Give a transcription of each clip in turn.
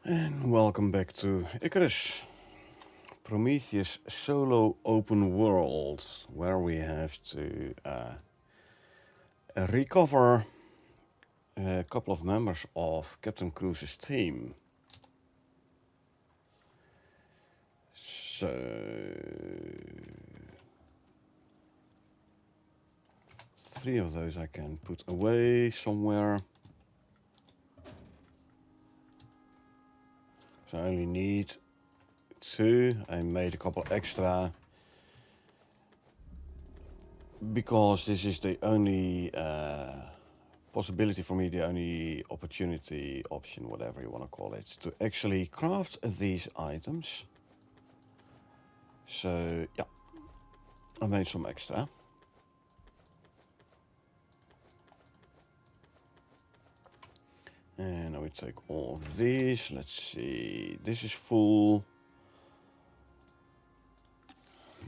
And welcome back to Icarus, Prometheus solo open world, where we have to recover a couple of members of Captain Cruise's team. So, 3 of those I can put away somewhere. So I only need 2. I made a couple extra because this is the only possibility for me, the only opportunity, option, whatever you want to call it, to actually craft these items. So yeah, I made some extra. And now we take all of these. Let's see, this is full.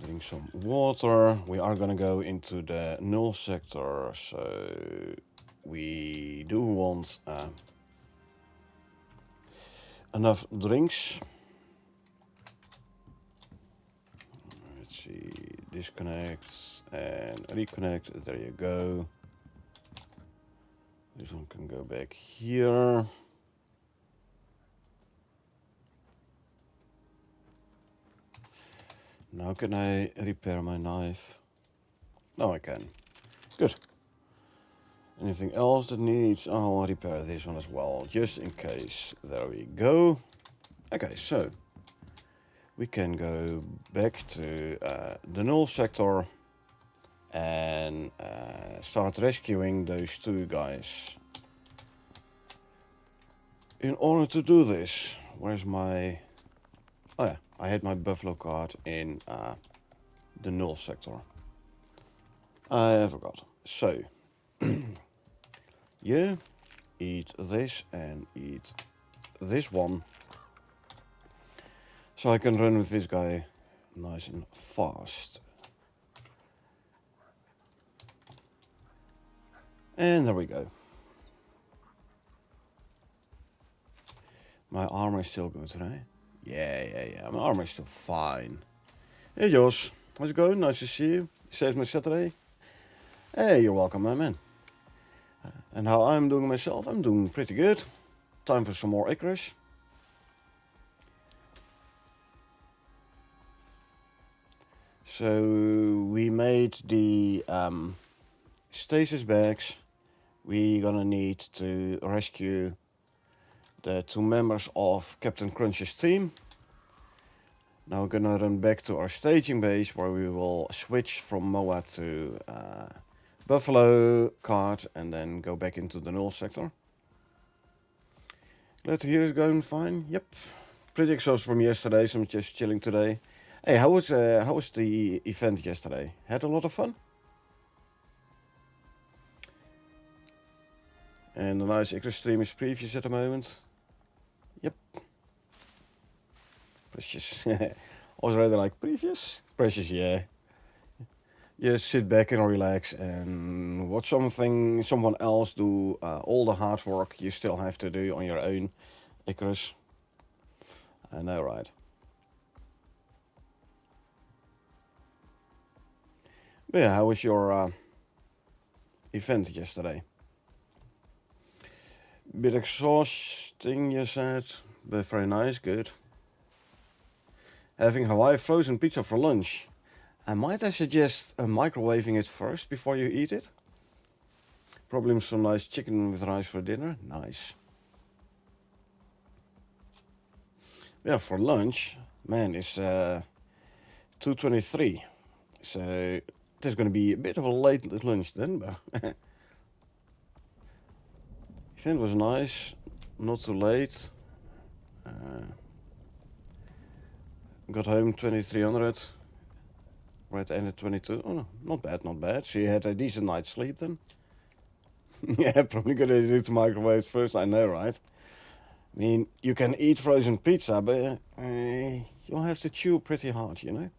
Drink some water. We are gonna go into the null sector, so we do want enough drinks. Let's see, disconnect and reconnect. There you go. This one can go back here. Now can I repair my knife? No, I can. Good. Anything else that needs? Oh, I'll repair this one as well, just in case. There we go. Okay, so we can go back to the null sector and start rescuing those 2 guys. In order to do this, where's my... Oh yeah, I had my buffalo card in the null sector. I forgot. So, you eat this and eat this one. So I can run with this guy nice and fast. And there we go. My armor is still good, right? Yeah. My armor is still fine. Hey Josh, how's it going? Nice to see you. Saved my Saturday. Hey, you're welcome, my man. And how I'm doing myself? I'm doing pretty good. Time for some more Icarus. So we made the stasis bags. We're gonna need to rescue the 2 members of Captain Crunch's team. Now we're gonna run back to our staging base where we will switch from Moa to Buffalo card and then go back into the null sector. Glad to hear it's going fine. Yep. Pretty exhausted from yesterday, so I'm just chilling today. Hey, how was the event yesterday? Had a lot of fun? And the nice Icarus stream is previous at the moment. Yep. Precious. Already like previous? Precious, yeah. Just sit back and relax and watch someone else do all the hard work you still have to do on your own, Icarus. I know, right? But yeah, how was your event yesterday? Bit exhausting, you said, but very nice, good. Having Hawaii frozen pizza for lunch. Might I suggest microwaving it first before you eat it? Probably some nice chicken with rice for dinner. Nice. Yeah, for lunch, man, it's 2:23. So there's going to be a bit of a late lunch then, but event was nice, not too late. Got home 2300. Right at the end of 22. Oh no, not bad. So you had a decent night's sleep then? Yeah, probably gonna do the microwave first, I know, right? I mean, you can eat frozen pizza, but you'll have to chew pretty hard, you know?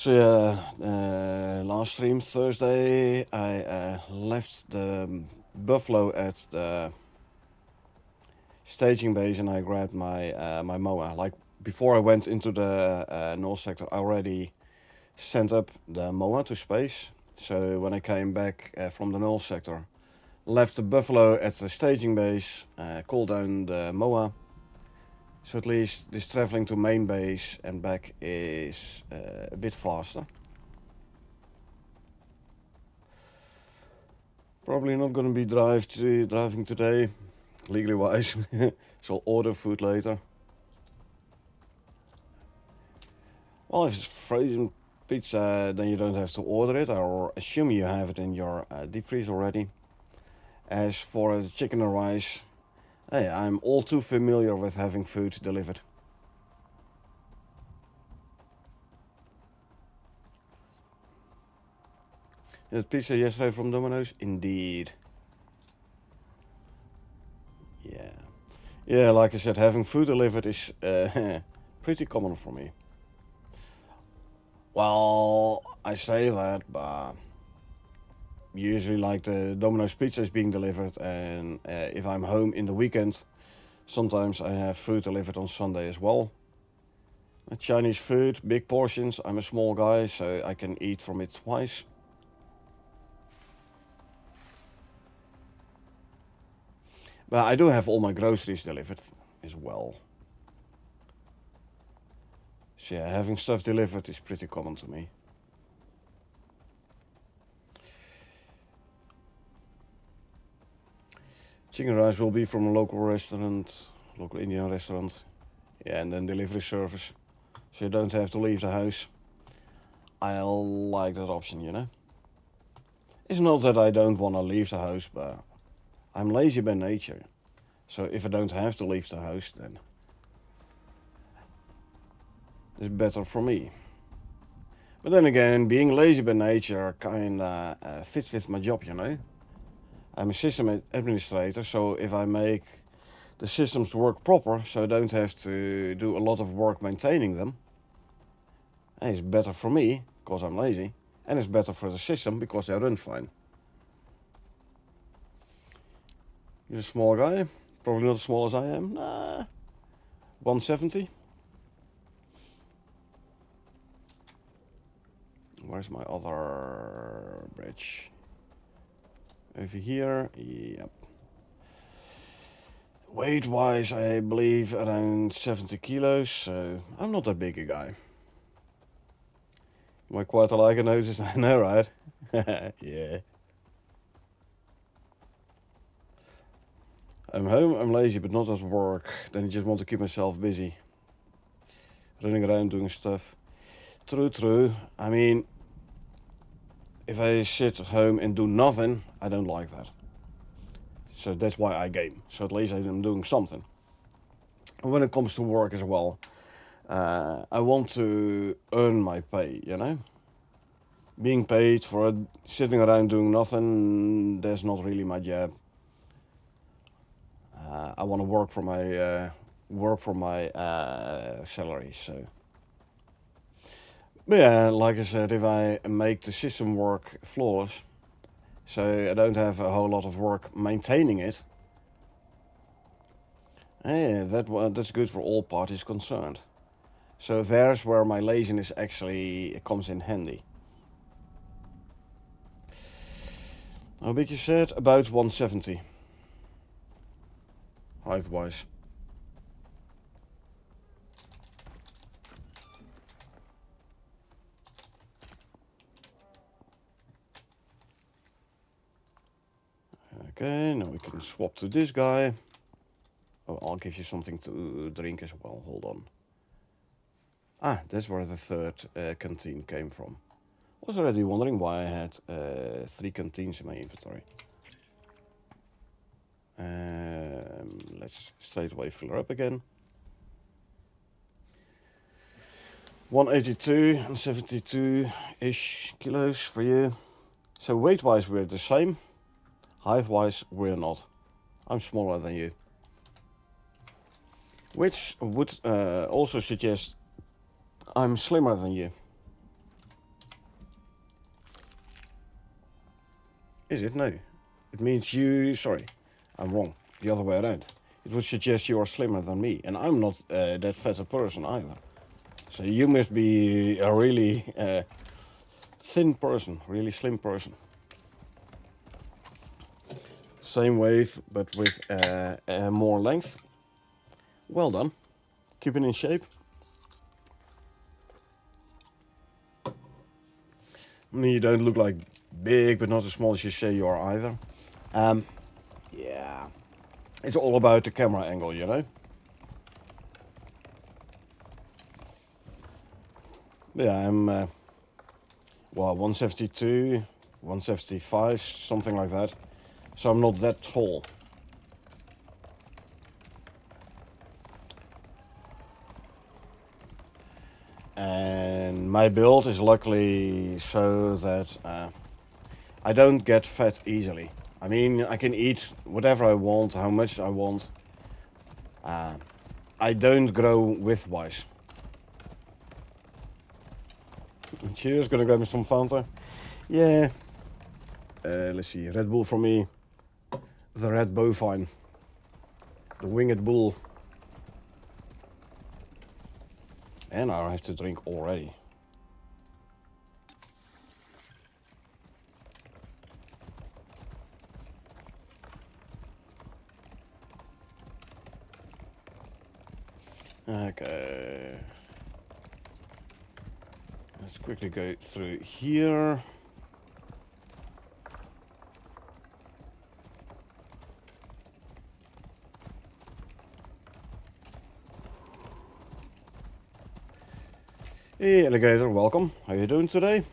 So yeah, last stream Thursday, I left the buffalo at the staging base and I grabbed my mower. Like before I went into the north sector, I already sent up the mower to space. So when I came back from the north sector, left the buffalo at the staging base, called down the mower. So at least this traveling to main base and back is a bit faster. Probably not going to be driving today, legally wise. So I'll order food later. Well, if it's frozen pizza, then you don't have to order it, or assume you have it in your deep freeze already. As for the chicken and rice, hey, I'm all too familiar with having food delivered. You had pizza yesterday from Domino's? Indeed. Yeah. Yeah, like I said, having food delivered is pretty common for me. Well, I say that, but usually like the Domino's pizza is being delivered, and if I'm home in the weekend, sometimes I have food delivered on Sunday as well. Chinese food, big portions. I'm a small guy, so I can eat from it twice. But I do have all my groceries delivered as well. So yeah, having stuff delivered is pretty common to me. Chicken rice will be from a local restaurant, local Indian restaurant. Yeah, and then delivery service. So you don't have to leave the house. I like that option, you know. It's not that I don't want to leave the house, but I'm lazy by nature. So if I don't have to leave the house, then it's better for me. But then again, being lazy by nature kinda fits with my job, you know. I'm a system administrator, so if I make the systems work proper, so I don't have to do a lot of work maintaining them, it's better for me, because I'm lazy, and it's better for the system, because they run fine. You're a small guy, probably not as small as I am. Nah, 170. Where's my other bridge? Over here, yep. Weight-wise, I believe around 70 kilos, so I'm not that big a guy. Am I quite like a notice? I know, right? Yeah. I'm home, I'm lazy, but not at work. Then I just want to keep myself busy. Running around doing stuff. True. I mean, if I sit at home and do nothing, I don't like that. So that's why I game. So at least I'm doing something. And when it comes to work as well, I want to earn my pay, you know? Being paid for sitting around doing nothing, that's not really my job. I want to work for my salary. So, but yeah, like I said, if I make the system work flawless, so I don't have a whole lot of work maintaining it, that's good for all parties concerned. So there's where my laziness actually comes in handy. How big you said? About 170. Height-wise. Okay, now we can swap to this guy. Oh, I'll give you something to drink as well. Hold on. Ah, that's where the third canteen came from. I was already wondering why I had 3 canteens in my inventory. Let's straight away fill her up again. 182 and 72-ish kilos for you. So weight-wise we're the same. Height-wise we're not. I'm smaller than you. Which would also suggest I'm slimmer than you. Is it? No. It means you... Sorry, I'm wrong. The other way around. It would suggest you are slimmer than me. And I'm not that fat a person either. So you must be a really thin person. Really slim person. Same wave, but with more length. Well done. Keeping in shape. I mean, you don't look like big, but not as small as you say you are either. Yeah. It's all about the camera angle, you know? Yeah, I'm, well, 172, 175, something like that. So I'm not that tall. And my build is luckily so that I don't get fat easily. I mean, I can eat whatever I want, how much I want. I don't grow width-wise. Cheers, gonna grab me some Fanta. Yeah. Let's see, Red Bull for me. The red bovine. The winged bull. And I have to drink already. Okay. Let's quickly go through here. Hey alligator, welcome. How you doing today?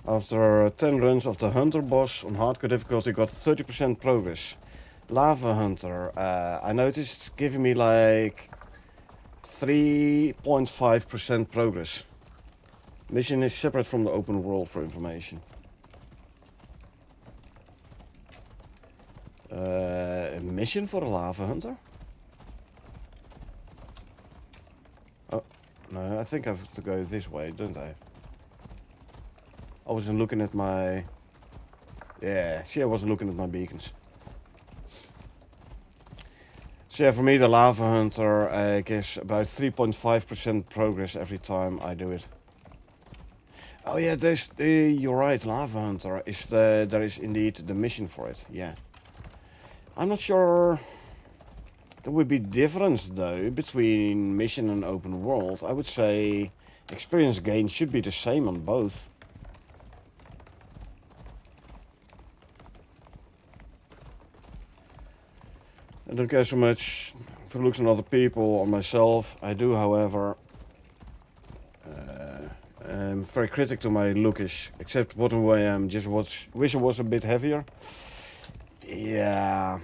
After 10 runs of the Hunter boss on hardcore difficulty, got 30% progress. Lava Hunter, I noticed giving me like 3.5% progress. Mission is separate from the open world for information. A mission for a Lava Hunter? Oh, no, I think I have to go this way, don't I? I wasn't looking at my... Yeah, see, I wasn't looking at my beacons. So yeah, for me the Lava Hunter gives about 3.5% progress every time I do it. Oh yeah, there's, you're right, Lava Hunter, there is indeed the mission for it, yeah. I'm not sure... There would be difference though between mission and open world. I would say experience gain should be the same on both. I don't care so much for looks on other people or myself. I do, however, I'm very critical to my lookish, except what way I am. Just wish it was a bit heavier. Yeah,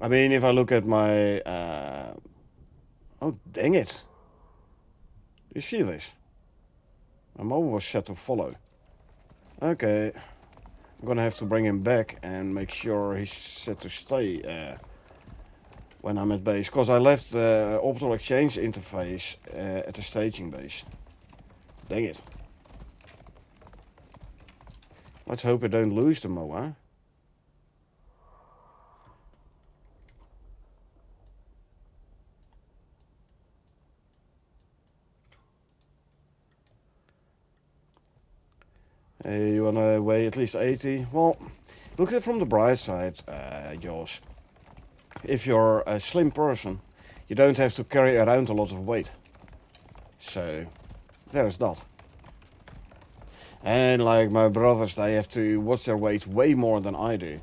I mean, if I look at my, oh dang it! You see this? My mobile was set to follow. Okay, I'm gonna have to bring him back and make sure he's set to stay. When I'm at base, because I left the orbital exchange interface at the staging base. Dang it. Let's hope I don't lose the MOA. Hey, you wanna weigh at least 80? Well, look at it from the bright side, Josh. If you're a slim person, you don't have to carry around a lot of weight. So, there's that. And like my brothers, they have to watch their weight way more than I do.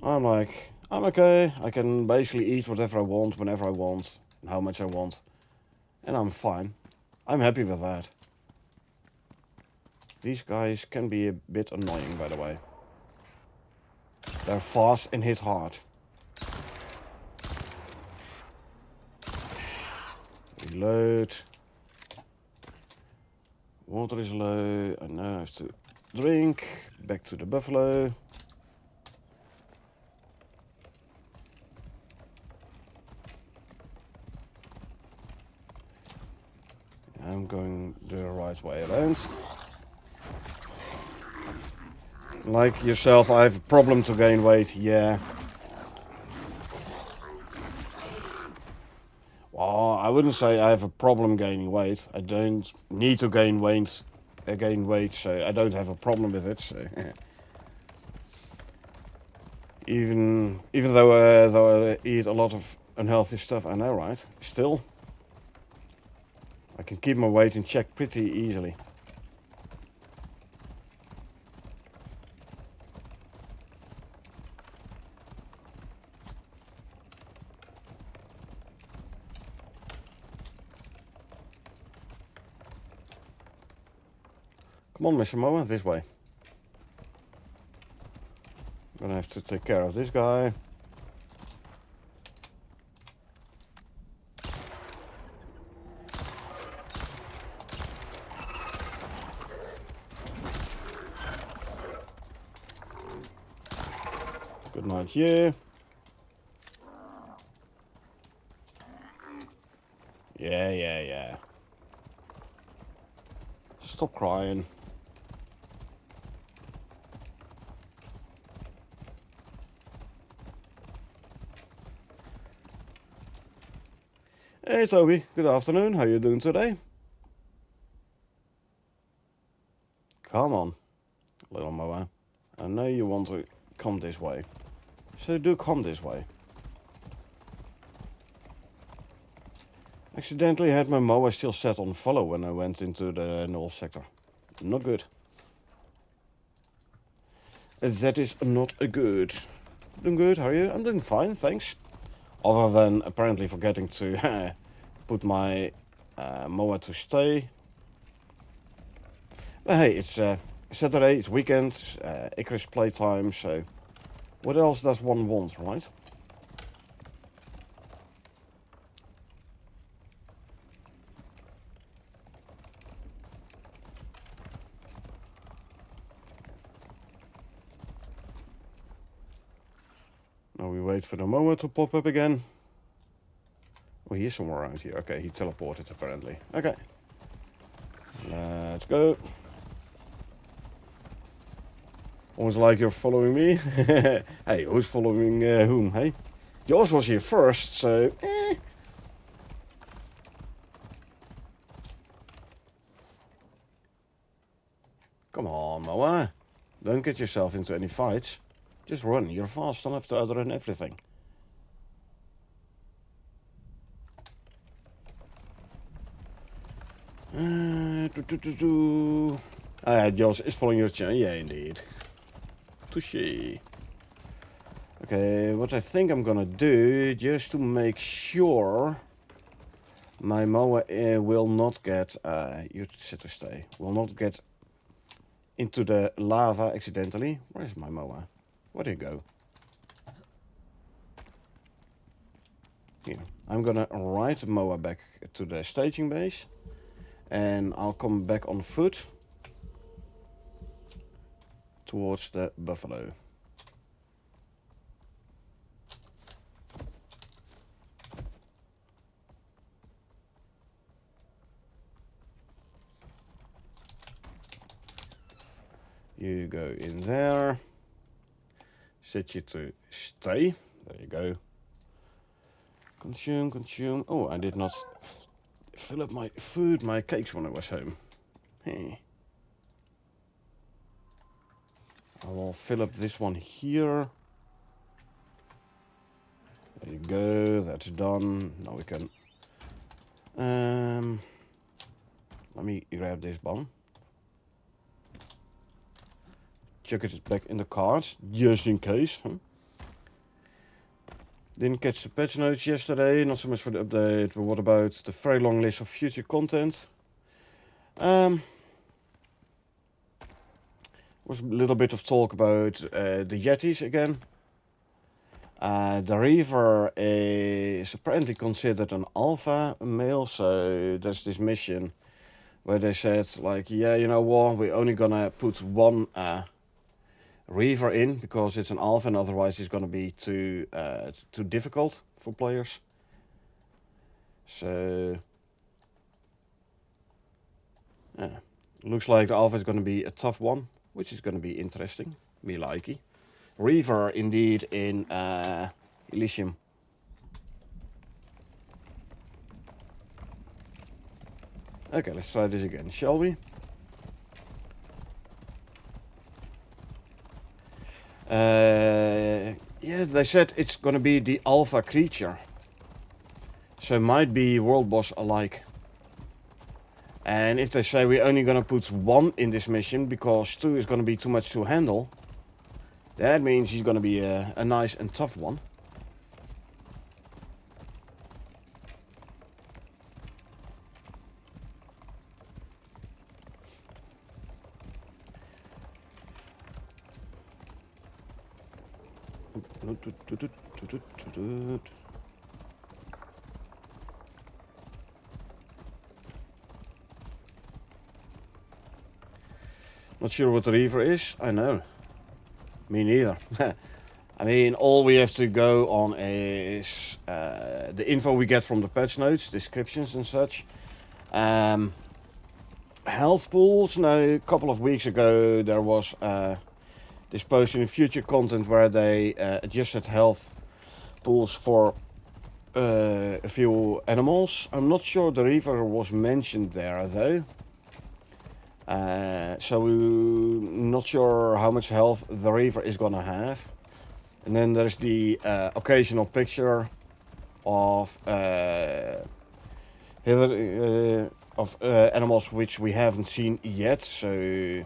I'm like, I'm okay. I can basically eat whatever I want, whenever I want, and how much I want. And I'm fine. I'm happy with that. These guys can be a bit annoying, by the way. They're fast and hit hard. Reload. Water is low. I now have to drink. Back to the buffalo. I'm going the right way around. Like yourself, I have a problem to gain weight, yeah. Well, I wouldn't say I have a problem gaining weight. I don't need to gain weight, so I don't have a problem with it. So even though I eat a lot of unhealthy stuff, I know, right? Still, I can keep my weight in check pretty easily. Come on, Mr. Moa, this way. I'm gonna have to take care of this guy. Good night, you. Yeah. Stop crying. Hey Toby, good afternoon. How you doing today? Come on, little Moa. I know you want to come this way. So do come this way. Accidentally had my Moa still set on follow when I went into the null sector. Not good. That is not a good. Doing good, how are you? I'm doing fine, thanks. Other than apparently forgetting to put my Moa to stay. But hey, it's Saturday, it's weekend, Icarus playtime, so what else does one want, right? Now we wait for the Moa to pop up again. Oh, he is somewhere around here. Okay, he teleported apparently. Okay. Let's go. Almost like you're following me. Hey, who's following whom, hey? Yours was here first, so... Come on, Moa. Don't get yourself into any fights. Just run. You're fast enough to outrun everything. Jos is following your channel. Yeah, indeed. Touché. Okay, what I think I'm gonna do, just to make sure my Moa will not get, you sit to stay, will not get into the lava accidentally. Where is my Moa? Where did it go? Here. I'm gonna ride the Moa back to the staging base. And I'll come back on foot towards the buffalo. You go in there. Set you to stay. There you go. Consume. Oh, I did not fill up my food, my cakes when I was home. Hey. I will fill up this one here. There you go, that's done. Now we can... let me grab this bomb. Chuck it back in the cart, just in case. Didn't catch the patch notes yesterday, not so much for the update, but what about the very long list of future content? Was a little bit of talk about the Yetis again. The Reaver is apparently considered an alpha male, so there's this mission where they said, like, yeah, you know what, we're only gonna put one Reaver in because it's an alpha, and otherwise it's gonna be too difficult for players. So Looks like the alpha is going to be a tough one, which is going to be interesting. Me likey. Reaver indeed in Elysium. Okay, let's try this again, shall we? Yeah, they said it's gonna be the alpha creature. So it might be world boss alike. And if they say we're only gonna put one in this mission because two is gonna be too much to handle, that means he's gonna be a nice and tough one. Not sure what the Reaver is. I know. Me neither. I mean, all we have to go on is the info we get from the patch notes, descriptions and such. Health pools. Now, a couple of weeks ago, there was this post in future content where they adjusted health pools for a few animals. I'm not sure the Reaver was mentioned there though. So we're not sure how much health the Reaver is gonna have. And then there's the occasional picture of animals which we haven't seen yet. So,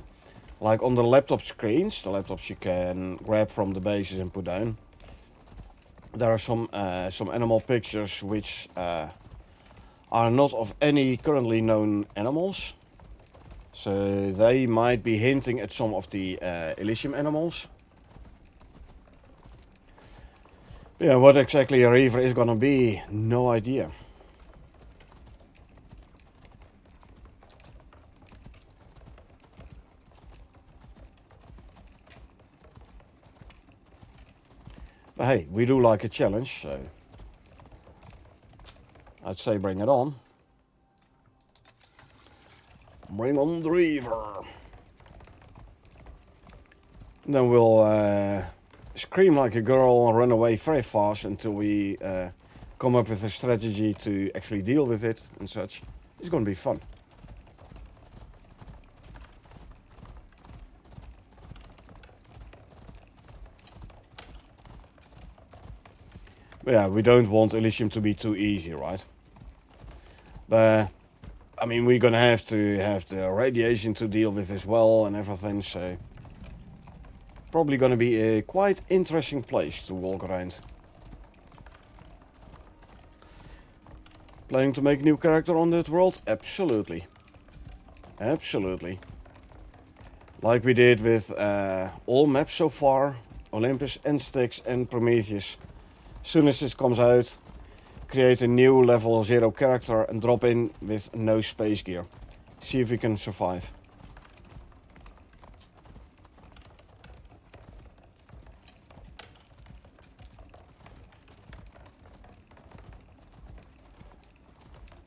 like on the laptop screens, the laptops you can grab from the bases and put down. There are some animal pictures which are not of any currently known animals. So they might be hinting at some of the Elysium animals. Yeah, what exactly a Reaver is gonna be, no idea. But hey, we do like a challenge, so I'd say bring it on. Bring on the Reaver. And then we'll scream like a girl and run away very fast until we come up with a strategy to actually deal with it and such. It's going to be fun. But yeah, we don't want Elysium to be too easy, right? But I mean, we're gonna have to have the radiation to deal with as well and everything, so probably gonna be a quite interesting place to walk around. Planning to make a new character on that world? Absolutely. Absolutely. Like we did with all maps so far, Olympus and Styx and Prometheus. Soon as this comes out, create a new level 0 character and drop in with no space gear. See if we can survive.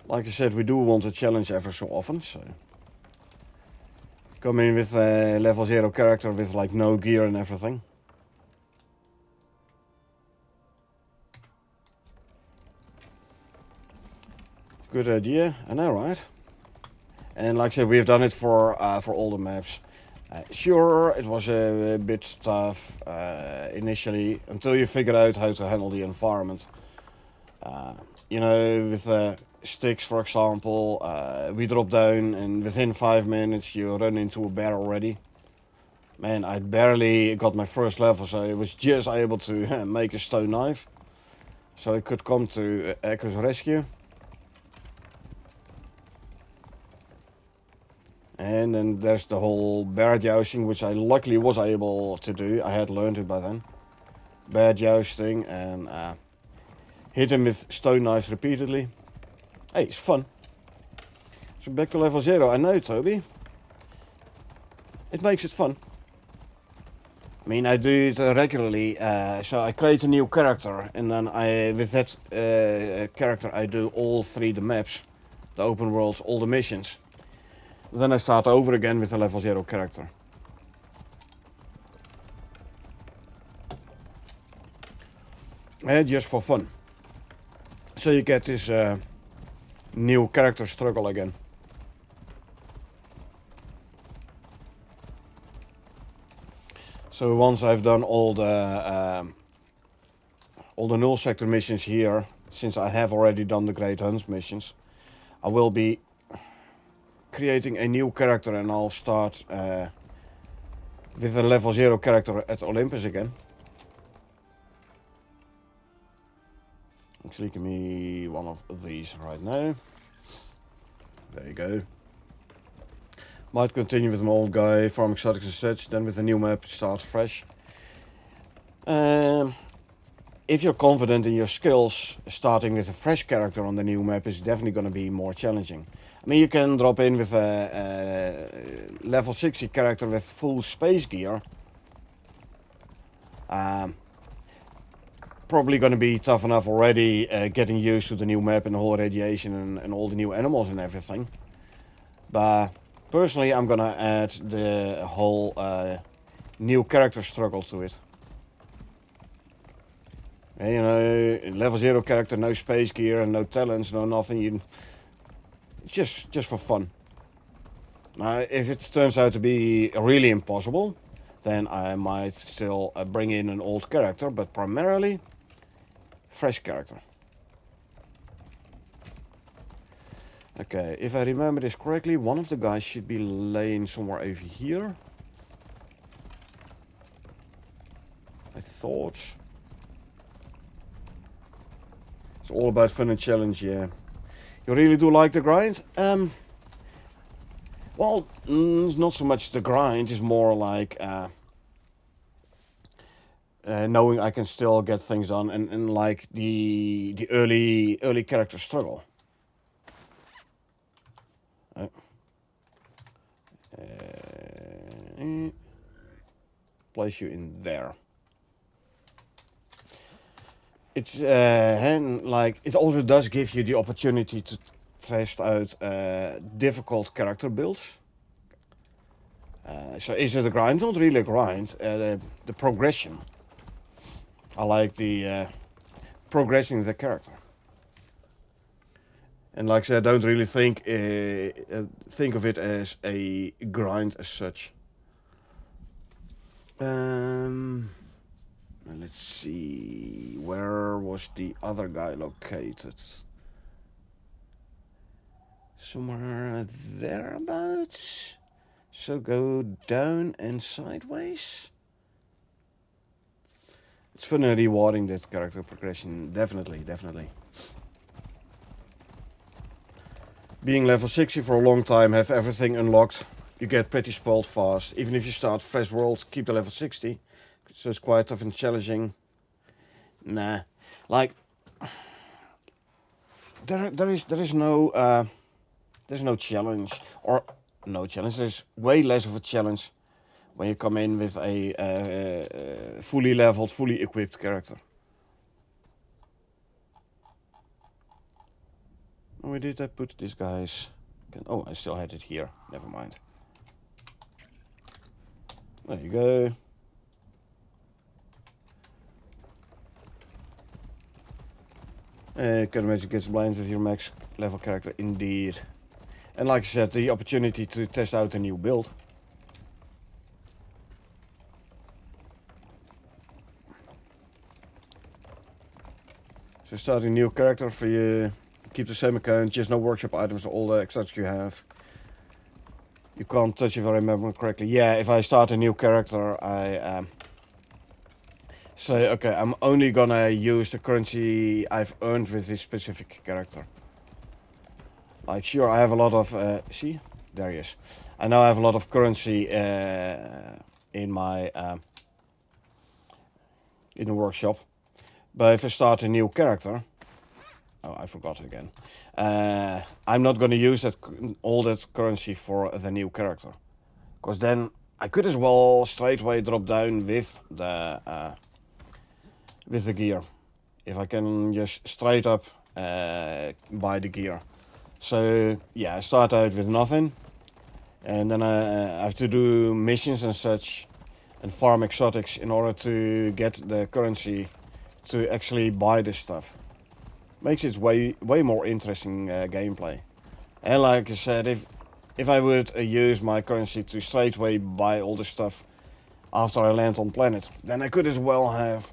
Like I said, we do want a challenge ever so often, so come in with a level 0 character with like no gear and everything. Good idea, I know, right? And like I said, we've done it for all the maps. Sure, it was a bit tough initially until you figure out how to handle the environment. You know, with sticks, for example, we drop down and within 5 minutes you run into a bear already. Man, I barely got my first level, so I was just able to make a stone knife. So I could come to Icarus rescue. And then there's the whole bear jousting, which I luckily was able to do. I had learned it by then. Bear jousting and hit him with stone knives repeatedly. Hey, it's fun. So back to level 0. I know, Toby. It makes it fun. I mean, I do it regularly. So I create a new character, and then with that character I do all 3 the maps, the open worlds, all the missions. Then I start over again with a level 0 character. Just for fun. So you get this new character struggle again. So once I've done all the null sector missions here, since I have already done the Great Hunt missions, I will be creating a new character and I'll start with a level 0 character at Olympus again. Actually, give me one of these right now. There you go. Might continue with my old guy, farm exotics and such, then with the new map, start fresh. If you're confident in your skills, starting with a fresh character on the new map is definitely going to be more challenging. I mean, you can drop in with a level 60 character with full space gear. Probably going to be tough enough already, getting used to the new map and the whole radiation and all the new animals and everything. But personally, I'm going to add the whole new character struggle to it. And, you know, level 0 character, no space gear and no talents, no nothing. It's just for fun. Now, if it turns out to be really impossible, then I might still bring in an old character, but primarily fresh character. Okay, if I remember this correctly, one of the guys should be laying somewhere over here. I thought. It's all about fun and challenge, yeah. You really do like the grind? Well, it's not so much the grind, it's more like knowing I can still get things done and like the early character struggle. Place you in there. It's like it also does give you the opportunity to test out difficult character builds. So is it a grind? Not really a grind. The progression. I like the progression of the character. And like I said, I don't really think of it as a grind as such. Let's see, where was the other guy located? Somewhere thereabouts. So go down and sideways. It's fun and rewarding, that character progression, definitely. Being level 60 for a long time, have everything unlocked, you get pretty spoiled fast. Even if you start fresh world, keep the level 60. So it's quite tough and challenging. Nah, like there is no there's no challenge, or no challenge. There's way less of a challenge when you come in with a fully leveled, fully equipped character. Where did I put this guy's? Oh, I still had it here. Never mind. There you go. Can imagine gets blind with your max level character, indeed. And like I said, the opportunity to test out a new build. So start a new character for you. Keep the same account, just no workshop items, all the extras you have. You can't touch if I remember correctly. Yeah, if I start a new character, I say, okay, I'm only gonna use the currency I've earned with this specific character. Like, sure, I have a lot of, see? There he is. I know I have a lot of currency in my, in the workshop. But if I start a new character, oh, I forgot again. I'm not gonna use all that currency for the new character. Because then I could as well straight away drop down with the gear. If I can just straight up buy the gear. So yeah, I start out with nothing. And then I have to do missions and such and farm exotics in order to get the currency to actually buy this stuff. Makes it way more interesting gameplay. And like I said, if I would use my currency to straightway buy all the stuff after I land on planet, then I could as well have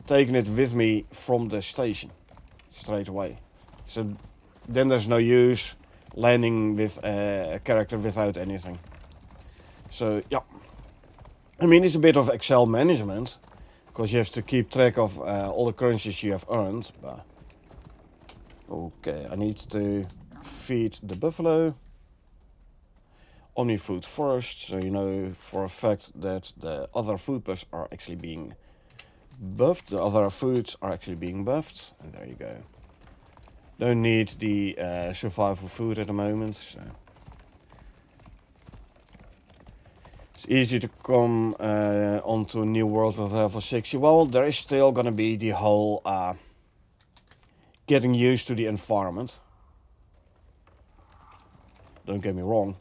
taken it with me from the station straight away. So then there's no use landing with a character without anything. So yeah, I mean it's a bit of Excel management, because you have to keep track of all the currencies you have earned. But okay, I need to feed the buffalo. Omni food first, so you know for a fact that the other food buffs are actually being buffed. The other foods are actually being buffed, and there you go. Don't need the survival food at the moment, so it's easy to come onto a new world with level 60. Well, there is still gonna be the whole getting used to the environment. Don't get me wrong.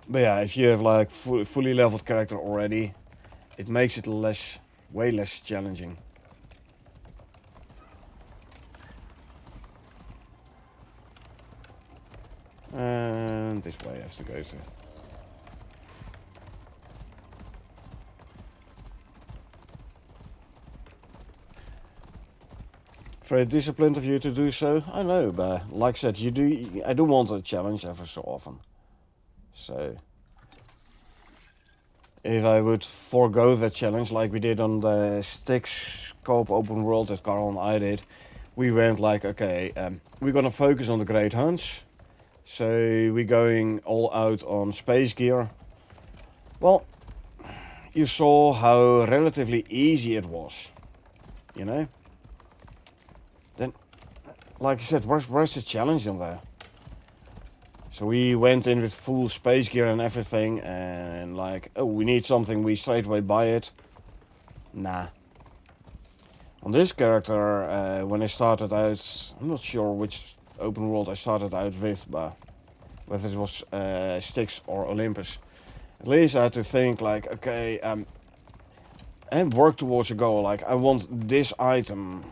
But yeah, if you have like fully leveled character already, it makes it way less challenging. And this way I have to go to. Very disciplined of you to do so, I know, but like I said, I do want a challenge ever so often. So if I would forego that challenge like we did on the Styx co-op open world that Carl and I did, we went like, okay, we're gonna focus on the Great Hunts. So we're going all out on space gear. Well, you saw how relatively easy it was, you know? Then, like I said, where's the challenge in there? So we went in with full space gear and everything, and like, oh, we need something, we straight away buy it. Nah. On this character, when I started out, I'm not sure which open world I started out with, but whether it was Styx or Olympus. At least I had to think like, okay, and work towards a goal. Like, I want this item,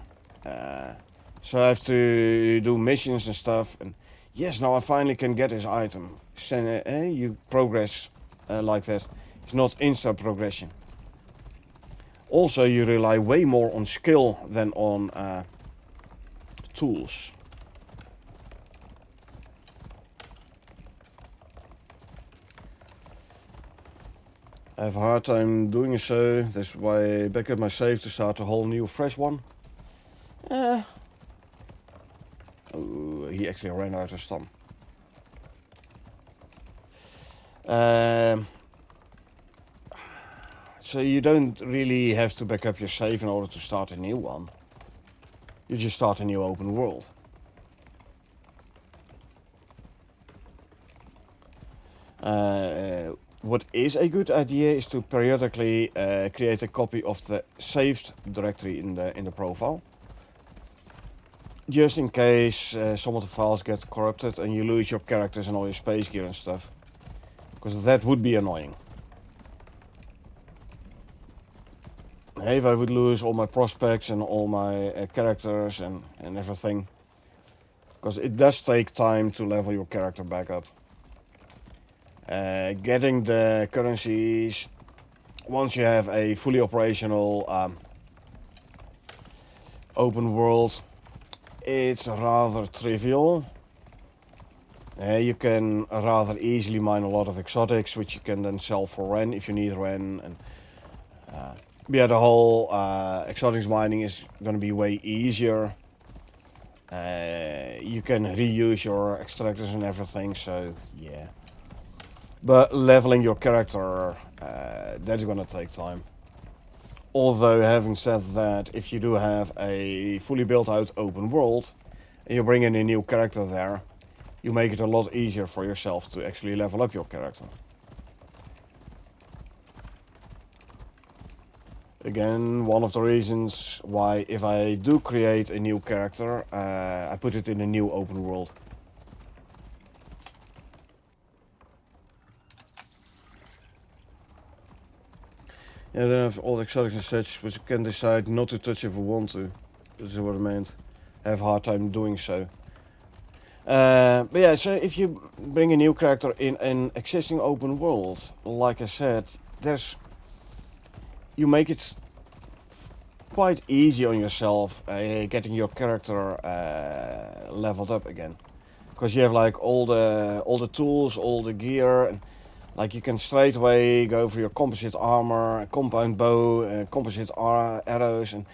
so I have to do missions and stuff. And yes, now I finally can get this item. You progress like that. It's not instant progression. Also, you rely way more on skill than on tools. I have a hard time doing so. That's why I back up my save to start a whole new fresh one. Oh, he actually ran out of stun. So you don't really have to back up your save in order to start a new one. You just start a new open world. What is a good idea is to periodically create a copy of the saved directory in the profile. Just in case some of the files get corrupted and you lose your characters and all your space gear and stuff. Because that would be annoying. Hey, if I would lose all my prospects and all my characters and everything. Because it does take time to level your character back up. Getting the currencies once you have a fully operational open world, it's rather trivial. You can rather easily mine a lot of exotics, which you can then sell for Ren if you need Ren. And yeah, the whole exotics mining is going to be way easier. You can reuse your extractors and everything, so yeah. But leveling your character, that's gonna take time. Although, having said that, if you do have a fully built out open world, and you bring in a new character there, you make it a lot easier for yourself to actually level up your character. Again, one of the reasons why if I do create a new character, I put it in a new open world. Yeah, they have all the exotics and such, which you can decide not to touch if you want to. This is what I meant. Have a hard time doing so. But yeah, so if you bring a new character in an existing open world, like I said, you make it quite easy on yourself getting your character leveled up again, because you have like all the tools, all the gear, and like you can straight away go for your composite armor, compound bow, composite arrows, and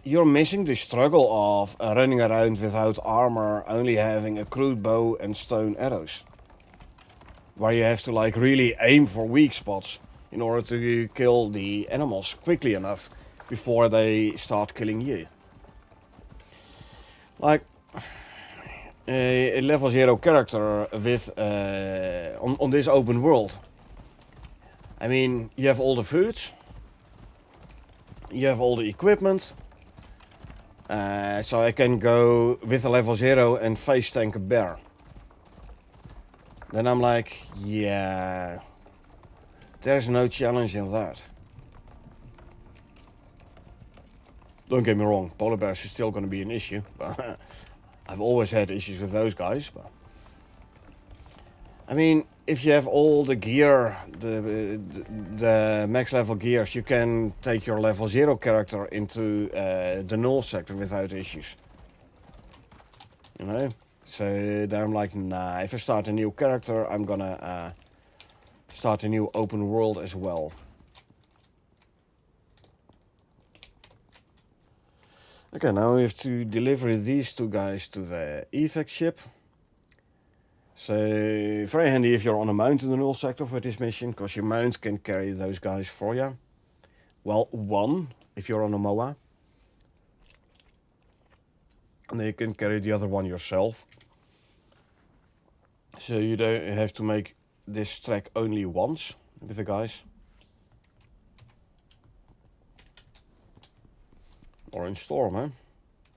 you're missing the struggle of running around without armor, only having a crude bow and stone arrows, where you have to like really aim for weak spots in order to kill the animals quickly enough before they start killing you. Like a level 0 character with on this open world. I mean, you have all the foods, you have all the equipment, so I can go with a level 0 and face tank a bear. Then I'm like, yeah, there's no challenge in that. Don't get me wrong, polar bears is still going to be an issue, but I've always had issues with those guys. But I mean, if you have all the gear, the max level gears, you can take your level 0 character into the null sector without issues. You know? So then I'm like, nah, if I start a new character, I'm gonna start a new open world as well. Okay, now we have to deliver these two guys to the evac ship. So, very handy if you're on a mount in the null sector for this mission, because your mount can carry those guys for you. Well, one, if you're on a MOA. And then you can carry the other one yourself. So you don't have to make this trek only once with the guys. Or in storm, huh?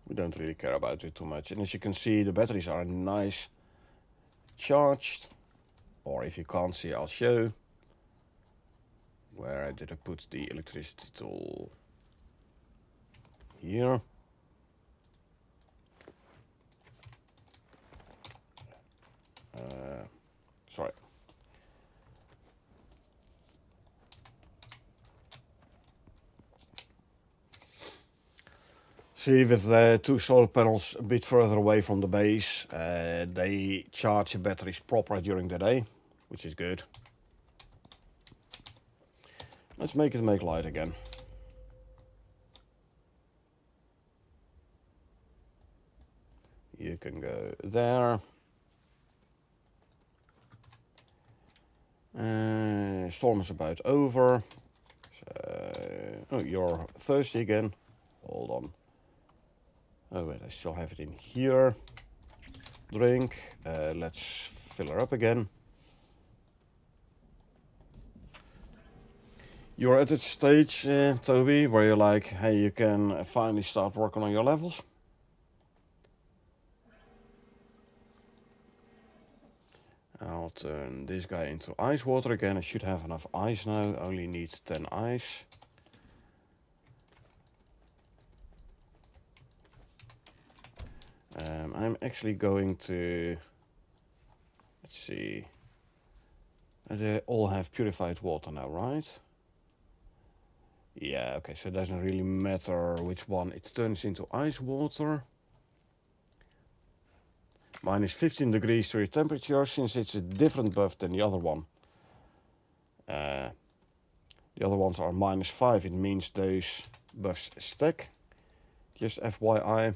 We don't really care about it too much. And as you can see, the batteries are nice charged. Or if you can't see, I'll show. Where did I put the electricity tool? Here. Sorry. See, with the two solar panels a bit further away from the base, they charge the batteries proper during the day, which is good. Let's make it make light again. You can go there. Storm is about over. So, oh, you're thirsty again. Hold on. Oh wait, I still have it in here. Drink. Let's fill her up again. You're at that stage, Toby, where you're like, hey, you can finally start working on your levels. I'll turn this guy into ice water again. I should have enough ice now. Only needs 10 ice. I'm actually going to... Let's see. They all have purified water now, right? Yeah, okay, so it doesn't really matter which one it turns into ice water. Minus 15 degrees to your temperature, since it's a different buff than the other one. The other ones are minus 5, it means those buffs stack. Just FYI.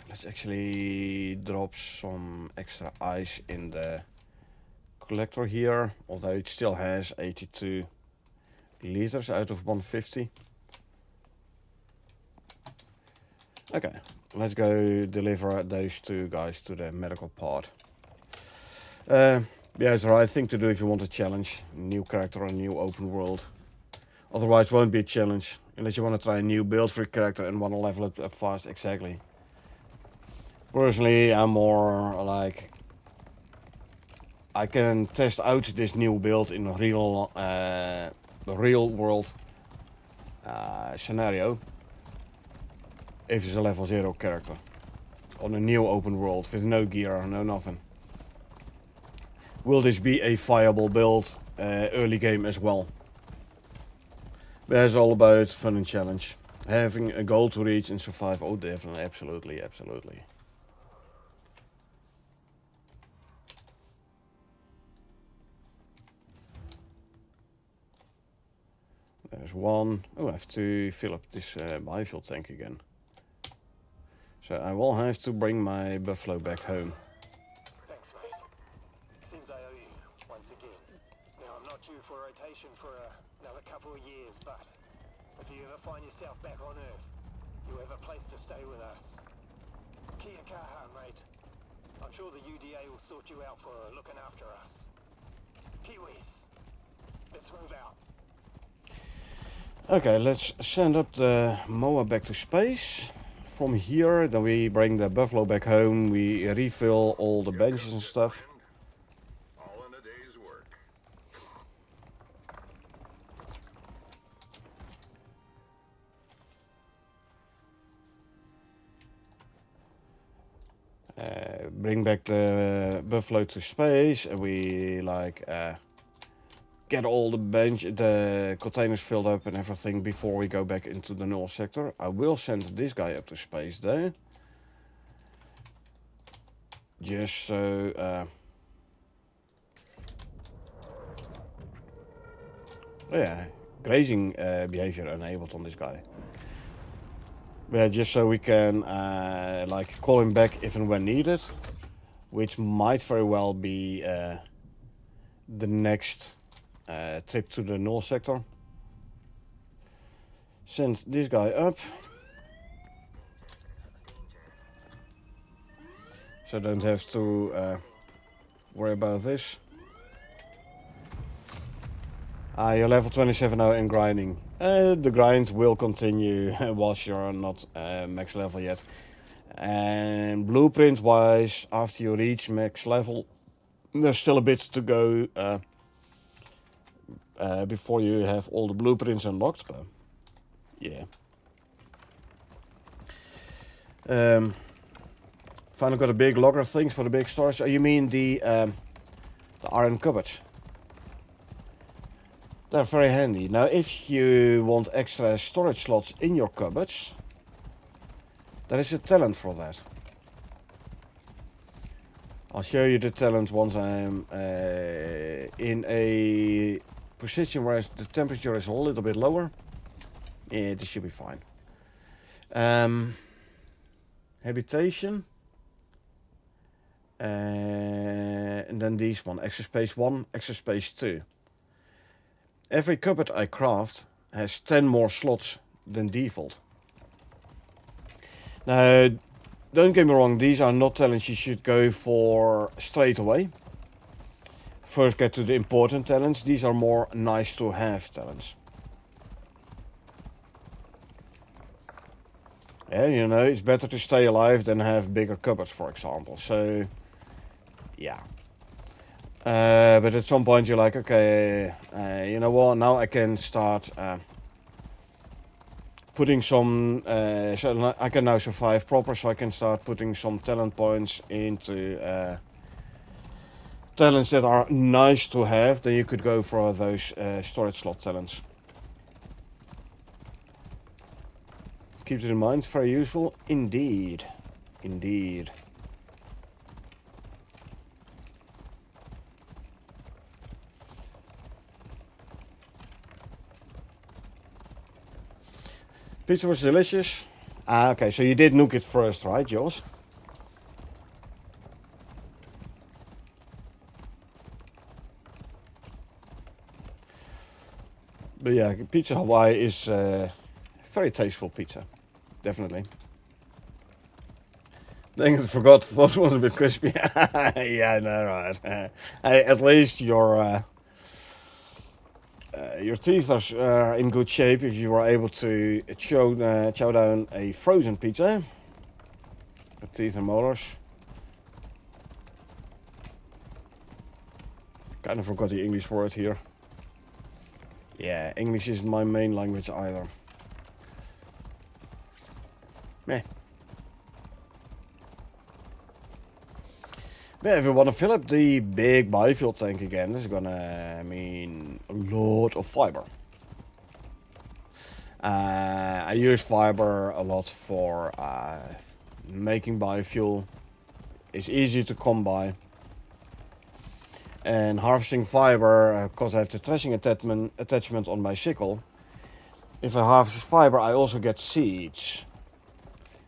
Let's actually drop some extra ice in the collector here, although it still has 82 liters out of 150. Okay, let's go deliver those two guys to the medical part. Yeah, it's the right thing to do if you want a challenge. New character on a new open world. Otherwise it won't be a challenge. Unless you want to try a new build for your character and want to level it up fast, exactly. Personally, I'm more like, I can test out this new build in a real world scenario. If it's a level 0 character. On a new open world with no gear, no nothing. Will this be a viable build early game as well? But it's all about fun and challenge. Having a goal to reach and survive. Oh, definitely, absolutely, absolutely. There's one. Oh, I have to fill up this biofuel tank again. So I will have to bring my buffalo back home. Thanks, mate. Seems I owe you once again. Now, I'm not due for rotation for another couple of years, but if you ever find yourself back on Earth, you have a place to stay with us. Kia kaha, mate. I'm sure the UDA will sort you out for looking after us. Kiwis, let's move out. Okay, let's send up the mower back to space. From here, then we bring the buffalo back home, we refill all the benches and stuff. All in a day's work. Bring back the buffalo to space, and we get all the containers filled up and everything before we go back into the null sector. I will send this guy up to space there. Just so... yeah, grazing behavior enabled on this guy. Yeah, just so we can call him back if and when needed. Which might very well be the next... trip to the null sector. Send this guy up. So don't have to worry about this. You're level 27 now in grinding. The grind will continue whilst you're not max level yet. And blueprint wise, after you reach max level, there's still a bit to go. Before you have all the blueprints unlocked, but yeah. Finally got a big logger things for the big storage. Oh, you mean the iron cupboards? They're very handy. Now, if you want extra storage slots in your cupboards, there is a talent for that. I'll show you the talent once I'm in a position where the temperature is a little bit lower. Yeah, this should be fine. Habitation. And then these one. Extra space 1, extra space 2. Every cupboard I craft has 10 more slots than default. Now, don't get me wrong, these are not talents you should go for straight away. First get to the important talents. These are more nice to have talents. Yeah, you know, it's better to stay alive than have bigger cupboards, for example. So, yeah. But at some point you're like, okay, you know what, now I can start putting some, so I can now survive proper, so I can start putting some talent points into talents that are nice to have. Then you could go for those storage slot talents. Keep it in mind, it's very useful indeed. Indeed. Pizza was delicious. Ah, okay, so you did nuke it first, right, Jos? But yeah, Pizza Hawaii is very tasteful pizza. Definitely. Dang it, forgot. Thought it was a bit crispy. Yeah, I know, right. Hey, at least your teeth are in good shape if you were able to chow down a frozen pizza. With teeth and molars. Kind of forgot the English word here. Yeah, English isn't my main language either. Meh. But if you want to fill up the big biofuel tank again, this is gonna mean a lot of fiber. I use fiber a lot for making biofuel. It's easy to come by. And harvesting fiber, because I have the threshing attachment on my sickle. If I harvest fiber, I also get seeds.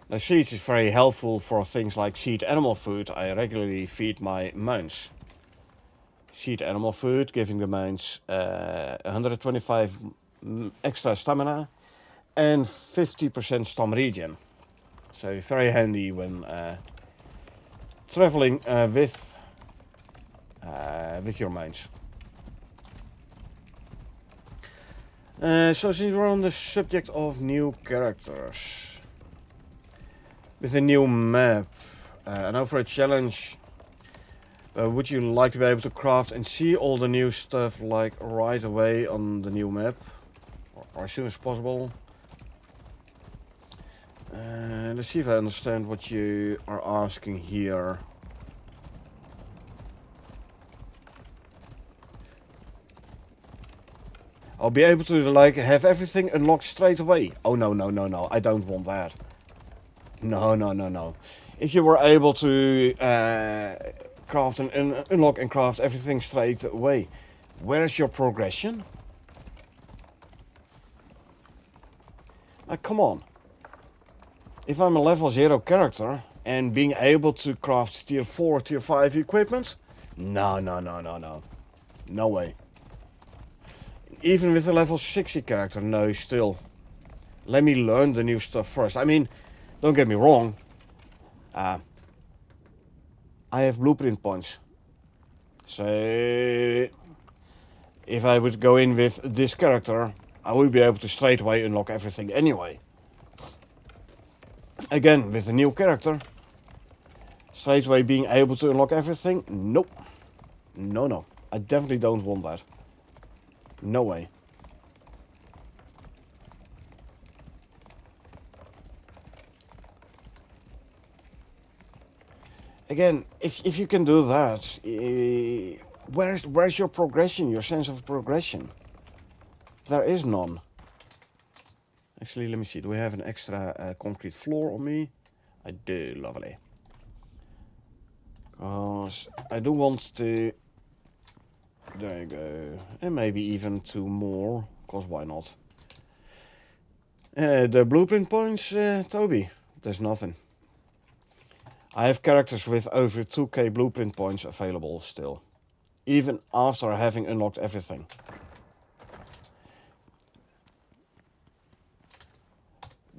Now, seeds is very helpful for things like seed animal food. I regularly feed my mounts seed animal food, giving the mounts 125 extra stamina and 50% stam regen. So very handy when traveling with your mounts. So since we're on the subject of new characters, with a new map, now for a challenge, would you like to be able to craft and see all the new stuff like right away on the new map, or as soon as possible? Let's see if I understand what you are asking here. I'll be able to like have everything unlocked straight away. Oh no, I don't want that. No. If you were able to craft and unlock and craft everything straight away, where is your progression? Like, come on. If I'm a level 0 character and being able to craft tier 4, tier 5 equipment? No. No way. Even with a level 60 character, no, still. Let me learn the new stuff first. I mean, don't get me wrong. I have blueprint points. So, if I would go in with this character, I would be able to straight away unlock everything anyway. Again, with a new character, straight away being able to unlock everything? Nope. No. I definitely don't want that. No way. Again, if you can do that, where's your progression, your sense of progression? There is none. Actually, let me see. Do we have an extra concrete floor on me? I do, lovely. Because I do want to... There you go. And maybe even 2 more. Because why not? The blueprint points, Toby. There's nothing. I have characters with over 2k blueprint points available still. Even after having unlocked everything.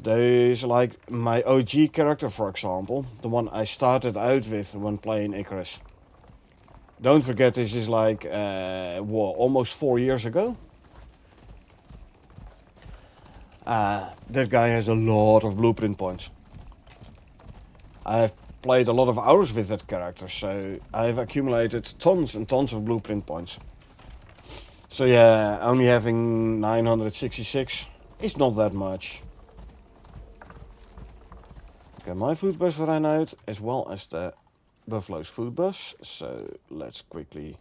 There's like my OG character, for example. The one I started out with when playing Icarus. Don't forget, this is like, almost 4 years ago. That guy has a lot of blueprint points. I've played a lot of hours with that character, so I've accumulated tons and tons of blueprint points. So yeah, only having 966 is not that much. Okay, my food bus ran out, as well as the Buffalo's food bus, so let's quickly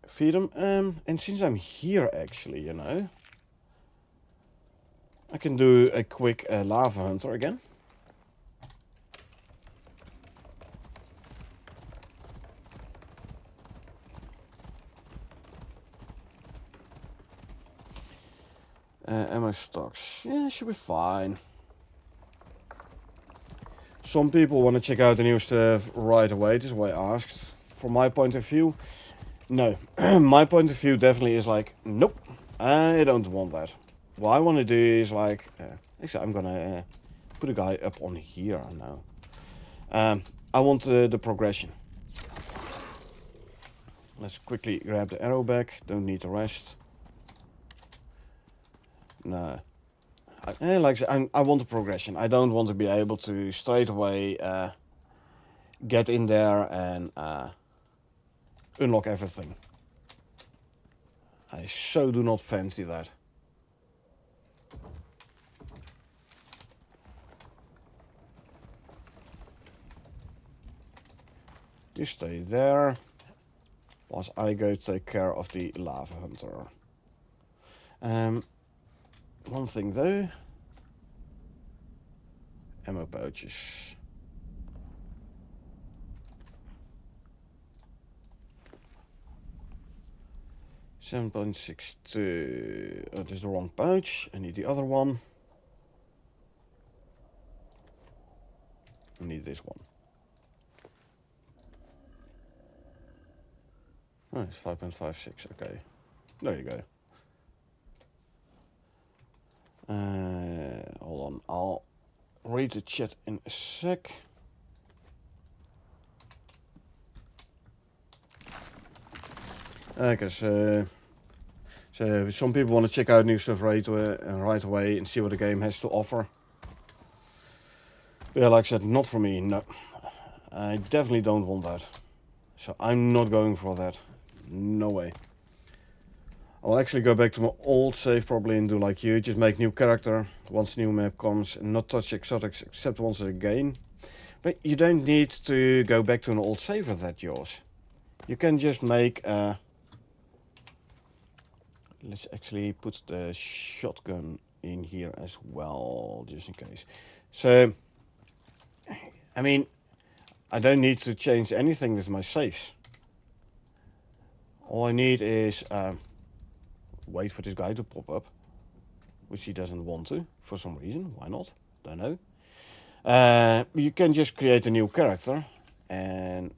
feed them. And since I'm here, actually, you know, I can do a quick lava hunter again. Ammo stocks, yeah, should be fine. Some people want to check out the new stuff right away, this is why I asked. From my point of view, no. My point of view definitely is like, nope, I don't want that. What I want to do is like, actually I'm gonna put a guy up on here now. I want the progression. Let's quickly grab the arrow back, don't need the rest. No. Like I want the progression. I don't want to be able to straight away get in there and unlock everything. I so do not fancy that. You stay there, whilst I go take care of the lava hunter. One thing though, ammo pouches. 7.62. Oh, this is the wrong pouch. I need the other one. I need this one. Oh, it's 5.56. Okay. There you go. Hold on. I'll read the chat in a sec. Okay, so some people want to check out new stuff right away and see what the game has to offer. But yeah, like I said, not for me. No, I definitely don't want that. So I'm not going for that. No way. I'll actually go back to my old save probably and do like you, just make new character once new map comes and not touch exotics except once again. But you don't need to go back to an old save if that's yours. You can just make let's actually put the shotgun in here as well, just in case. So, I mean, I don't need to change anything with my saves. All I need is wait for this guy to pop up, which he doesn't want to for some reason. Why not? Don't know. You can just create a new character and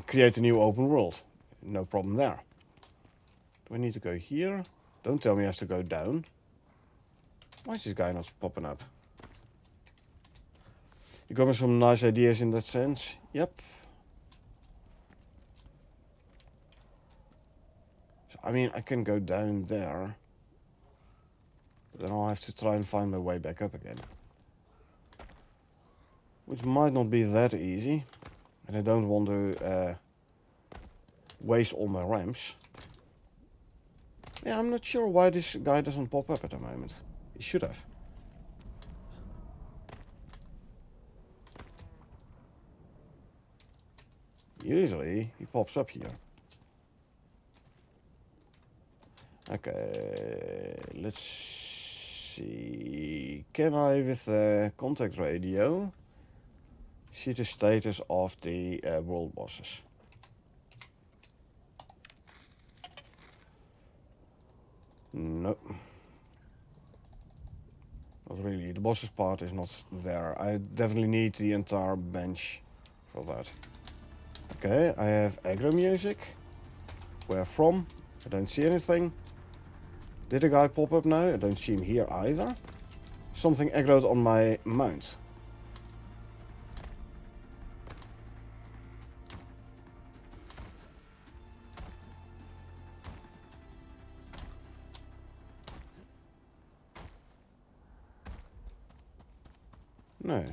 create a new open world. No problem there. Do I need to go here? Don't tell me I have to go down. Why is this guy not popping up? You got me some nice ideas in that sense. Yep. So, I mean, I can go down there. But then I'll have to try and find my way back up again. Which might not be that easy. And I don't want to waste all my ramps. Yeah, I'm not sure why this guy doesn't pop up at the moment. He should have. Usually, he pops up here. Okay, let's see. Can I, with the contact radio, see the status of the world bosses? Nope. Not really. The bosses part is not there. I definitely need the entire bench for that. Okay, I have aggro music. Where from? I don't see anything. Did a guy pop up now? I don't see him here either. Something aggroed on my mount. No.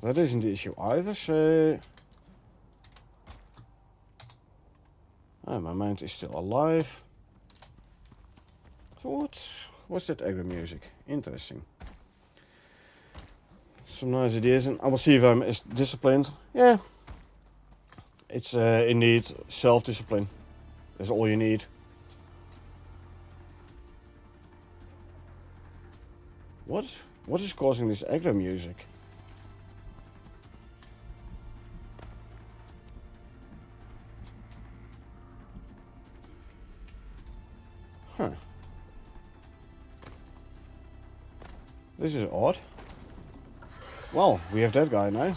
That isn't the issue either, so... Oh, my mount is still alive. So what's that aggro music? Interesting. Some nice ideas, and I will see if I'm as disciplined. Yeah. It's indeed self-discipline. That's all you need. What is causing this aggro music? Huh. This is odd. Well, we have that guy now.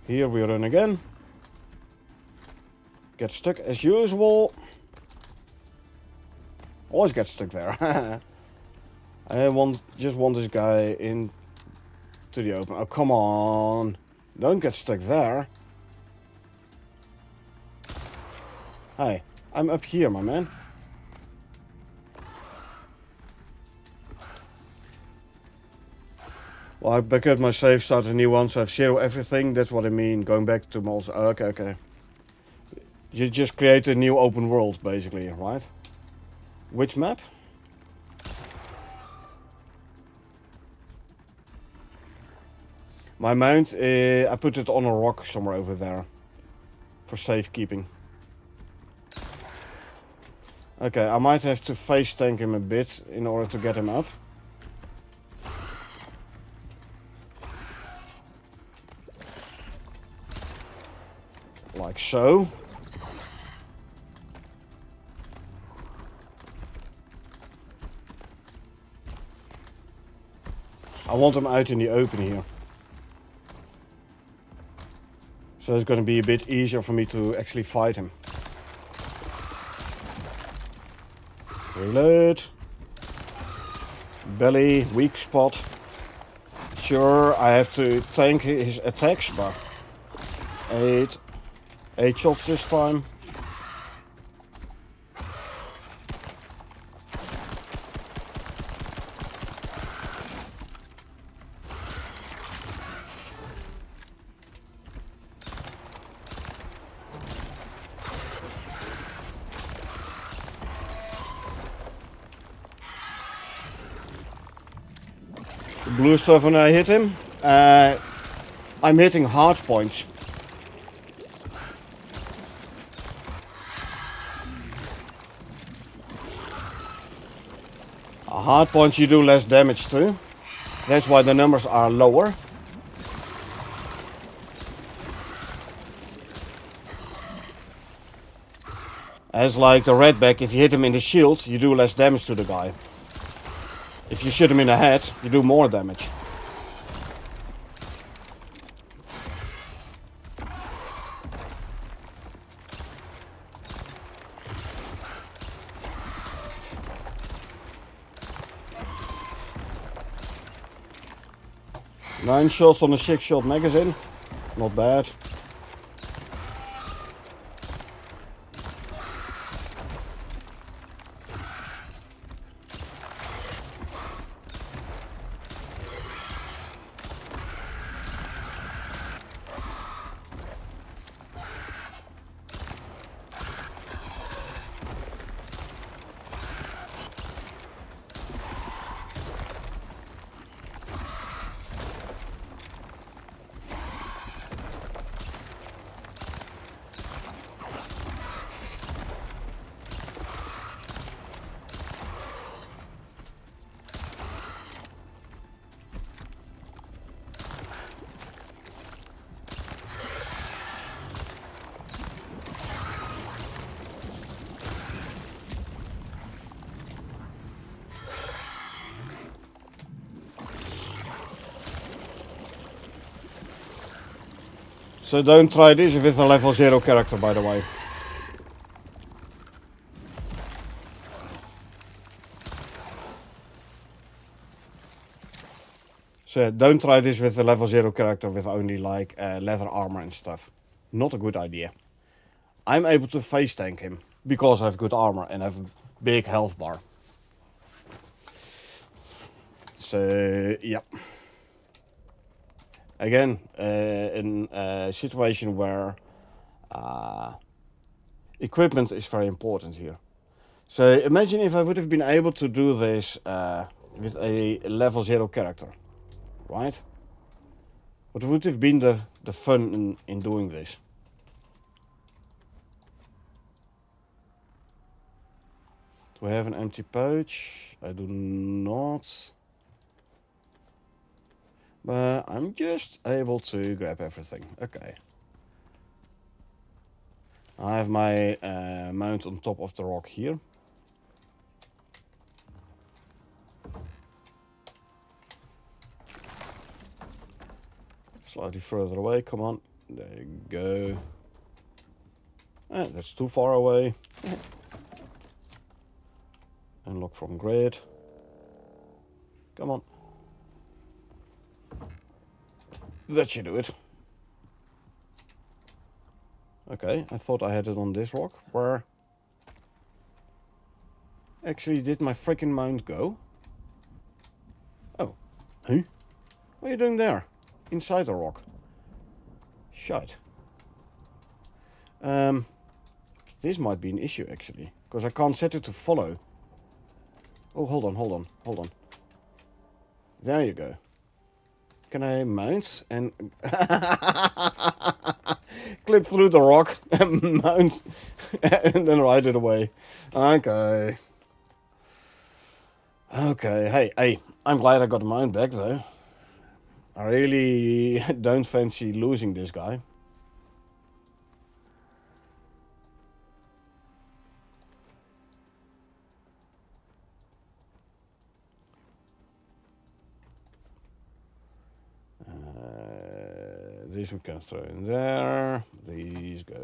Here we run again. Get stuck as usual. Always get stuck there. I just want this guy in to the open. Oh, come on. Don't get stuck there. Hi, I'm up here, my man. Well, I back up my save, start a new one, so I have 0 everything. That's what I mean. Going back to malls. Okay, okay. You just create a new open world, basically, right? Which map? My mount, I put it on a rock somewhere over there. For safekeeping. Okay, I might have to face tank him a bit in order to get him up. Like so. I want him out in the open here. So it's going to be a bit easier for me to actually fight him. Reload. Belly, weak spot. Sure, I have to tank his attacks, but 8 shots this time. The blue stuff when I hit him. I'm hitting hard points. A hard point you do less damage to. That's why the numbers are lower. As like the redback, if you hit him in the shield, you do less damage to the guy. If you shoot him in the head, you do more damage. Nine shots on a 6-shot magazine. Not bad. So don't try this with a level 0 character, by the way. So don't try this with a level 0 character with only like leather armor and stuff. Not a good idea. I'm able to face tank him because I have good armor and have a big health bar. So yeah. Again, in a situation where equipment is very important here. So imagine if I would have been able to do this with a level 0 character, right? What would have been the fun in doing this? Do I have an empty pouch? I do not. But I'm just able to grab everything. Okay. I have my mount on top of the rock here. Slightly further away, come on. There you go. That's too far away. Unlock from grid. Come on. That should do it. Okay, I thought I had it on this rock. Where actually did my freaking mount go? Oh. Huh? What are you doing there? Inside the rock. Shite. This might be an issue actually, because I can't set it to follow. Oh, hold on. There you go. Can I mount and clip through the rock and mount and then ride it away? Okay. Okay, hey, I'm glad I got the mount back though. I really don't fancy losing this guy. These we can throw in there. These go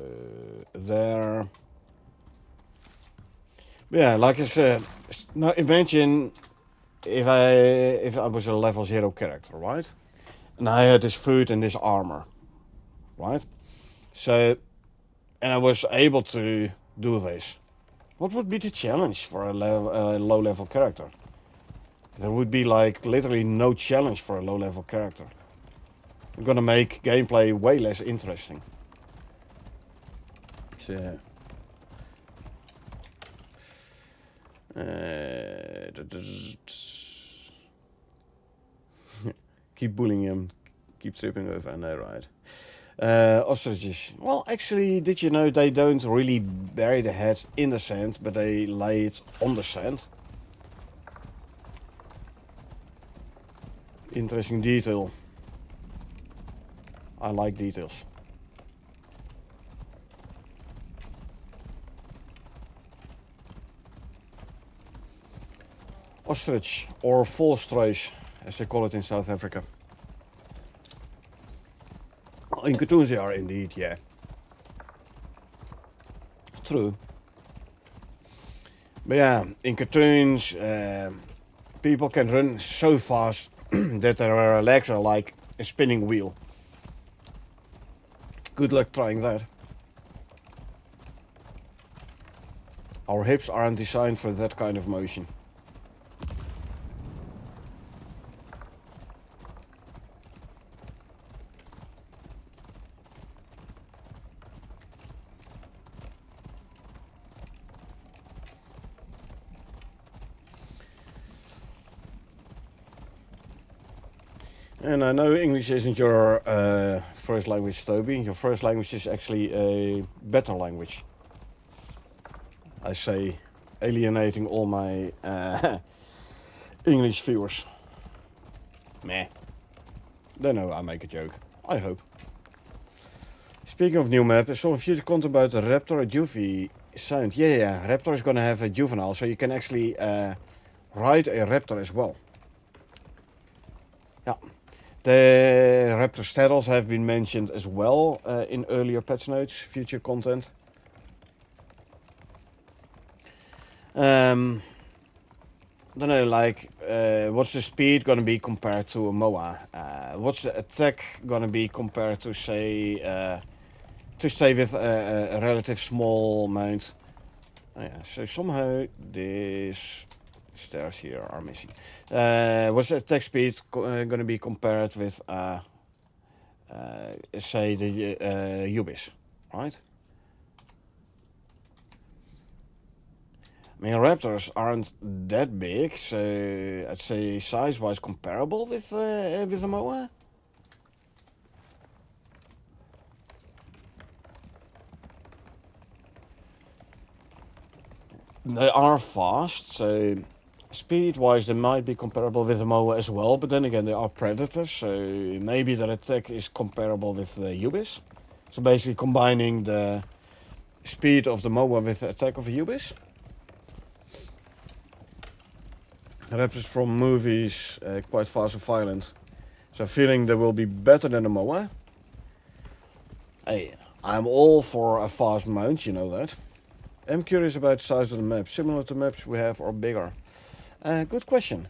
there. Yeah, like I said, now imagine if I was a level 0 character, right? And I had this food and this armor, right? So, and I was able to do this. What would be the challenge for a low level character? There would be like literally no challenge for a low level character. I'm gonna make gameplay way less interesting. So, keep bullying him, keep tripping over, I know, right? Ostriches. Well, actually, did you know they don't really bury the head in the sand, but they lay it on the sand? Interesting detail. I like details. Ostrich, or volstruis, as they call it in South Africa. In cartoons they are indeed, yeah. True. But yeah, in cartoons, people can run so fast that their legs are like a spinning wheel. Good luck trying that. Our hips aren't designed for that kind of motion. And I know English isn't your first language, Toby. Your first language is actually a better language. I say, alienating all my English viewers. Meh. They know I make a joke. I hope. Speaking of new map, I saw a future content about the Raptor at Juvie Sound. Yeah, Raptor is gonna have a juvenile, so you can actually ride a Raptor as well. Yeah. The Raptor saddles have been mentioned as well in earlier patch notes, future content. Don't know, like, what's the speed gonna be compared to a MOA? What's the attack gonna be compared to, say, to stay with a relative small mount? Oh yeah, so somehow these stairs here are missing. What's the attack speed gonna be compared with, say, the Ubis, right? I mean, Raptors aren't that big, so I'd say size-wise comparable with the MOA. They are fast, so speed-wise they might be comparable with the MOA as well, but then again they are predators, so maybe their attack is comparable with the Ubis. So basically combining the speed of the MOA with the attack of the Ubis. Raptors from movies, quite fast and violent. So feeling they will be better than the MOA. Hey, I'm all for a fast mount, you know that. I'm curious about the size of the map, similar to maps we have or bigger. Good question.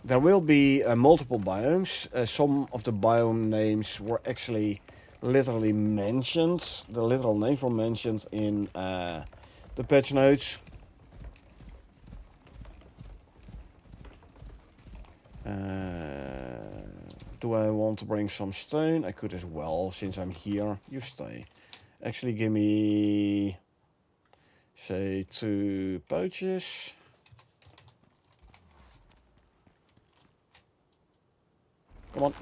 There will be multiple biomes. Some of the biome names were actually literally mentioned. The literal names were mentioned in the patch notes. Do I want to bring some stone? I could as well, since I'm here. You stay. Actually, give me, say, 2 pouches. Come on.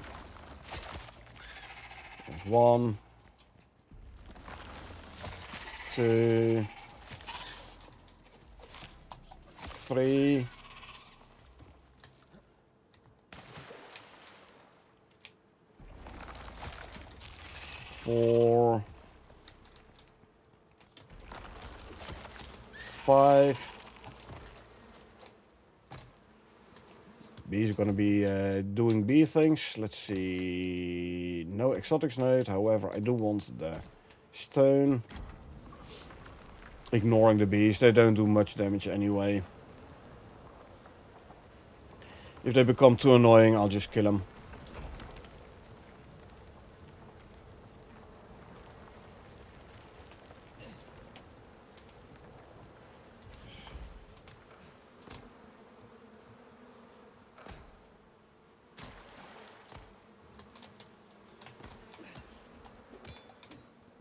There's 1, 2, 3. 4, 5. Bees are gonna be doing bee things. Let's see. No exotics node. However, I do want the stone. Ignoring the bees. They don't do much damage anyway. If they become too annoying, I'll just kill them.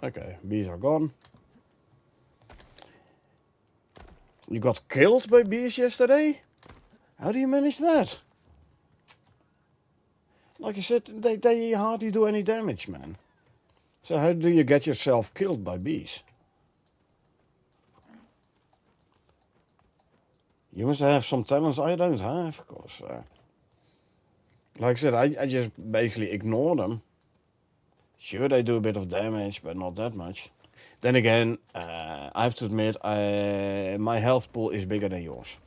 Okay, bees are gone. You got killed by bees yesterday? How do you manage that? Like I said, they hardly do any damage, man. So how do you get yourself killed by bees? You must have some talents I don't have, of course. Like I said, I just basically ignore them. Sure, they do a bit of damage, but not that much. Then again, I have to admit, my health pool is bigger than yours.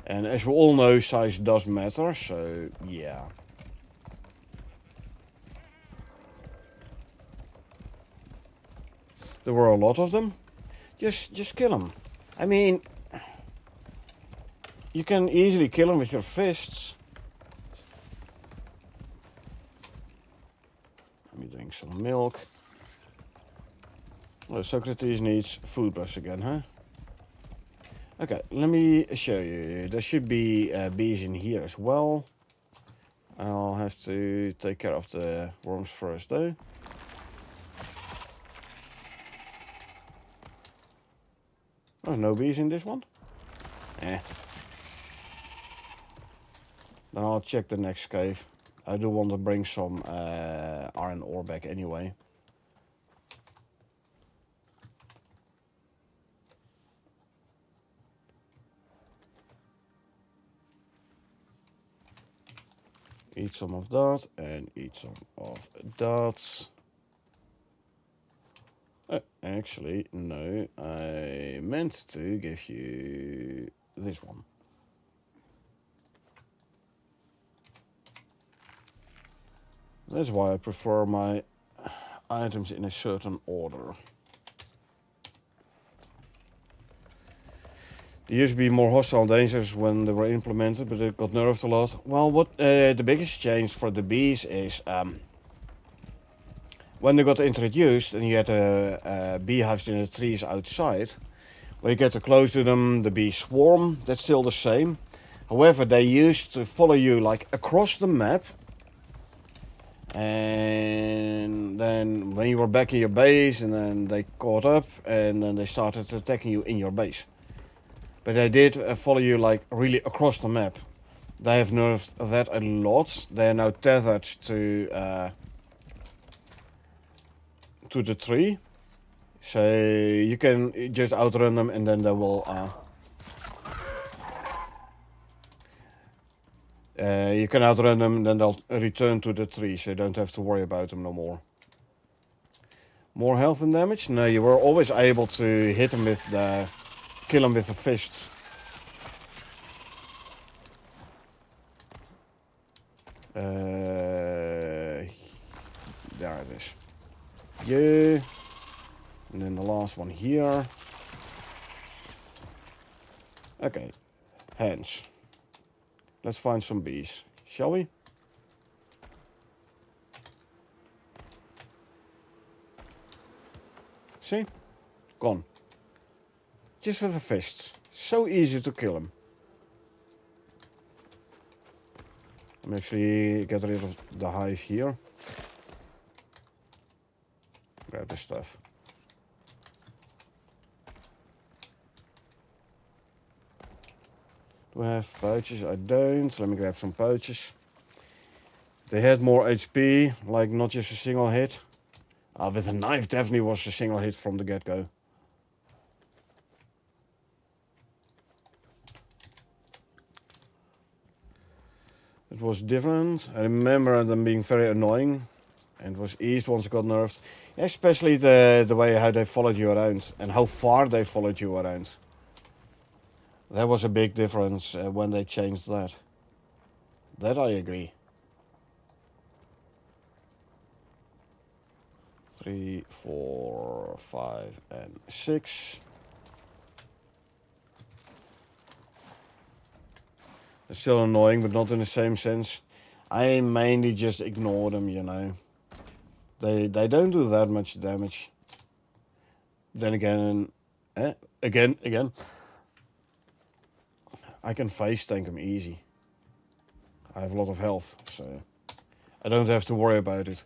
And as we all know, size does matter, so yeah. There were a lot of them. Just kill them. I mean, you can easily kill them with your fists. Let me drink some milk. Well, Socrates needs food buffs again, huh? Okay, let me show you. There should be bees in here as well. I'll have to take care of the worms first, though. Oh, no bees in this one? Eh. Then I'll check the next cave. I do want to bring some iron ore back anyway. Eat some of that and eat some of that. Actually, no, I meant to give you this one. That's why I prefer my items in a certain order. They used to be more hostile and dangerous when they were implemented, but they got nerfed a lot. Well, what the biggest change for the bees is when they got introduced and you had beehives in the trees outside, when you get too close to them, the bees swarm. That's still the same. However, they used to follow you like across the map. And then when you were back in your base, and then they caught up, and then they started attacking you in your base. But they did follow you like really across the map. They have nerfed that a lot. They are now tethered to the tree, so you can just outrun them, and then they will. You can outrun them, and then they'll return to the tree, so you don't have to worry about them no more. More health and damage? No, you were always able to hit them with the... kill them with the fists. There it is. You. And then the last one here. Okay. Hands. Let's find some bees, shall we? See? Gone. Just with the fists. So easy to kill them. Let me actually get rid of the hive here. Grab this stuff. Do I have pouches? I don't. Let me grab some pouches. They had more HP, like not just a single hit. With a knife definitely was a single hit from the get-go. It was different. I remember them being very annoying. And it was eased once it got nerfed. Especially the way how they followed you around. And how far they followed you around. That was a big difference when they changed that. That I agree. 3, 4, 5, and 6. It's still annoying, but not in the same sense. I mainly just ignore them, you know. They don't do that much damage. Then again, again. I can face tank them easy. I have a lot of health, so I don't have to worry about it.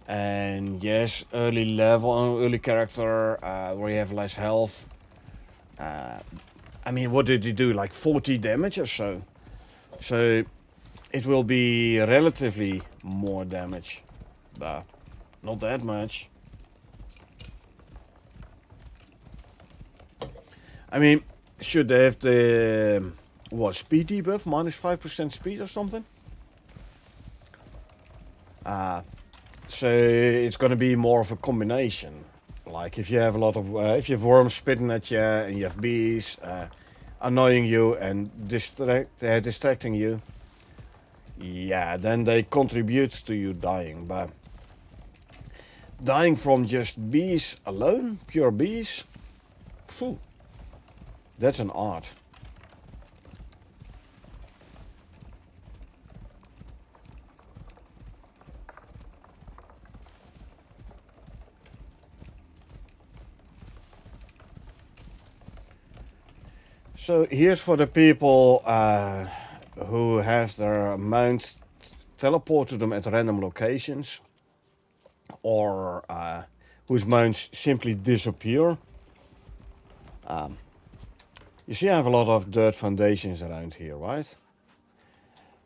And yes, early level, early character, where you have less health. I mean, what did he do? Like 40 damage or so. So it will be relatively more damage, but not that much. I mean, should they have the speed debuff, minus 5% speed or something? So it's gonna be more of a combination. Like if you have a lot of, if you have worms spitting at you and you have bees annoying you and distracting you, yeah, then they contribute to you dying. But dying from just bees alone, pure bees, phew, that's an art. So here's for the people who have their mounts teleport to them at random locations, or whose mounts simply disappear. You see, I have a lot of dirt foundations around here, right?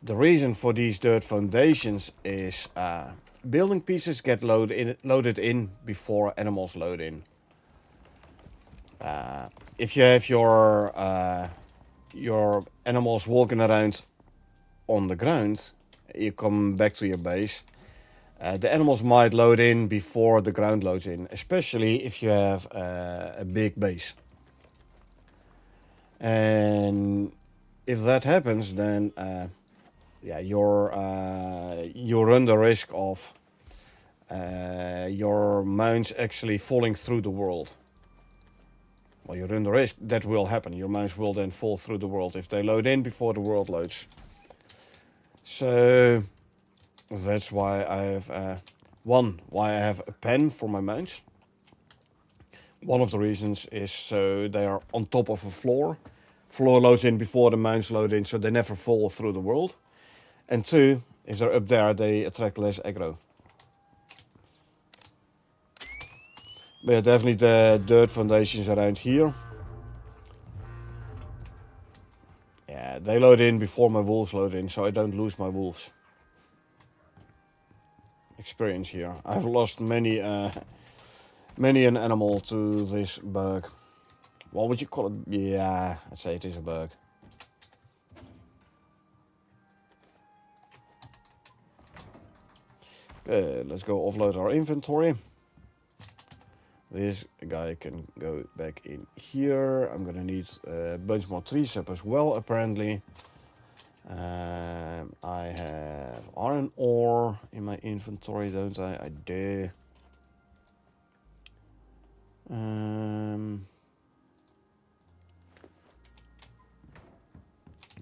The reason for these dirt foundations is building pieces get loaded in before animals load in. If you have your animals walking around on the ground, you come back to your base, the animals might load in before the ground loads in, especially if you have a big base. And if that happens, then yeah, you run the risk of your mounts actually falling through the world. Well, you run the risk that will happen. Your mounts will then fall through the world if they load in before the world loads. So that's why I have why I have a pen for my mounts. One of the reasons is so they are on top of a floor. Floor loads in before the mounts load in, so they never fall through the world. And 2, if they're up there, they attract less aggro. But yeah, definitely the dirt foundations around here. Yeah, they load in before my wolves load in, so I don't lose my wolves. Experience here. I've lost many an animal to this bug. What would you call it? Yeah, I'd say it is a bug. Okay, let's go offload our inventory. This guy can go back in here. I'm gonna need a bunch more trees up as well, apparently. I have iron ore in my inventory, don't I? I do.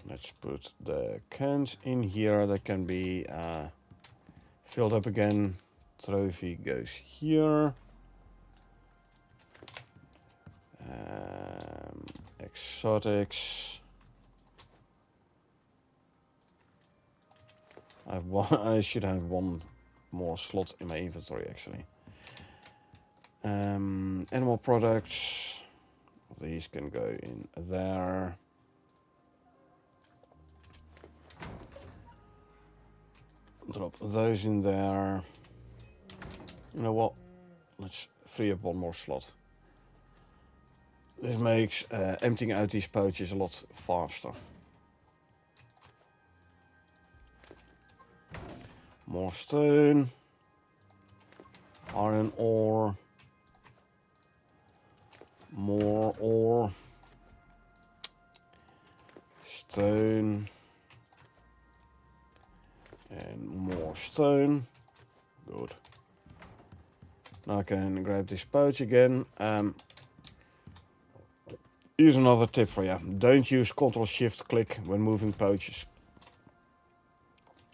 Let's put the cans in here. That can be filled up again. Trophy goes here. Exotics. I have one. I should have one more slot in my inventory actually. Animal products. These can go in there. Drop those in there. You know what? Let's free up one more slot. This makes emptying out these pouches a lot faster. More stone. Iron ore. More ore. Stone. And more stone. Good. Now I can grab this pouch again. Here's another tip for you. Don't use Ctrl-Shift-Click when moving pouches.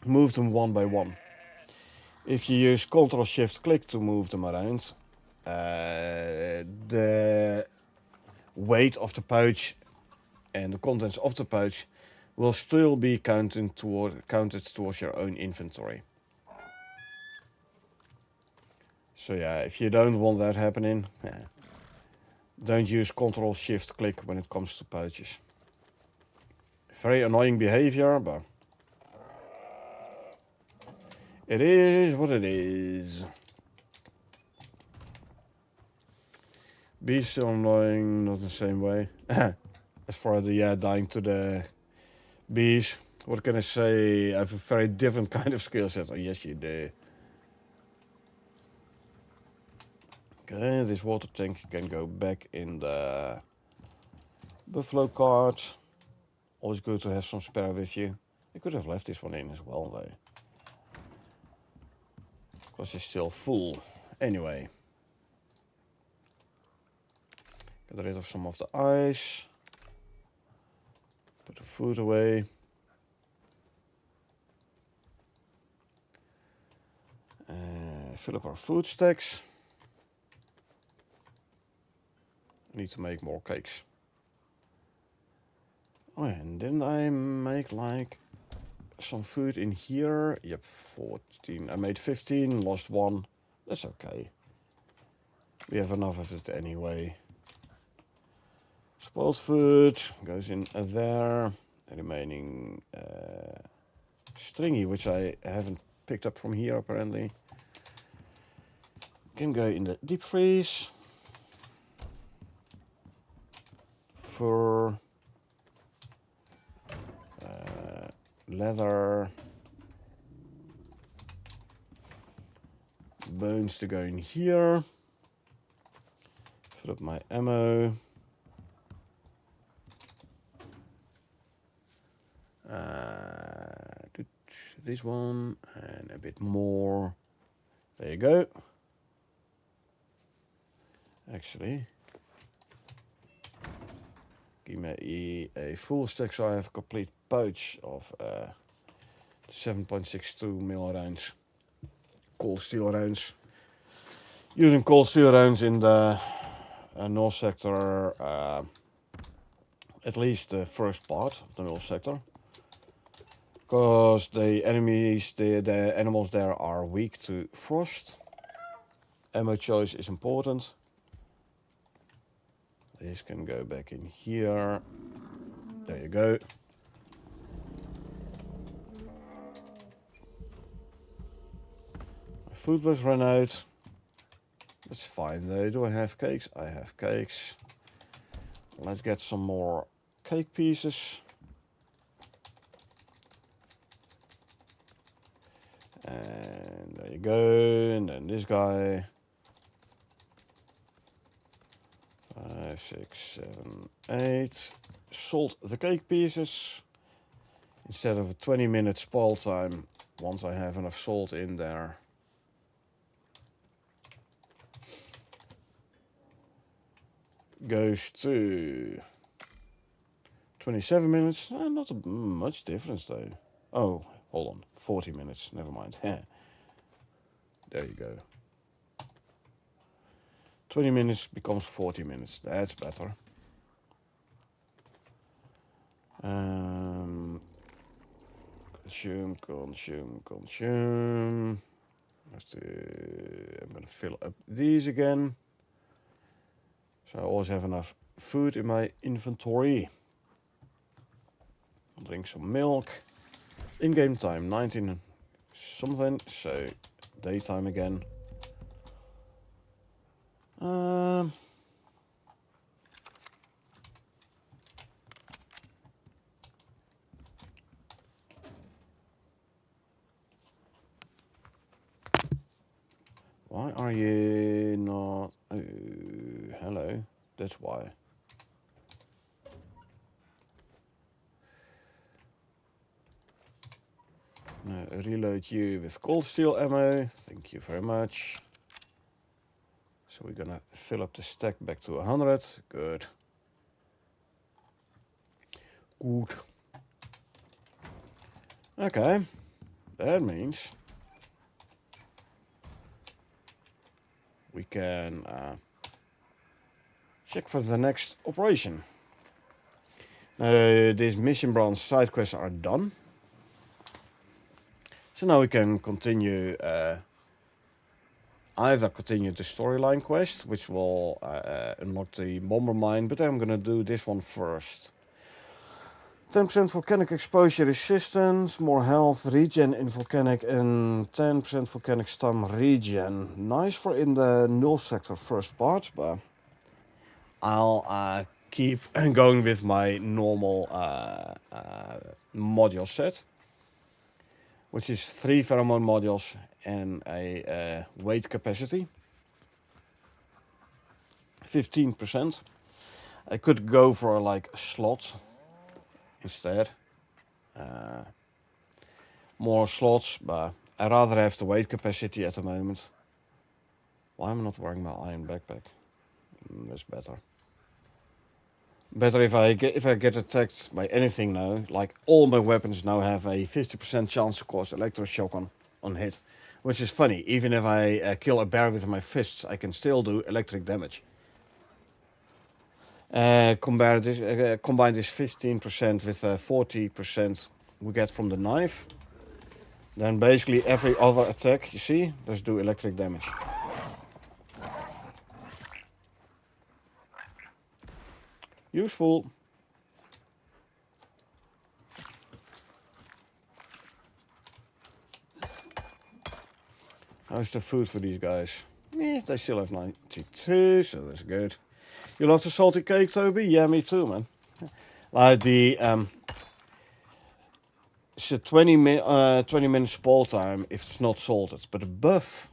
Move them one by one. If you use Ctrl-Shift-Click to move them around, the weight of the pouch and the contents of the pouch will still be counted towards your own inventory. So yeah, if you don't want that happening, don't use Ctrl-Shift-Click when it comes to pouches. Very annoying behavior, but it is what it is. Bees still annoying, not the same way. As for the dying to the bees, what can I say? I have a very different kind of skill set. Oh, yes, you do. Okay, this water tank can go back in the buffalo cart. Always good to have some spare with you. I could have left this one in as well, though. Because it's still full. Anyway. Get rid of some of the ice. Put the food away. Fill up our food stacks. Need to make more cakes. Oh, and then I make like some food in here. Yep, 14. I made 15, lost 1. That's okay. We have enough of it anyway. Spoiled food goes in there. The remaining stringy, which I haven't picked up from here apparently, can go in the deep freeze. Fur, leather, bones to go in here. Fill up my ammo. This one and a bit more. There you go. Actually, give me a full stack so I have a complete pouch of 7.62 mil rounds. Cold steel rounds. Using cold steel rounds in the null sector, at least the first part of the null sector. Because the enemies, the animals there are weak to frost. Ammo choice is important. This can go back in here. There you go. My food was run out. That's fine though. Do I have cakes? I have cakes. Let's get some more cake pieces. And there you go. And then this guy. 5, 6, 7, 8. Sold the cake pieces. Instead of a 20-minute spoil time, once I have enough salt in there. Goes to 27 minutes. Not much difference though. Oh, hold on. 40 minutes. Never mind. There you go. 20 minutes becomes 40 minutes. That's better. consume. I'm gonna fill up these again. So I always have enough food in my inventory. Drink some milk. In-game time 19 something, so daytime again. Why are you not... Oh, hello. That's why. Now reload you with cold steel ammo. Thank you very much. So we're gonna fill up the stack back to 100. Good. Good. Okay. That means we can check for the next operation. These mission branch side quests are done. So now we can continue, either continue the storyline quest, which will unlock the bomber mine, but I'm gonna do this one first. 10% volcanic exposure resistance, more health, regen in volcanic, and 10% volcanic stun regen. Nice for in the null sector first part, but I'll keep going with my normal module set, which is 3 pheromone modules and a weight capacity. 15%. I could go for like a slot instead. More slots, but I rather have the weight capacity at the moment. Why am I not wearing my iron backpack? That's better. Better if I get attacked by anything now. Like all my weapons now have a 50% chance to cause electroshock on hit, which is funny. Even if I kill a bear with my fists, I can still do electric damage. Combine this 15% with 40% we get from the knife. Then basically every other attack, you see, does do electric damage. Useful. How's the food for these guys? Yeah, they still have 92, so that's good. You love the salty cake, Toby? Yeah, me too, man. Like the it's a 20 minutes spoil time if it's not salted, but above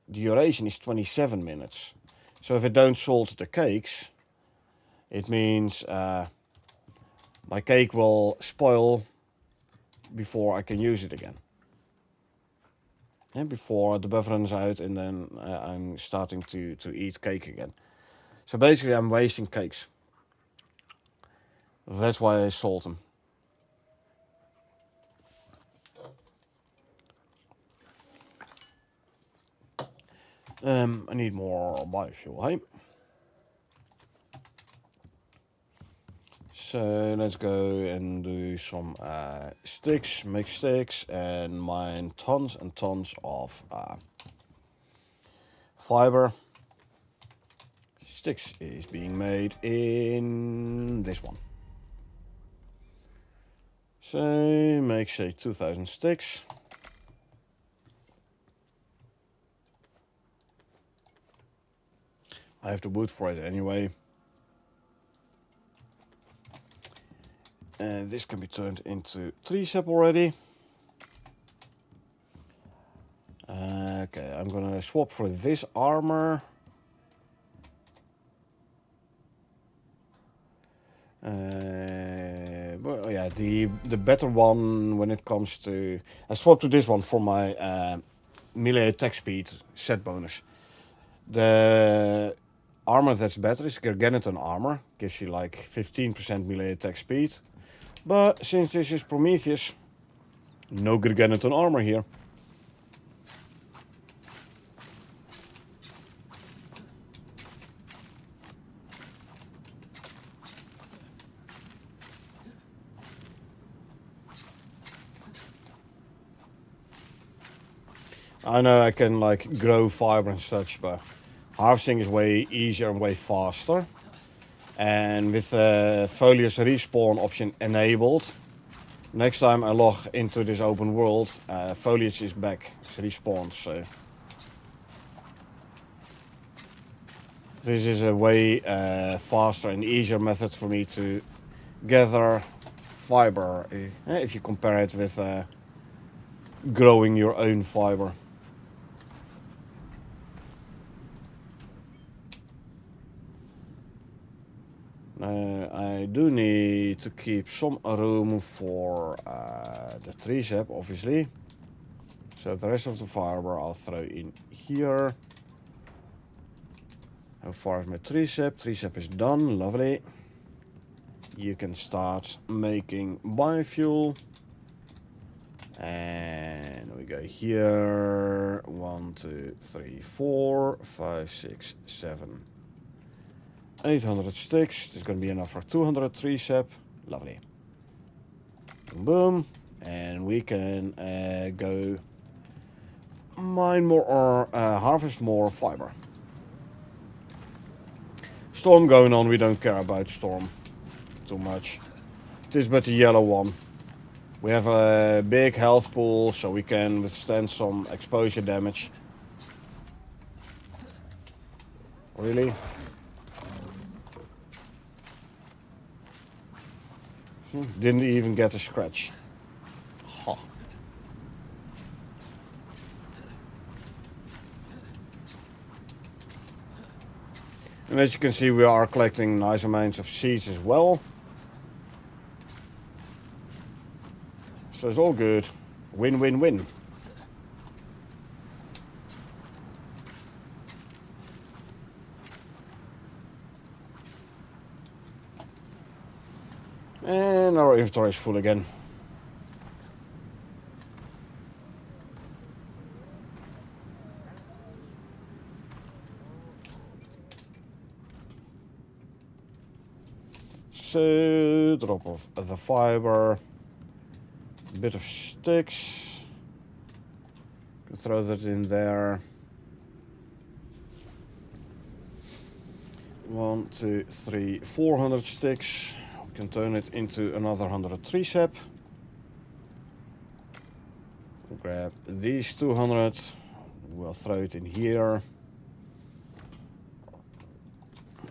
the duration is 27 minutes. So if I don't salt the cakes, it means my cake will spoil before I can use it again. And before the buffer runs out, and then I'm starting to eat cake again. So basically I'm wasting cakes. That's why I salt them. I need more biofuel, hey? So let's go and do some sticks, make sticks, and mine tons and tons of fiber. Sticks is being made in this one. So make say 2000 sticks. I have the wood for it anyway. And this can be turned into tree sap already. Okay, I'm gonna swap for this armor. Well, yeah, the better one when it comes to... I swapped to this one for my melee attack speed set bonus. The armor that's better is Gargantuan armor. Gives you like 15% melee attack speed. But since this is Prometheus, no Gargantuan armor here. I know I can like grow fiber and such, but harvesting is way easier and way faster. And with the foliage respawn option enabled, next time I log into this open world, foliage is back, it's respawned. So this is a way faster and easier method for me to gather fiber, if you compare it with growing your own fiber. I do need to keep some room for the tree sap, obviously. So the rest of the fiber I'll throw in here. How far is my tree sap? Tree sap is done, lovely. You can start making biofuel. And we go here. 1, 2, 3, 4, 5, 6, 7. 800 sticks. There's going to be enough for 200 tree sap. Lovely. Boom, boom. And we can go mine more or harvest more fiber. Storm going on. We don't care about storm too much. It is but the yellow one. We have a big health pool, so we can withstand some exposure damage. Really? Didn't even get a scratch. Ha. And as you can see, we are collecting nice amounts of seeds as well. So it's all good. Win, win, win. And our inventory is full again. So, drop off the fiber. A bit of sticks. Can throw that in there. 1, 2, 3, 400 sticks. We can turn it into another 100 tree sap. We'll grab these 200. We'll throw it in here.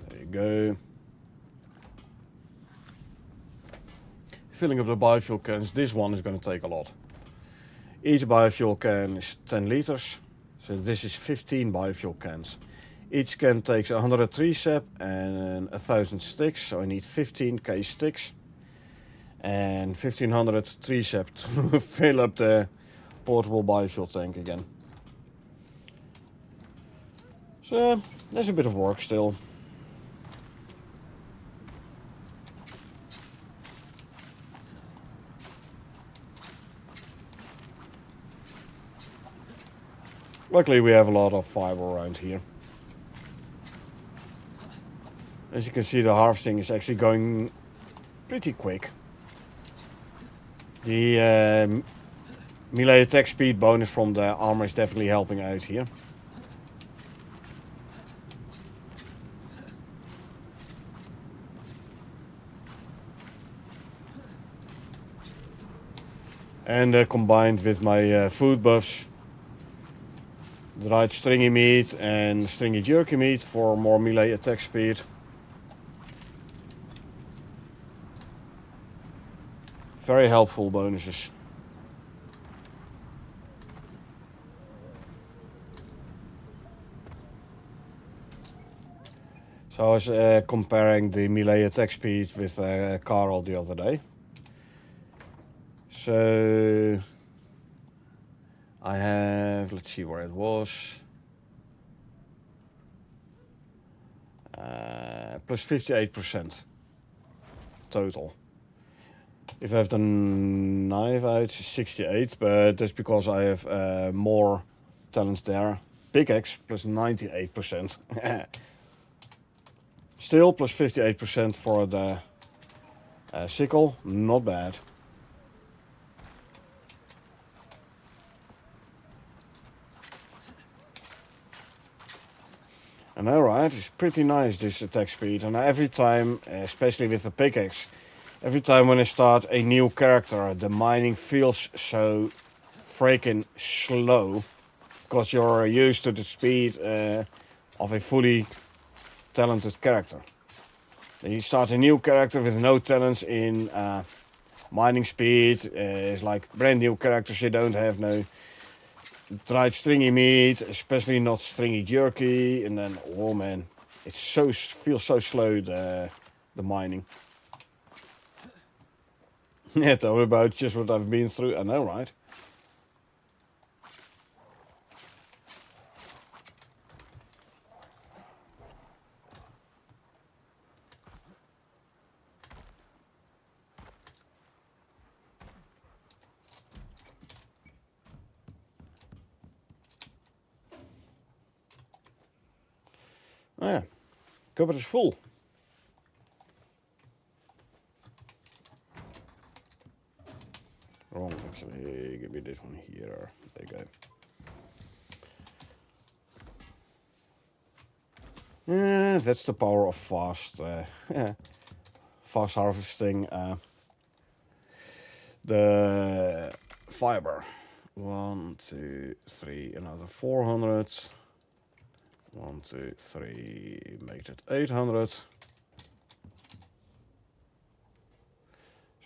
There you go. Filling up the biofuel cans. This one is going to take a lot. Each biofuel can is 10 liters. So this is 15 biofuel cans. Each can takes 100 tree sap and 1000 sticks. So I need 15k sticks. And 1500 tree sap to fill up the portable biofuel tank again. So there's a bit of work still. Luckily we have a lot of fiber around here. As you can see, the harvesting is actually going pretty quick. The melee attack speed bonus from the armor is definitely helping out here. And combined with my food buffs, the right stringy meat and stringy jerky meat for more melee attack speed. Very helpful bonuses. So I was comparing the melee attack speed with Carl the other day. So I have, let's see where it was, plus 58% total. If I have the knife out, it's 68, but that's because I have more talents there. Pickaxe plus 98%. Still plus 58% for the sickle, not bad. I know, right? It's pretty nice, this attack speed. And every time, especially with the pickaxe, every time when I start a new character, the mining feels so freaking slow. Because you're used to the speed of a fully talented character. Then you start a new character with no talents in mining speed. It's like brand new characters, you don't have no dried stringy meat, especially not stringy jerky. And then, oh man, it feels so slow, the mining. Yeah, tell me about just what I've been through. I know, right? Oh yeah, cupboard is full. Wrong, actually. Give me this one here. There you go. Yeah, that's the power of fast harvesting the fiber. 1, 2, 3, another 400. 1, 2, 3, make it 800. So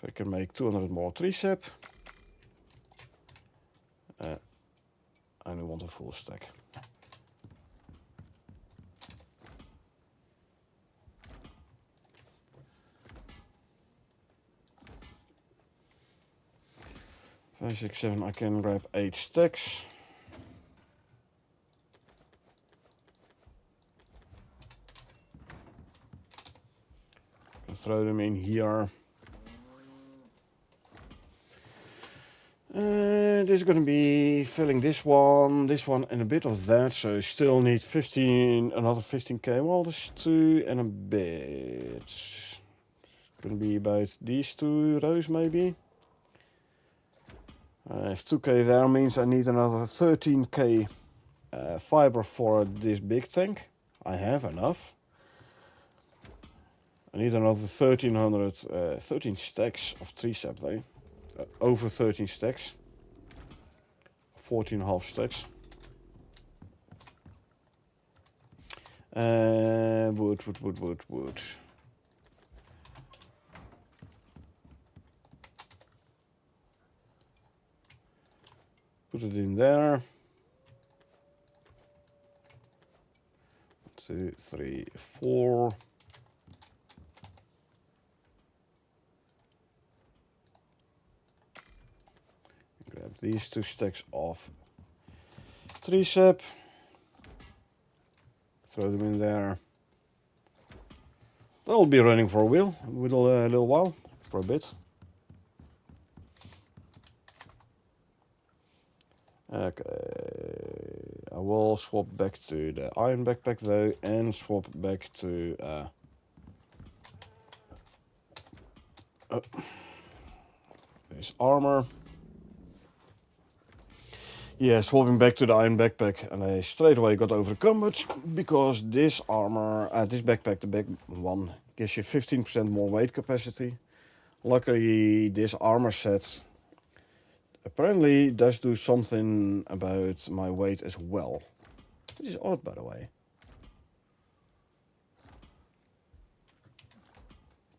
I can make 200 more tree sap. I only want a full stack. Five, 6, 7, I can grab 8 stacks. Can throw them in here. This is going to be filling this one, and a bit of that. So still need 15, another 15k. Well, there's 2 and a bit. It's going to be about these 2 rows maybe. If 2k there means I need another 13k fiber for this big tank. I have enough. I need another 13 stacks of tree sap though. Over 13 stacks. 14.5 stacks. Wood. Put it in there. 2, 3, 4. Grab these 2 stacks of tree sap. Throw them in there. They'll be running for a little while, for a bit. Okay, I will swap back to the iron backpack though, and swap back to this armor. Yeah, swapping back to the iron backpack, and I straight away got overcumbered because this armor, this backpack, the back one, gives you 15% more weight capacity. Luckily, this armor set apparently does do something about my weight as well. Which is odd, by the way.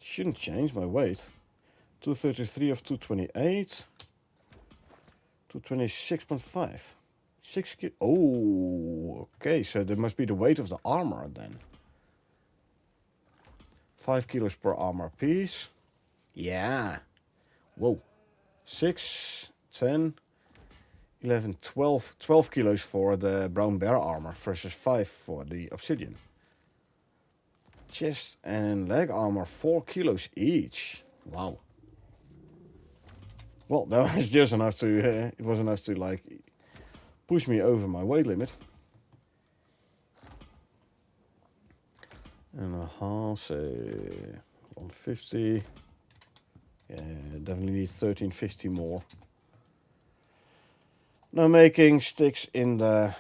Shouldn't change my weight. 233 of 228. 226.5. 6 kilo. Oh, okay. So that must be the weight of the armor then. 5 kilos per armor piece. Yeah. Whoa. 6, 10, 11, 12. 12 kilos for the brown bear armor versus 5 for the obsidian. Chest and leg armor 4 kilos each. Wow. Well, that was just enough to, it was enough to like push me over my weight limit. And a half, so 150. Yeah, definitely need 1350 more. Now making sticks in the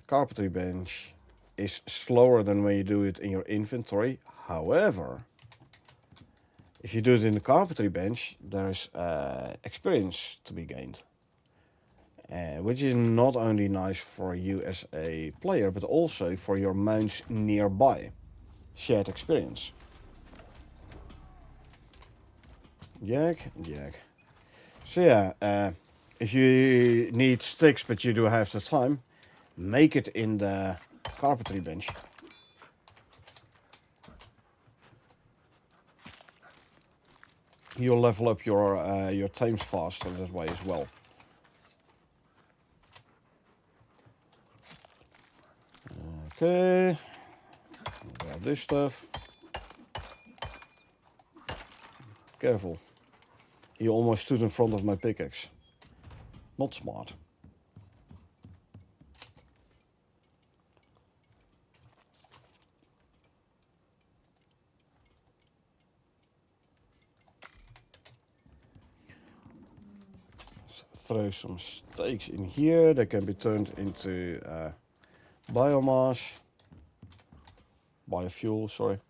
carpentry bench is slower than when you do it in your inventory. However, if you do it in the carpentry bench, there's experience to be gained. Which is not only nice for you as a player, but also for your mounts nearby. Shared experience. Jag. So yeah, if you need sticks but you do have the time, make it in the carpentry bench. You'll level up your times faster that way as well. Okay, grab this stuff. Careful. He almost stood in front of my pickaxe. Not smart. Let's throw some stakes in here. They can be turned into biomass. Biofuel, sorry.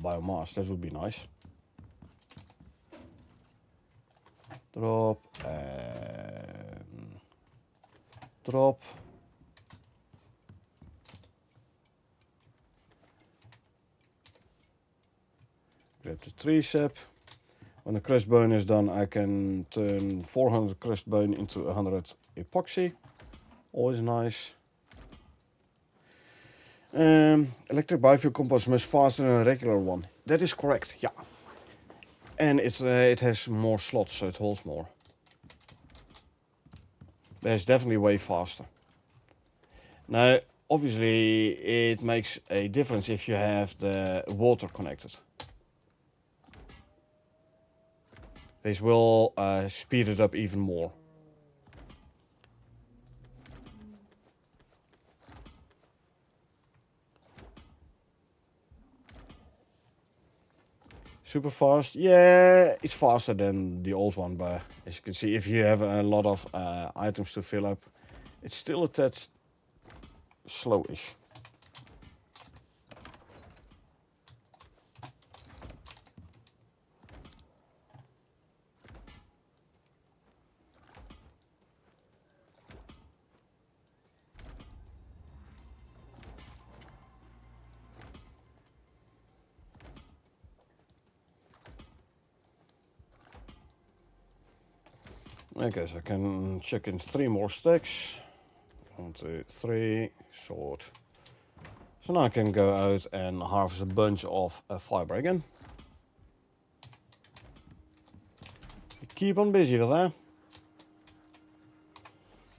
Biomass, that would be nice. Drop and drop. Grab the tree sap. When the crushed bone is done, I can turn 400 crushed bone into 100 epoxy. Always nice. Electric biofuel compost is much faster than a regular one. That is correct, yeah. And it has more slots, so it holds more. But it's definitely way faster. Now, obviously, it makes a difference if you have the water connected. This will speed it up even more. Super fast, yeah, it's faster than the old one, but as you can see, if you have a lot of items to fill up, it's still a tad slowish. Okay, so I can chuck in 3 more stacks. 1, 2, 3, sword. So now I can go out and harvest a bunch of fiber again. Keep on busy with that.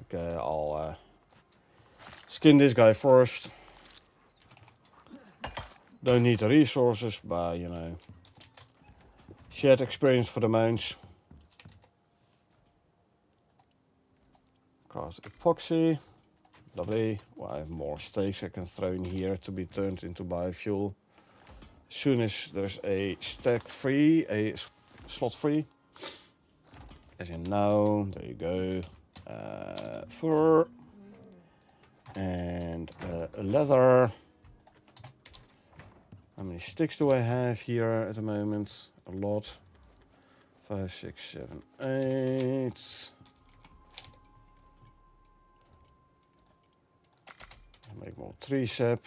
Okay, I'll skin this guy first. Don't need the resources, but you know, shared experience for the mounts. Craft epoxy, lovely. Well, I have more stakes I can throw in here to be turned into biofuel. As soon as there's a stack free, a slot free, as in now, there you go. Fur and leather. How many sticks do I have here at the moment? A lot. 5, 6, 7, 8. Make more tree sap.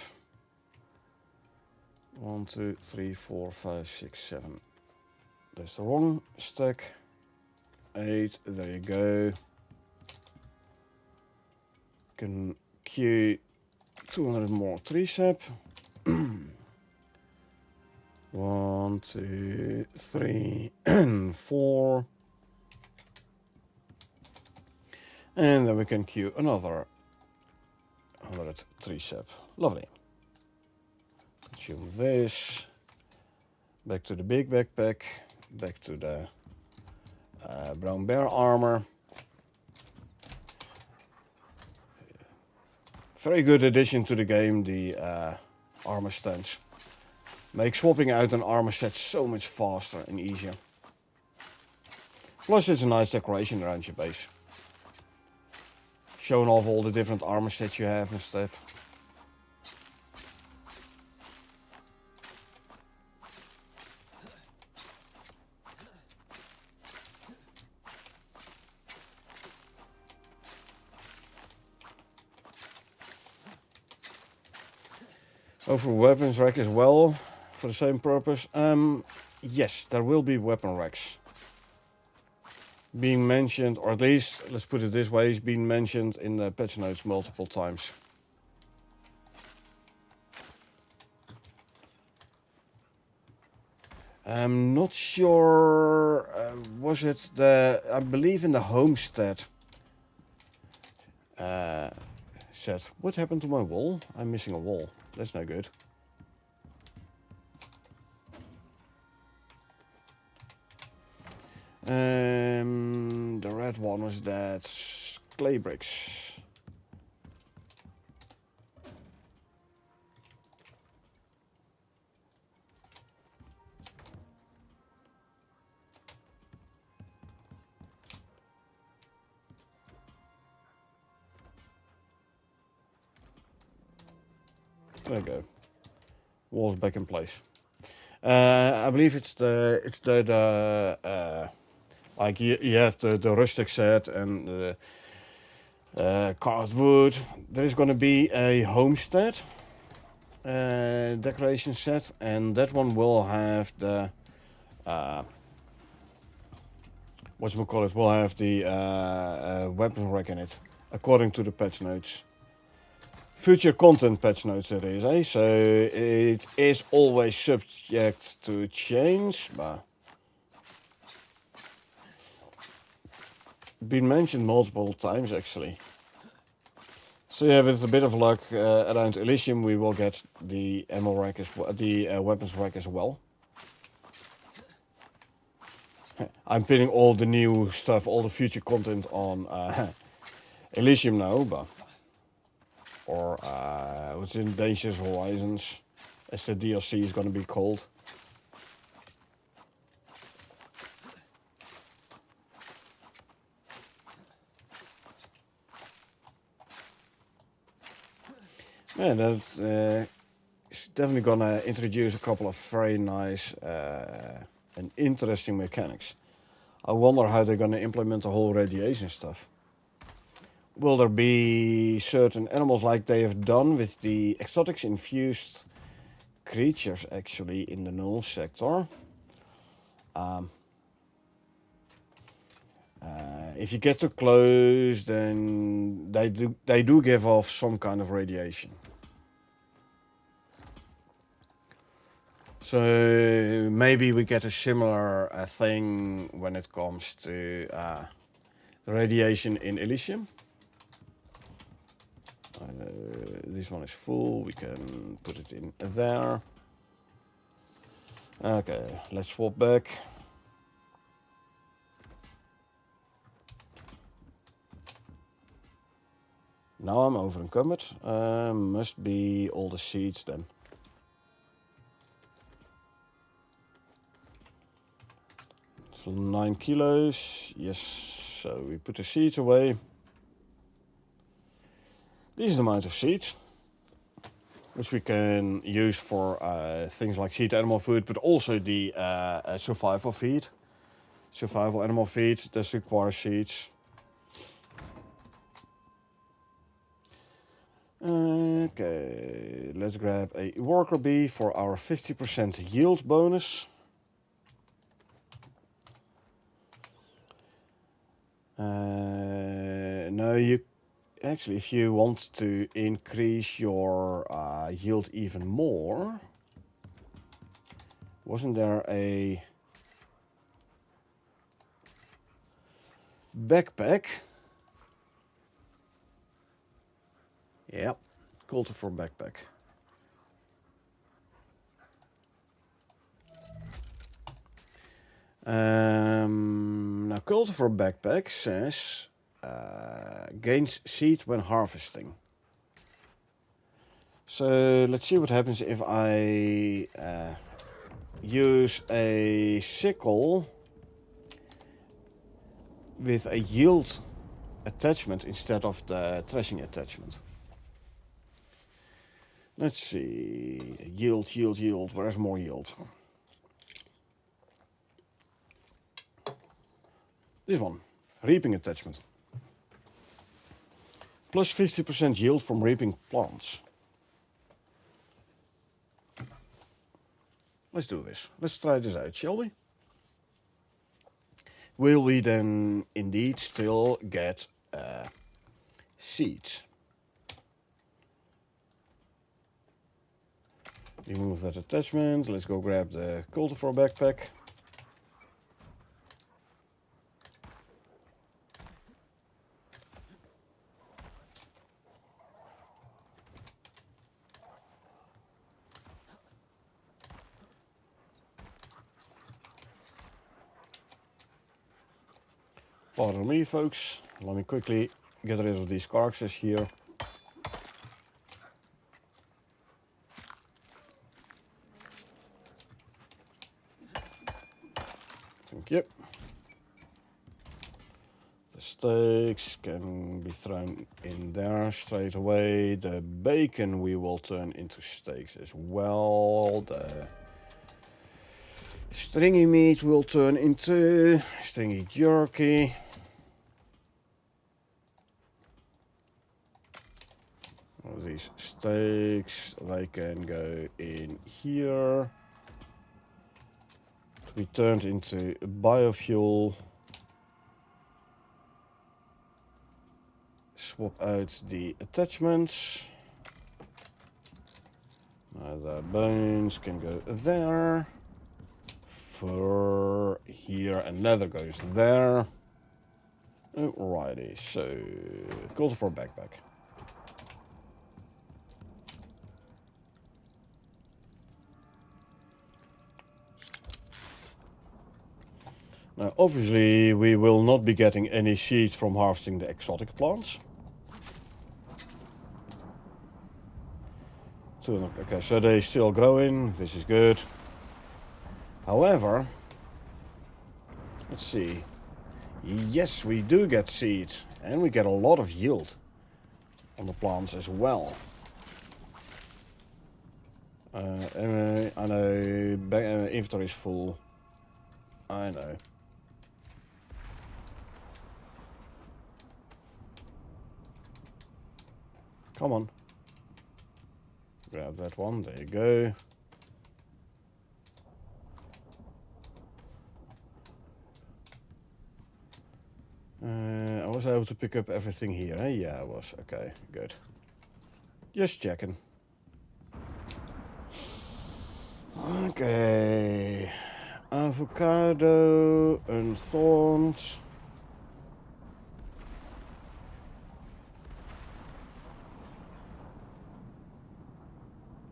1, 2, 3, 4, 5, 6, 7. That's the wrong stack. 8, there you go. Can queue 200 more tree sap. 1, 2, 3, and 4. And then we can queue another 100 tree sap. Lovely. Consume this. Back to the big backpack. Back to the brown bear armor. Very good addition to the game, the armor stands. Make swapping out an armor set so much faster and easier. Plus it's a nice decoration around your base. Showing off all the different armor sets you have and stuff. Over weapons rack as well, for the same purpose. Yes, there will be weapon racks being mentioned, or at least, let's put it this way, it's been mentioned in the patch notes multiple times. I'm not sure, was it I believe in the homestead set. What happened to my wall? I'm missing a wall. That's no good. The red one was that clay bricks. There we go. Wall's back in place. I believe it's like you have the rustic set and the carved wood. There is going to be a homestead decoration set, and that one will have the whatchamacallit, will have the weapon rack in it, according to the patch notes. Future content patch notes, that is, eh? So it is always subject to change, but been mentioned multiple times actually. So yeah, with a bit of luck, around Elysium we will get the ammo rack as well, the weapons rack as well. I'm pinning all the new stuff, all the future content on Elysium now, but or what's in Dangerous Horizons, as the DLC is going to be called. Yeah, that's definitely going to introduce a couple of very nice and interesting mechanics. I wonder how they're going to implement the whole radiation stuff. Will there be certain animals like they have done with the exotics infused creatures actually in the null sector? If you get too close, then they do give off some kind of radiation. So maybe we get a similar thing when it comes to radiation in Elysium. This one is full, we can put it in there. Okay, let's swap back. Now I'm over encumbered. Must be all the seeds then. So 9 kilos, yes, so we put the seeds away. This is the amount of seeds, which we can use for things like seed animal food, but also the survival feed. Survival animal feed does require seeds. Okay, let's grab a worker bee for our 50% yield bonus. No, you actually, if you want to increase your yield even more, wasn't there a backpack? Yep, cultivar backpack. Now, cultivar backpack says gains seed when harvesting. So let's see what happens if I use a sickle with a yield attachment instead of the threshing attachment. Let's see, yield, where's more yield? This one, reaping attachment. Plus 50% yield from reaping plants. let's do this. Let's try this out, shall we? Will we then indeed still get seeds? Remove that attachment. Let's go grab the cultivar backpack. Pardon me, folks. Let me quickly get rid of these carcasses here. Thank you. The steaks can be thrown in there straight away. The bacon we will turn into steaks as well. The stringy meat will turn into stringy jerky. All these steaks, they can go in here to be turned into biofuel. Swap out the attachments. Now the bones can go there. Fur here and leather goes there. Alrighty, so cultivar backpack. Now obviously we will not be getting any seeds from harvesting the exotic plants. So, okay, so they're still growing, this is good. However, let's see. Yes, we do get seeds and we get a lot of yield on the plants as well. I know, inventory is full. I know. Come on. Grab that one, there you go. I was able to pick up everything here, eh? Yeah, I was. Okay, good. Just checking. Okay. Avocado, unthorned.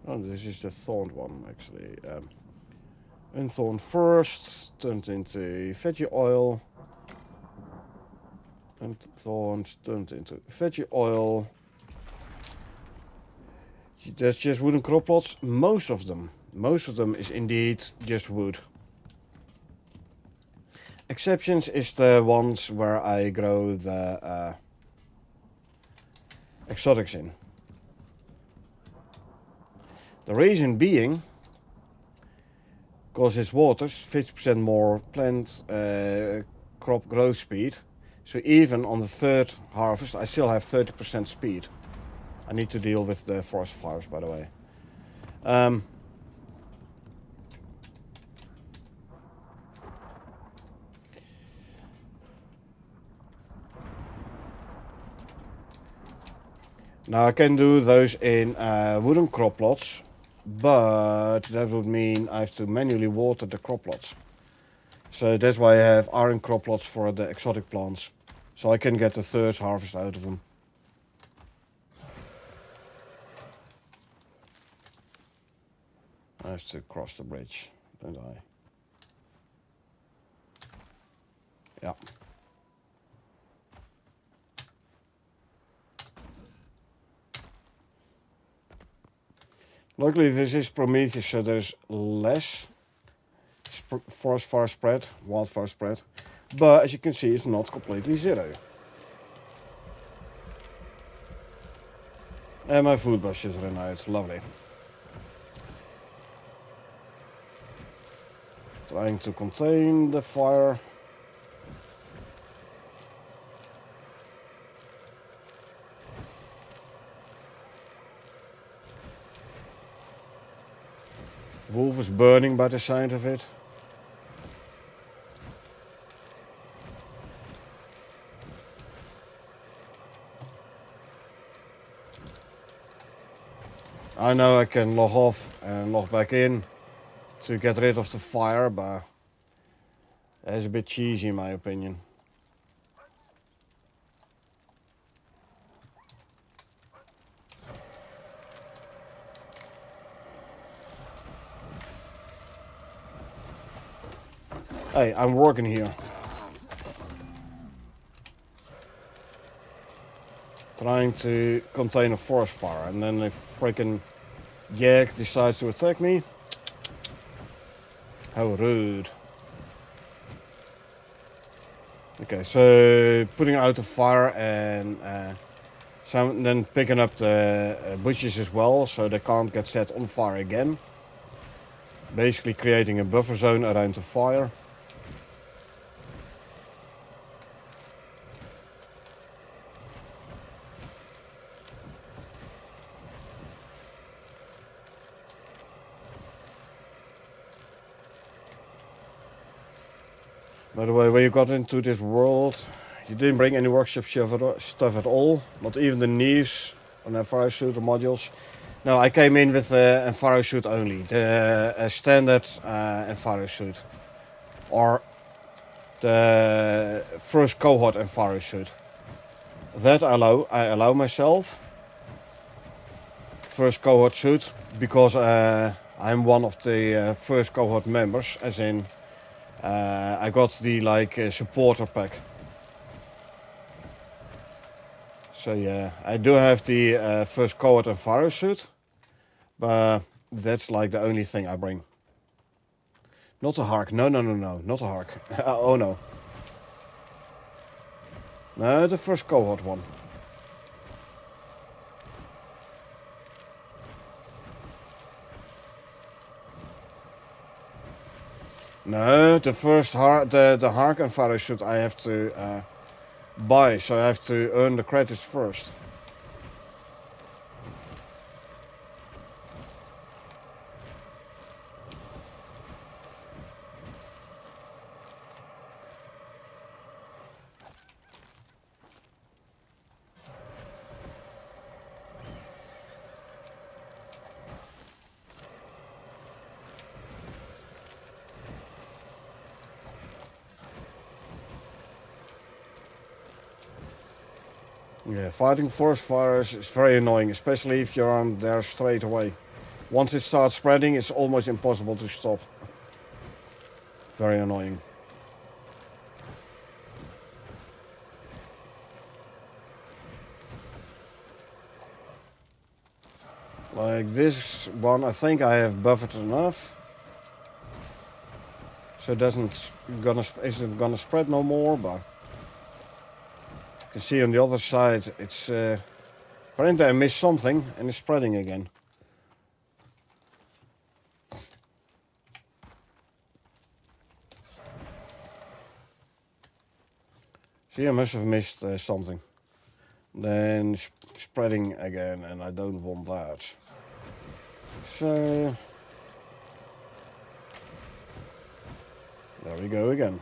Oh, this is the thorned one, actually. Unthorned first, turned into veggie oil. Unthorned, turned into veggie oil. That's just wooden crop plots. Most of them is indeed just wood. Exceptions is the ones where I grow the exotics in. The reason being, because it's water, 50% more plant crop growth speed. So even on the third harvest, I still have 30% speed. I need to deal with the forest fires, by the way. Now I can do those in wooden crop plots, but that would mean I have to manually water the crop plots. So that's why I have iron crop plots for the exotic plants, so I can get the third harvest out of them. I have to cross the bridge, don't I? Yeah. Luckily this is Prometheus, so there's less forest fire spread, wildfire spread. But as you can see, it's not completely zero. And my food bushes ran out, lovely. Trying to contain the fire. Wolf is burning by the side of it. I know I can log off and log back in to get rid of the fire, but that's a bit cheesy in my opinion. Hey, I'm working here. Trying to contain a forest fire, and then a freaking yak decides to attack me. How rude. Okay, so putting out the fire and then picking up the bushes as well, so they can't get set on fire again. Basically creating a buffer zone around the fire. By the way, when you got into this world, you didn't bring any workshop stuff at all, not even the knees on the Enviro suit or modules. No, I came in with the Enviro suit only, the standard Enviro suit, or the first cohort Enviro suit. That I allow myself, first cohort suit, because I'm one of the first cohort members, as in I got the supporter pack. So yeah, I do have the first cohort Enviro suit, but that's like the only thing I bring. Not a Hark, no, not a Hark. Oh no. No, the first cohort one. No, the first the Hark Enviro suit I have to buy, so I have to earn the credits first. Yeah, fighting forest fires is very annoying, especially if you're on there straight away. Once it starts spreading, it's almost impossible to stop. Very annoying. Like this one, I think I have buffered enough, so it isn't gonna spread no more. But you can see on the other side, it's apparently I missed something and it's spreading again. See, I must have missed something. Then spreading again, and I don't want that. So there we go again.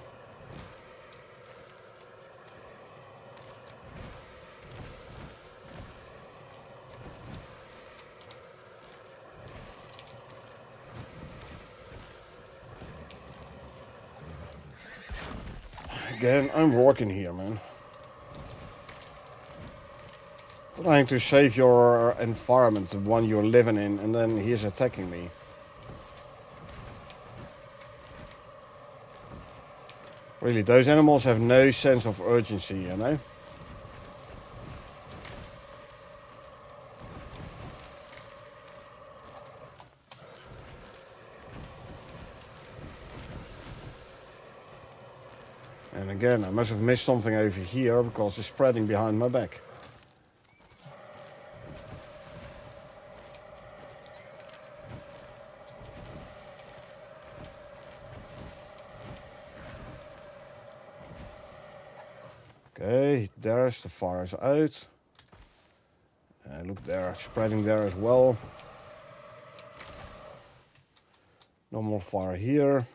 Again, I'm working here, man. Trying to save your environment, the one you're living in, and then he's attacking me. Really, those animals have no sense of urgency, you know? And again, I must have missed something over here because it's spreading behind my back. Okay, there's the fire's out. Look there, spreading there as well. No more fire here.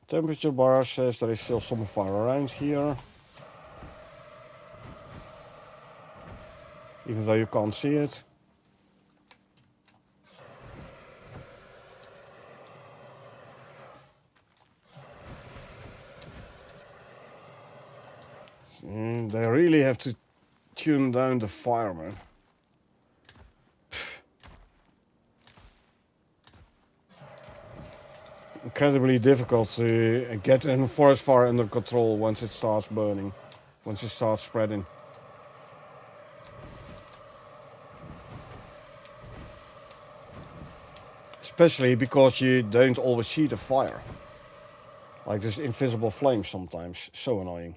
Temperature bar says there is still some fire around here. Even though you can't see it. They really have to tune down the fire, man. Incredibly difficult to get a forest fire under control once it starts burning, once it starts spreading. Especially because you don't always see the fire. Like this invisible flame sometimes. So annoying.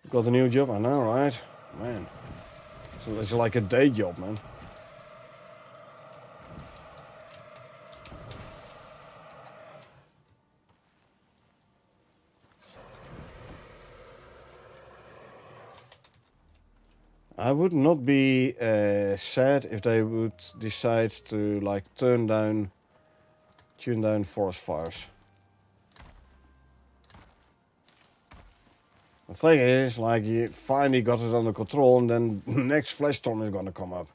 Got a new job, I know, right? Man. So it's like a day job, man. I would not be sad if they would decide to like tune down forest fires. The thing is, like, you finally got it under control and then the next flash storm is gonna come up.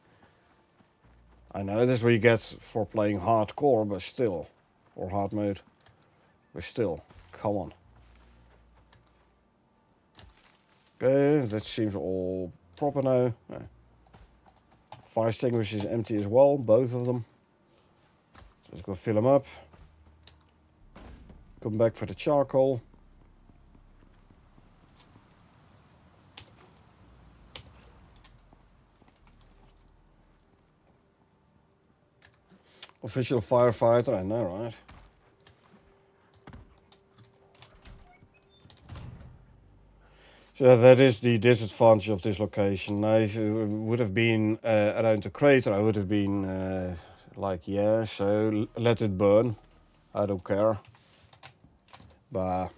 I know this is what you get for playing hardcore, but still. Or hard mode. But still, come on. Okay, that seems all proper now. Yeah. Fire extinguisher is empty as well, both of them. Let's go fill them up. Come back for the charcoal. Official firefighter, I know, right? So that is the disadvantage of this location. If it would have been around the crater, I would have been like, yeah, so let it burn. I don't care. But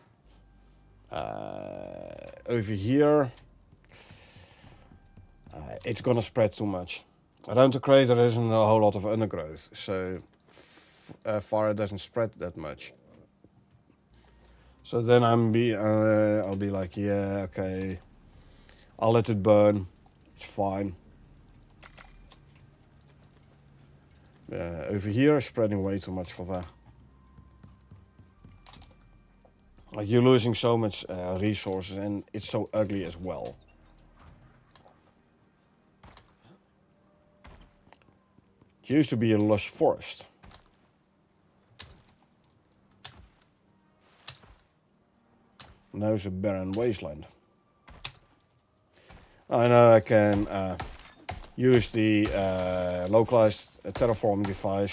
over here, it's gonna spread too much. Around the crater there isn't a whole lot of undergrowth, so fire doesn't spread that much. So then I'll be like, yeah, okay, I'll let it burn. It's fine. Over here, spreading way too much for that. Like, you're losing so much resources, and it's so ugly as well. It used to be a lush forest. Now it's a barren wasteland. I know I can use the localized terraforming device.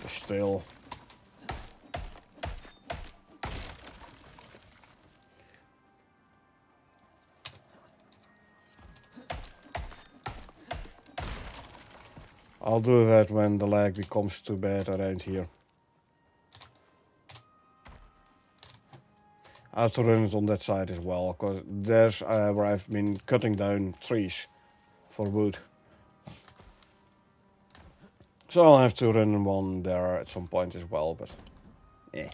But still. I'll do that when the lag becomes too bad around here. I have to run it on that side as well, because there's where I've been cutting down trees for wood. So I'll have to run one there at some point as well, but yeah.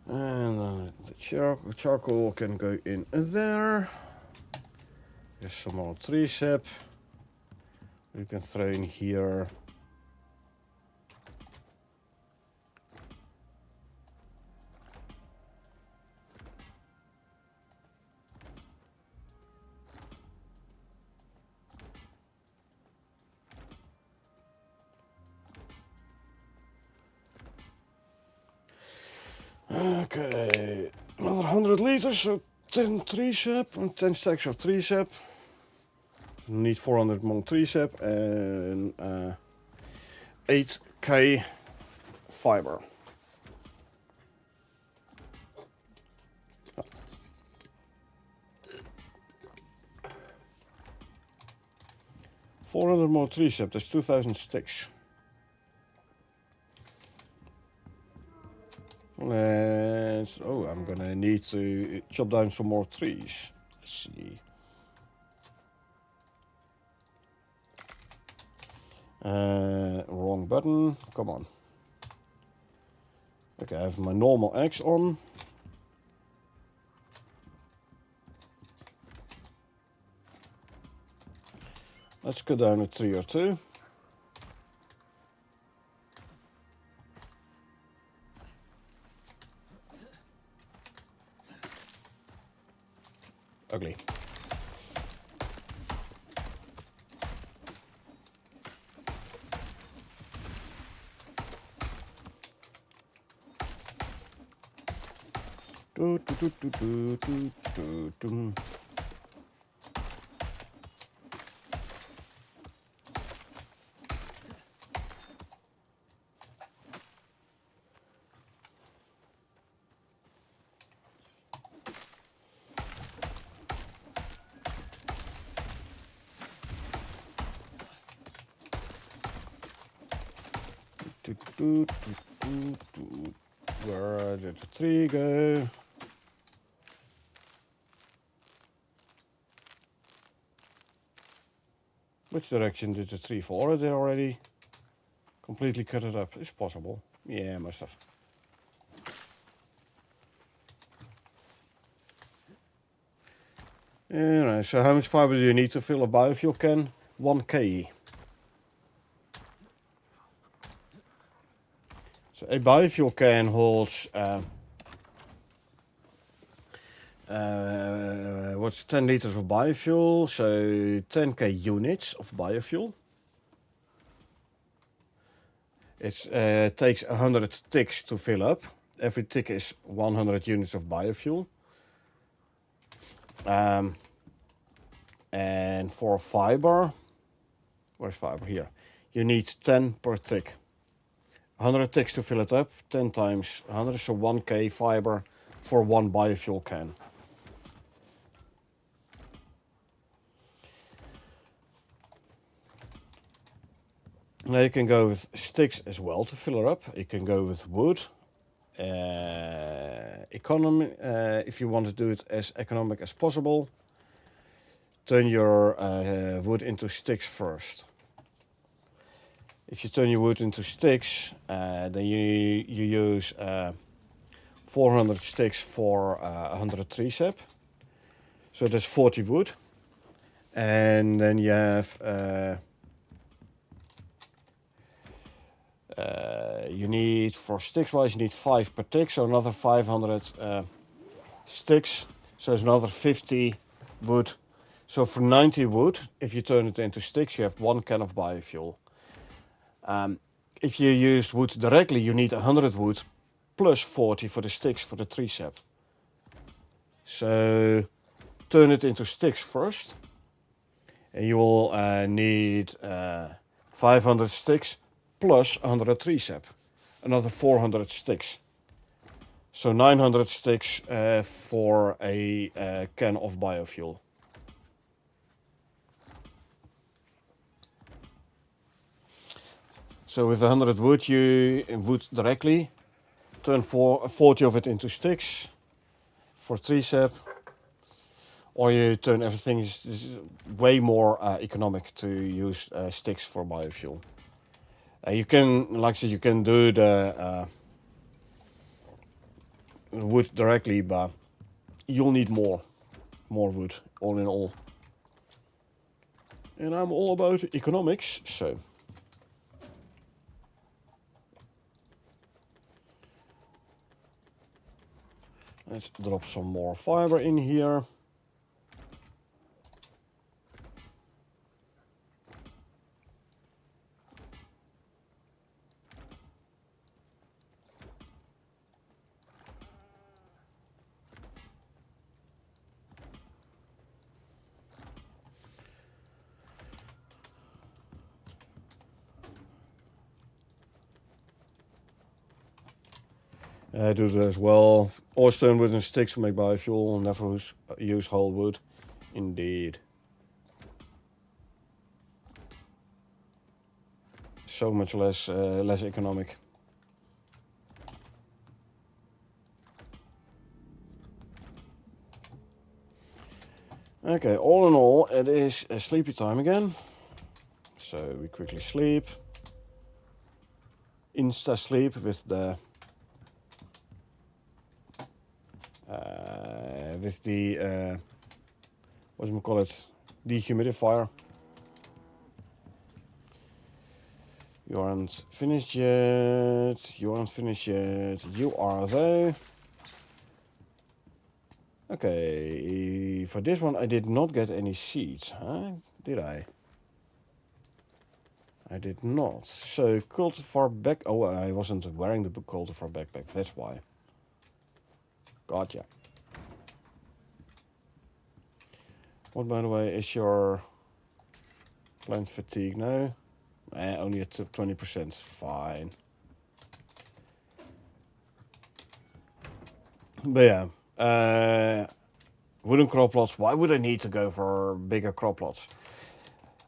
And the charcoal can go in there. There's some more tree sap. We can throw in here. Okay, another 100 liters, so 10 tree sap and 10 stacks of tree sap. Need 400 more tree sap and 8k fiber. 400 more tree sap, that's 2,000 sticks. Oh, I'm gonna need to chop down some more trees. Let's see. Wrong button, come on. Okay, I have my normal axe on. Let's cut down a tree or two. Ugly. Do, do, do, do, do, do, do, do. Do, do, do, do, do. Where did the tree go? Which direction did the tree fall? Did they already completely cut it up? It's possible. Yeah, must have. Alright, so how much fiber do you need to fill a biofuel can? 1k. So a biofuel can holds what's 10 liters of biofuel, so 10k units of biofuel. It takes 100 ticks to fill up. Every tick is 100 units of biofuel. And for fiber, where's fiber? Here. You need 10 per tick. 100 ticks to fill it up, 10 times 100, so 1k fiber for one biofuel can. Now you can go with sticks as well to fill her up. You can go with wood. Economy, if you want to do it as economic as possible, turn your wood into sticks first. If you turn your wood into sticks, then you use 400 sticks for 100 tree sap. So that's 40 wood. And then you have you need, for sticks wise, you need 5 per tick, so another 500 sticks, so it's another 50 wood. So for 90 wood, if you turn it into sticks, you have 1 can of biofuel. If you use wood directly, you need 100 wood plus 40 for the sticks for the tree sap. So turn it into sticks first, and you will need 500 sticks plus 100 tree sap, another 400 sticks. So 900 sticks for a can of biofuel. So with 100 wood, you wood directly, turn 40 of it into sticks for tree sap, or you turn everything, is way more economic to use sticks for biofuel. You can, like I said, you can do the wood directly, but you'll need more wood, all in all. And I'm all about economics, so. Let's drop some more fiber in here. I do that as well. Always turn wood and sticks to make biofuel, never use whole wood. Indeed. so much less economic. Okay, all in all, it is sleepy time again. So we quickly sleep. Insta sleep with the whatchamacallit, dehumidifier. You aren't finished yet. You aren't finished yet. You are though. Okay, for this one I did not get any seeds, huh? Did I? I did not. So cultivar back. Oh, I wasn't wearing the cultivar backpack. That's why. Gotcha. What, by the way, is your plant fatigue now? Only at 20%. Fine. But yeah, wooden crop plots. Why would I need to go for bigger crop plots?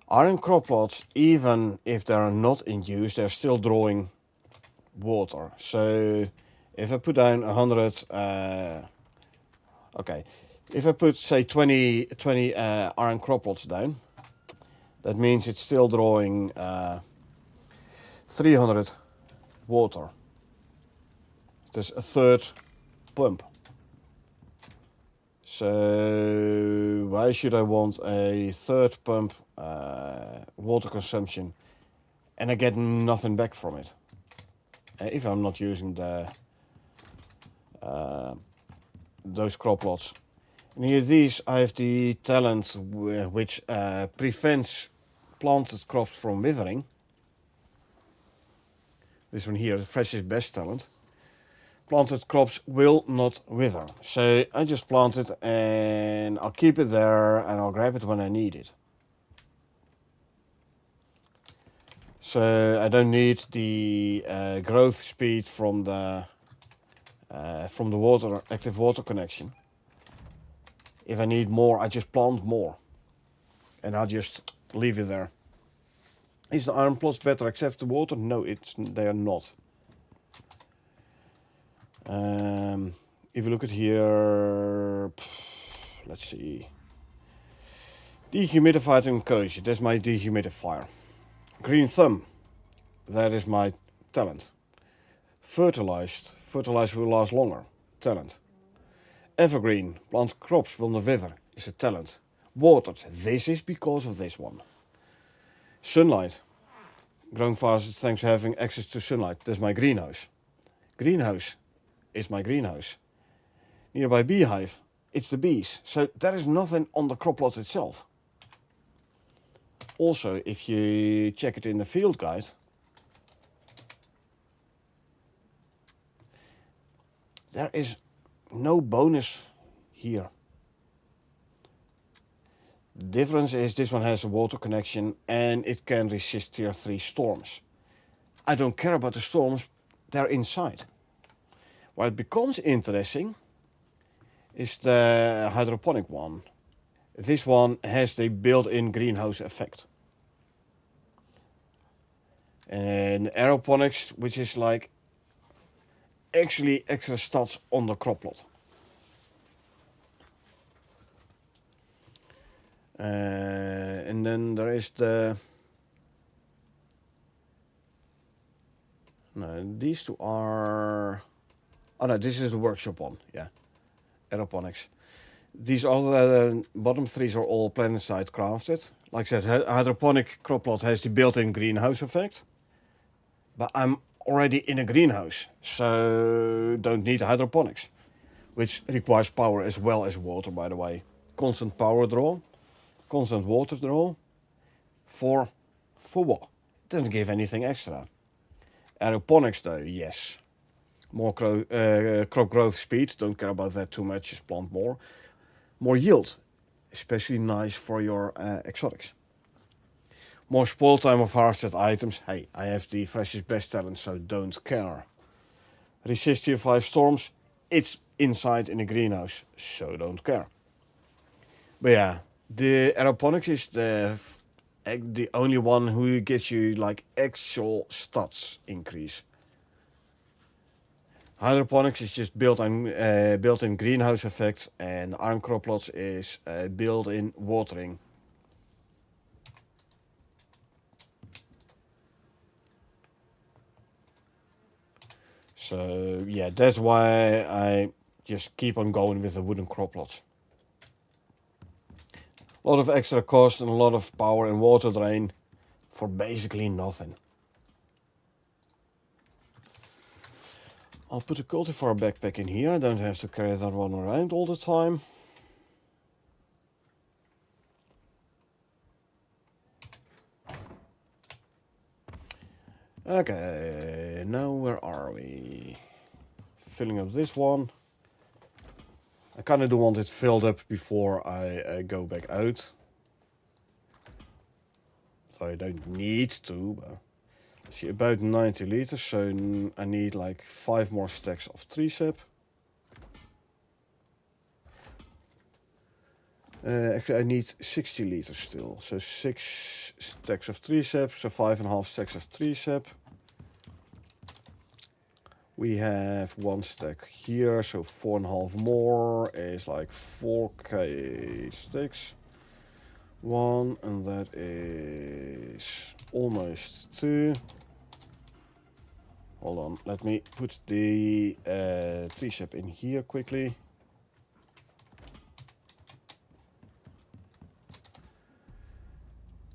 Iron crop plots, even if they are not in use, they're still drawing water. So if I put down 100, okay, if I put say 20 iron crop plots down, that means it's still drawing 300 water. There's a third pump. So why should I want a third pump water consumption and I get nothing back from it if I'm not using the those crop plots? And here these I have the talent which prevents planted crops from withering. This one here, the freshest best talent. Planted crops will not wither. So I just plant it and I'll keep it there and I'll grab it when I need it. So I don't need the growth speed from the water, active water connection. If I need more, I just plant more. And I'll just leave it there. Is the iron plots better accept the water? No, they are not. If you look at here, let's see. Dehumidified and cozy, that's my dehumidifier. Green thumb, that is my talent. Fertilized will last longer, talent. Evergreen, plant crops will not wither, is a talent. Watered, this is because of this one. Sunlight, growing fast thanks to having access to sunlight, that's my greenhouse. Greenhouse is my greenhouse. Nearby beehive, it's the bees. So there is nothing on the crop plot itself. Also, if you check it in the field guide, there is no bonus here. The difference is this one has a water connection and it can resist tier 3 storms. I don't care about the storms, they're inside. Where it becomes interesting is the hydroponic one. This one has the built-in greenhouse effect. And aeroponics, which is like actually extra stats on the crop plot. And then there is the... No, these two are... Oh no, this is the workshop one, yeah. Aeroponics. These other bottom threes are all planet-side crafted. Like I said, hydroponic crop plot has the built-in greenhouse effect. But I'm already in a greenhouse, so don't need hydroponics. Which requires power as well as water, by the way. Constant power draw, constant water draw. For what? It doesn't give anything extra. Aeroponics though, yes. More crop growth speed, don't care about that too much, just plant more. More yield, especially nice for your exotics. More spoil time of harvested items, hey, I have the freshest best talent, so don't care. Resist tier 5 storms, it's inside in a greenhouse, so don't care. But yeah, the aeroponics is the the only one who gives you like actual stats increase. Hydroponics is just built-in greenhouse effect, and iron crop plots is built-in watering. So yeah, that's why I just keep on going with the wooden crop plots. A lot of extra cost and a lot of power and water drain for basically nothing. I'll put a cultivar backpack in here. I don't have to carry that one around all the time. Okay, now where are we? Filling up this one. I kind of do want it filled up before I go back out. So I don't need to, but see, about 90 liters, so I need like 5 more stacks of tree sap. Actually, I need 60 liters still, so 6 stacks of tree sap, so 5.5 stacks of tree sap. We have 1 stack here, so 4.5 more is like 4k sticks. 1, and that is almost 2. Hold on, let me put the tree sap in here quickly.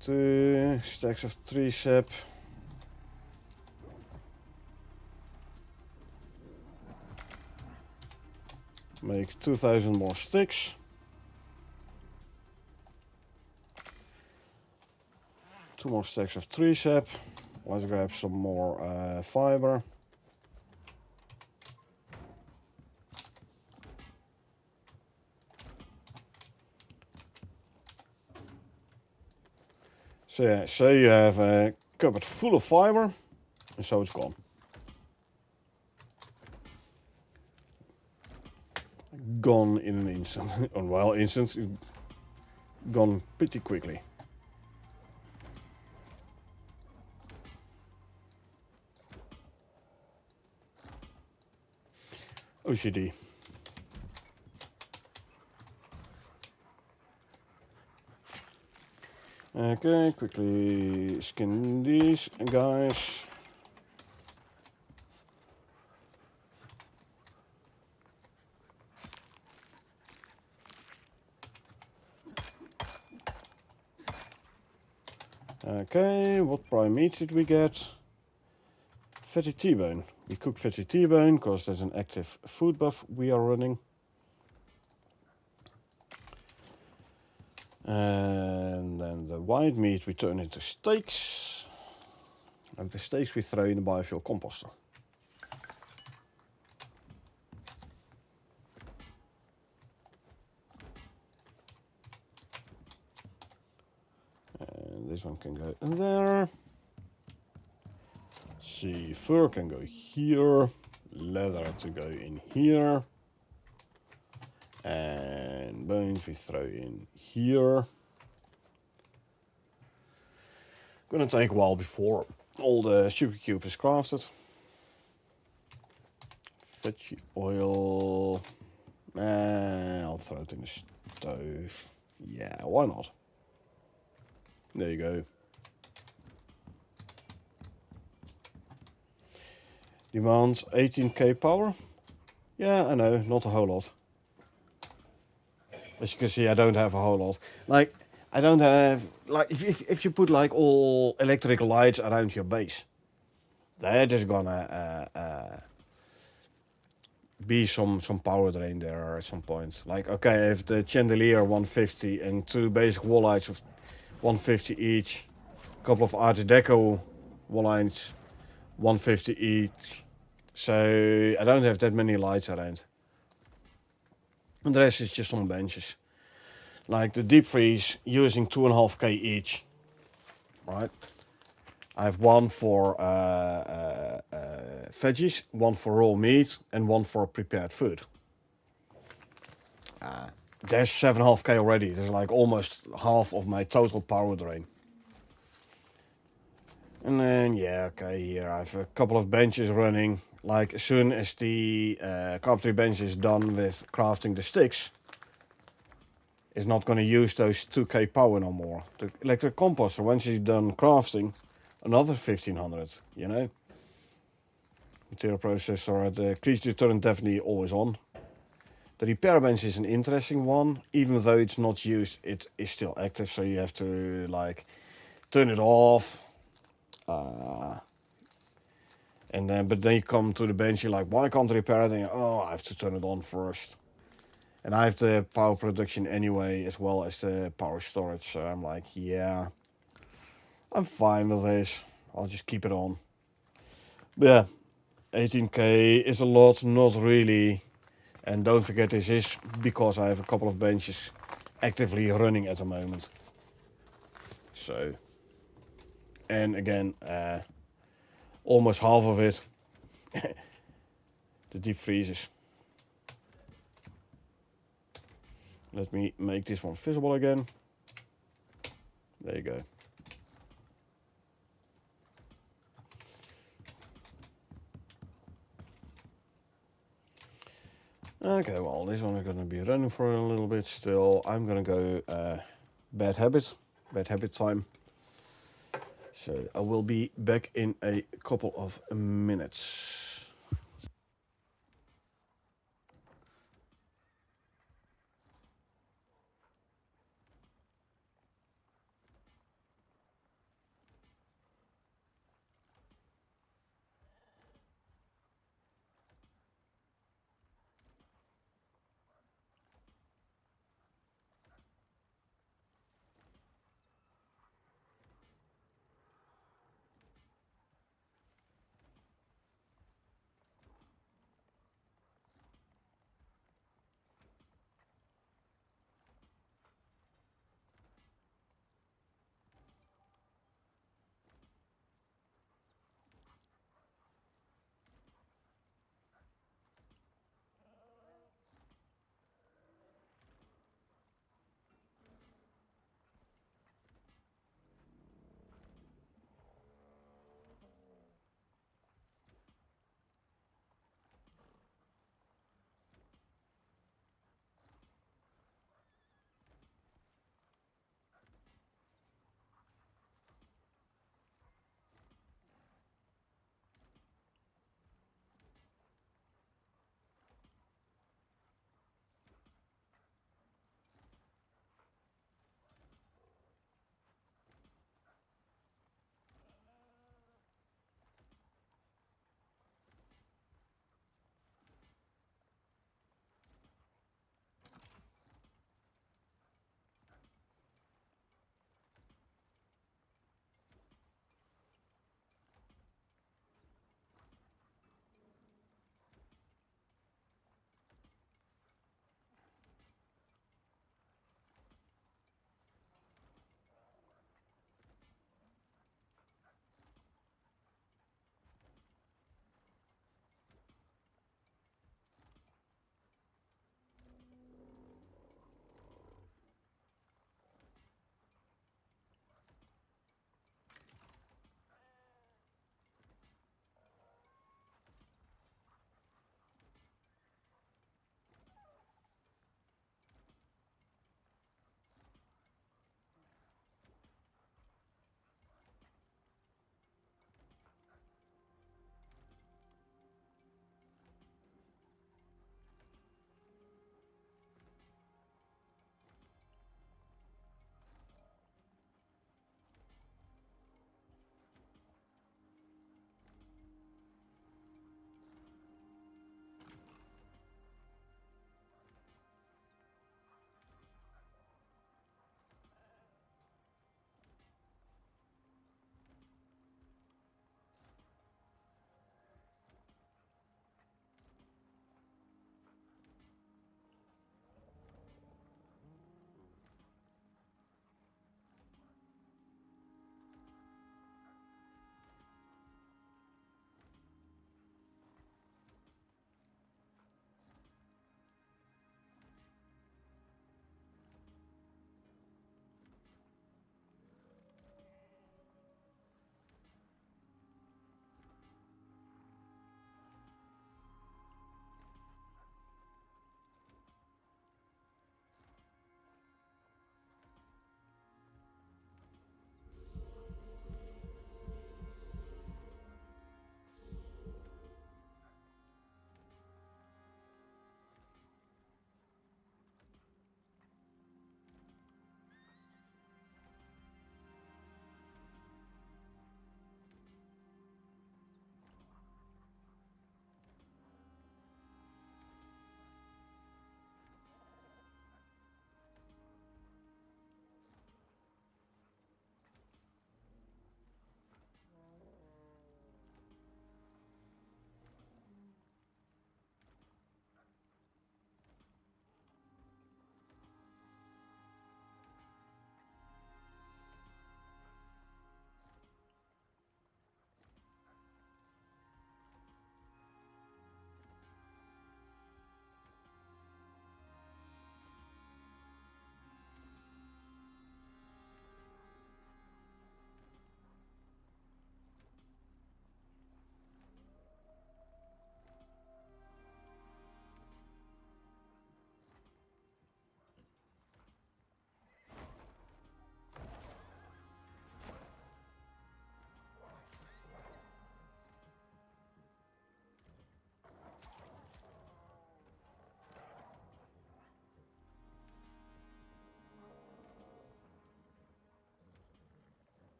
Two stacks of tree sap. Make 2,000 more sticks. 2 more stacks of tree sap. Let's grab some more fiber. So yeah, say you have a cupboard full of fiber, and so it's gone. Gone in an instant. Well, instant, gone pretty quickly. OCD. Okay, quickly skin these guys. Okay, what prime meats did we get? Fatty T-bone. We cook fatty T-bone because there's an active food buff we are running. And then the white meat we turn into steaks. And the steaks we throw in the biofuel composter. And this one can go in there. See, fur can go here. Leather to go in here. And bones we throw in here. Gonna take a while before all the sugar cube is crafted. Veggie oil. I'll throw it in the stove. Yeah, why not? There you go. Demands 18k power. Yeah, I know, not a whole lot. As you can see, I don't have a whole lot. Like, I don't have, like, if you put like all electric lights around your base, they're just gonna be some power drain there at some point. Like, okay, if the chandelier 150 and 2 basic wall lights of 150 each, a couple of Art Deco wall lights 150 each, so I don't have that many lights around. And the rest is just on benches. Like the deep freeze using 2.5k each, right? I have one for veggies, one for raw meat, and one for prepared food. There's 7.5k already. There's like almost half of my total power drain. And then, yeah, okay, here I have a couple of benches running. Like, as soon as the carpentry bench is done with crafting the sticks, it's not going to use those 2k power no more. The electric composter, when she's done crafting, another 1500, you know? Material processor, the creature deterrent definitely always on. The repair bench is an interesting one. Even though it's not used, it is still active, so you have to, like, turn it off. And then, but then you come to the bench, you're like, why can't I repair it? And oh, I have to turn it on first. And I have the power production anyway, as well as the power storage. So I'm like, yeah, I'm fine with this. I'll just keep it on. But yeah, 18k is a lot, not really. And don't forget, this is because I have a couple of benches actively running at the moment. So, and again, almost half of it, the deep freezes. Let me make this one visible again. There you go. Okay, well, this one is going to be running for a little bit still. I'm going to go bad habit time. So I will be back in a couple of minutes.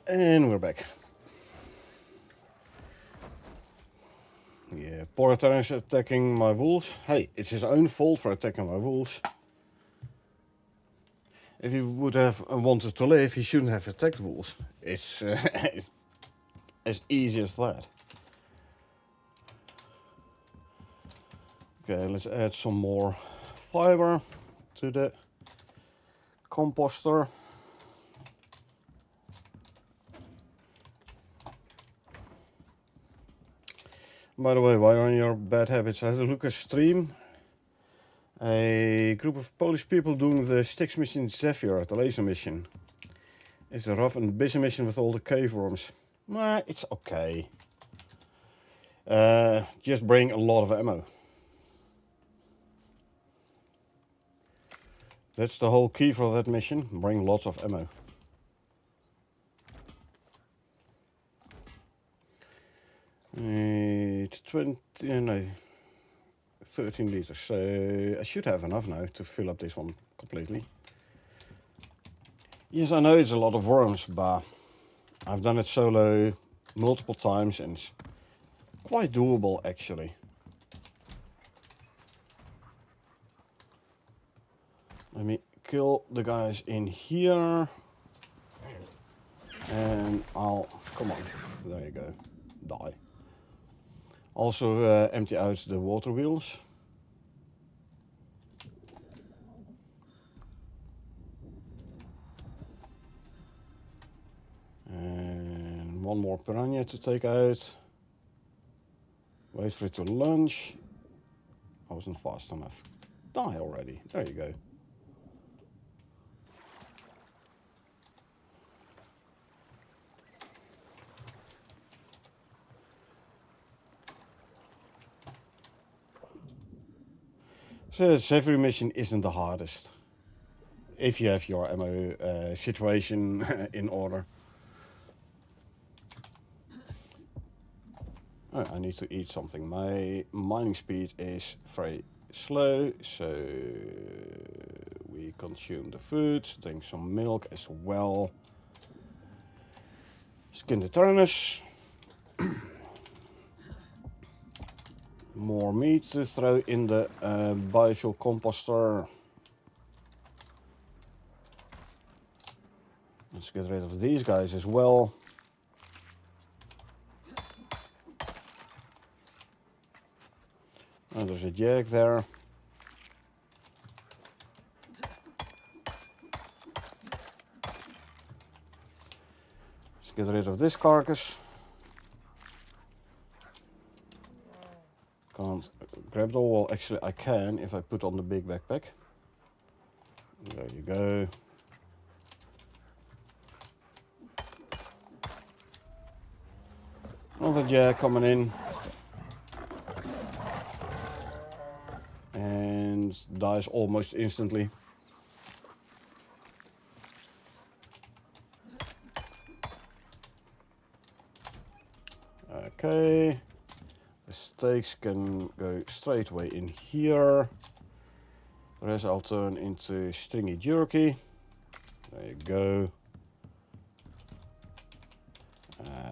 And we're back. Yeah, Porter is attacking my wolves. Hey, it's his own fault for attacking my wolves. If he would have wanted to live, he shouldn't have attacked wolves. It's as easy as that. Okay, let's add some more fiber to the composter. By the way, while you're on your bad habits, I had a look at stream. A group of Polish people doing the Styx mission Zephyr, the laser mission. It's a rough and busy mission with all the cave worms. Nah, it's okay. Just bring a lot of ammo. That's the whole key for that mission. Bring lots of ammo. It's 13 liters. So I should have enough now to fill up this one completely. Yes, I know it's a lot of worms, but I've done it solo multiple times and it's quite doable actually. Let me kill the guys in here. And come on, there you go, die. Also empty out the water wheels. And one more piranha to take out. Wait for it to lunge. I wasn't fast enough. Die already, there you go. So the Zephyr mission isn't the hardest, if you have your ammo situation in order. Oh, I need to eat something. My mining speed is very slow, so we consume the food, drink some milk as well. Skin the Tyrannus. More meat to throw in the biofuel composter. Let's get rid of these guys as well. Oh, there's a jag there. Let's get rid of this carcass. Can't grab it all. Well, actually I can if I put on the big backpack. There you go. Another jag coming in. And dies almost instantly. Okay. The steaks can go straight away in here. The rest I'll turn into stringy jerky. There you go.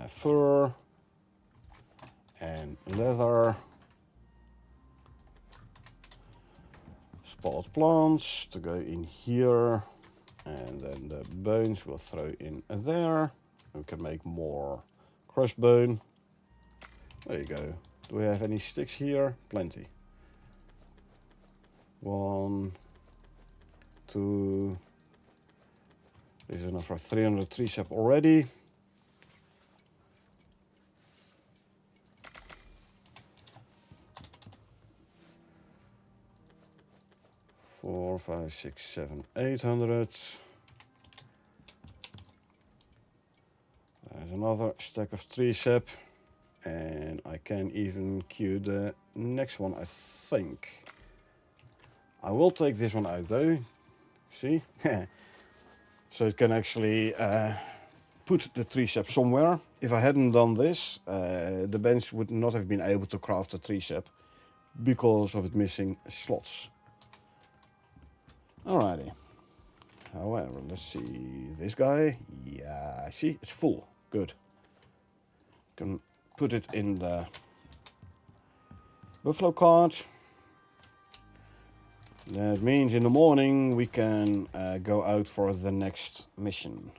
Fur. And leather. Spot plants to go in here. And then the bones we'll throw in there. We can make more crushed bone. There you go. Do we have any sticks here? Plenty. 1, 2. This is enough for 300 tree sap already. 4, 5, 6, 7, 800. There's another stack of tree sap. And I can even queue the next one, I think. I will take this one out though. See? So it can actually put the tree sap somewhere. If I hadn't done this, the bench would not have been able to craft the tree sap because of it missing slots. Alrighty. Well, let's see. This guy. Yeah, see, it's full. Good. Can put it in the buffalo cart. That means in the morning we can go out for the next mission.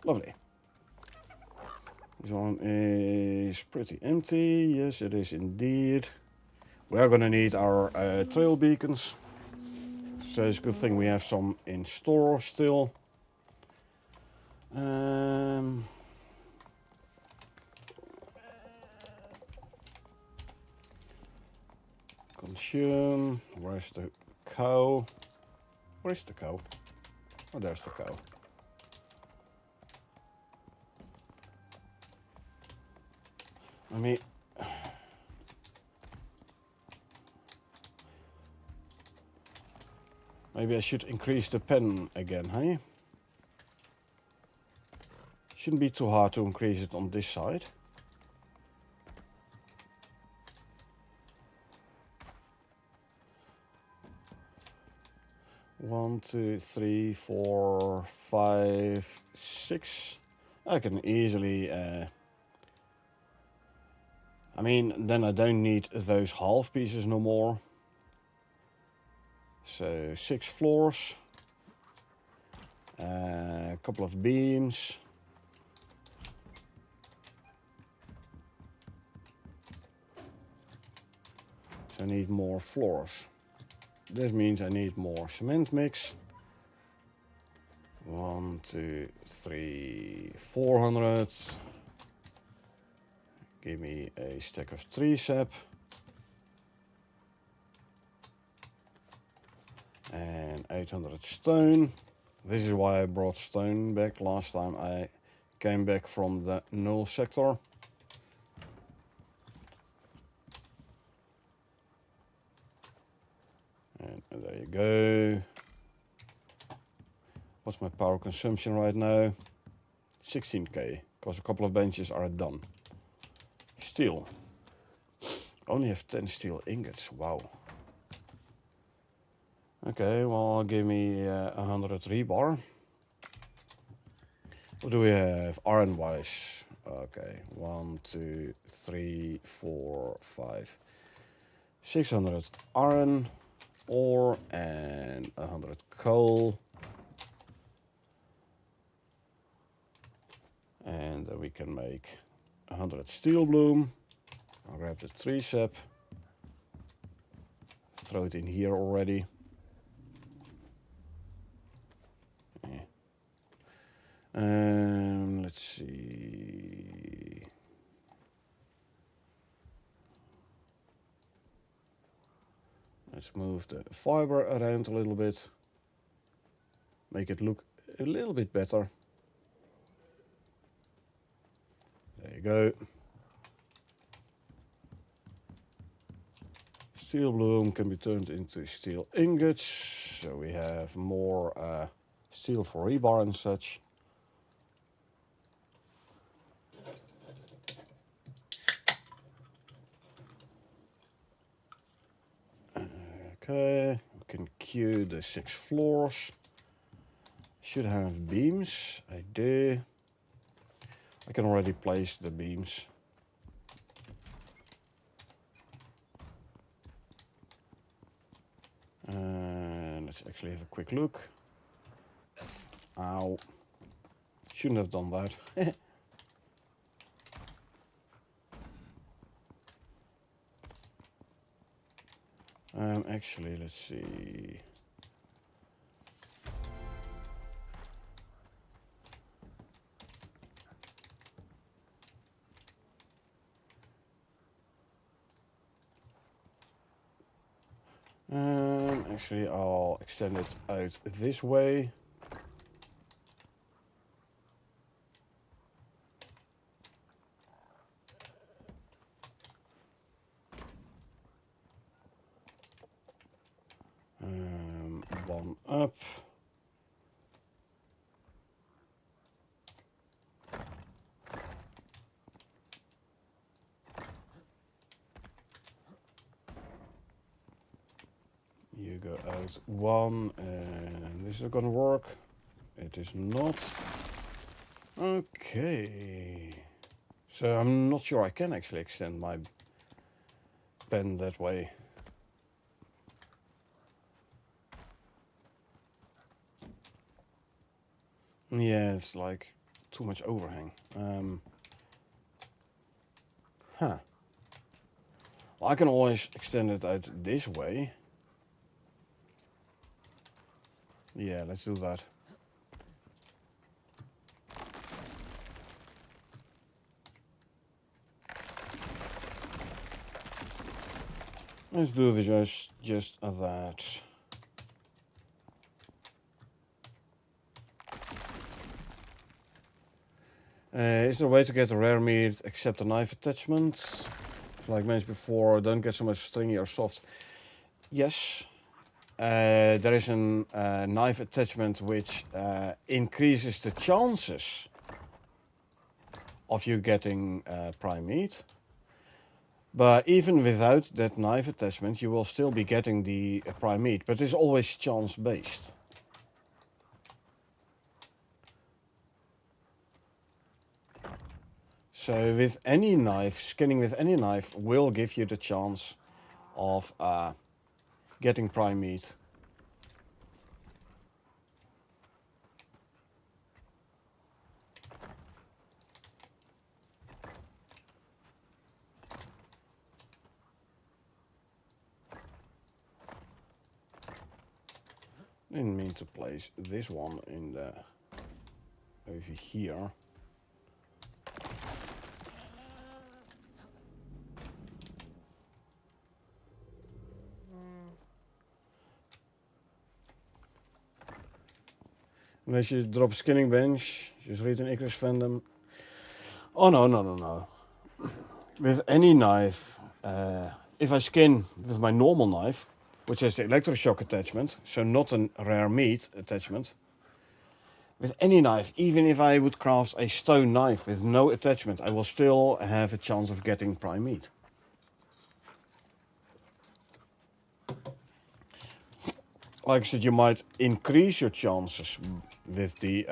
Lovely. This one is pretty empty. Yes, it is indeed. We are gonna need our trail beacons. So it's a good thing we have some in store still. Consume. Where's the cow? Where's the cow? Oh, there's the cow. I mean, maybe I should increase the pen again, hey? Shouldn't be too hard to increase it on this side. One, two, three, 4, 5, 6. I can easily. I mean, then I don't need those half pieces no more. So 6 floors, a couple of beams. So I need more floors. This means I need more cement mix. 1, 2, 3, 400. Give me a stack of tree sap. And 800 stone. This is why I brought stone back last time I came back from the null sector. And there you go. What's my power consumption right now? 16k, because a couple of benches are done. Steel. Only have 10 steel ingots, wow. Okay, well, give me 100 rebar. What do we have iron wise? Okay, 1, 2, 3, 4, 5, 600 iron ore and 100 coal. And we can make 100 steel bloom. I'll grab the tree sap. Throw it in here already. Let's see. Let's move the fiber around a little bit. Make it look a little bit better. There you go. Steel bloom can be turned into steel ingots. So we have more steel for rebar and such. Okay, we can queue the 6 floors. Should have beams. I do. I can already place the beams. And let's actually have a quick look. Ow. Shouldn't have done that. Actually, let's see. Actually, I'll extend it out this way. One up. You go out 1, and this is gonna work. It is not. Okay. So I'm not sure I can actually extend my pen that way. Yeah, it's like too much overhang. Well, I can always extend it out this way. Yeah, let's do that. Let's do this just that. Is there a way to get a rare meat except a knife attachment? Like mentioned before, don't get so much stringy or soft. Yes. There is a knife attachment which increases the chances of you getting prime meat. But even without that knife attachment, you will still be getting the prime meat. But it's always chance based. So with any knife, skinning with any knife will give you the chance of getting prime meat. Didn't mean to place this one in the over here. Unless you drop a skinning bench, just read an Icarus fandom. Oh no. With any knife, if I skin with my normal knife, which has the electroshock attachment, so not a rare meat attachment, with any knife, even if I would craft a stone knife with no attachment, I will still have a chance of getting prime meat. Like I said, you might increase your chances with the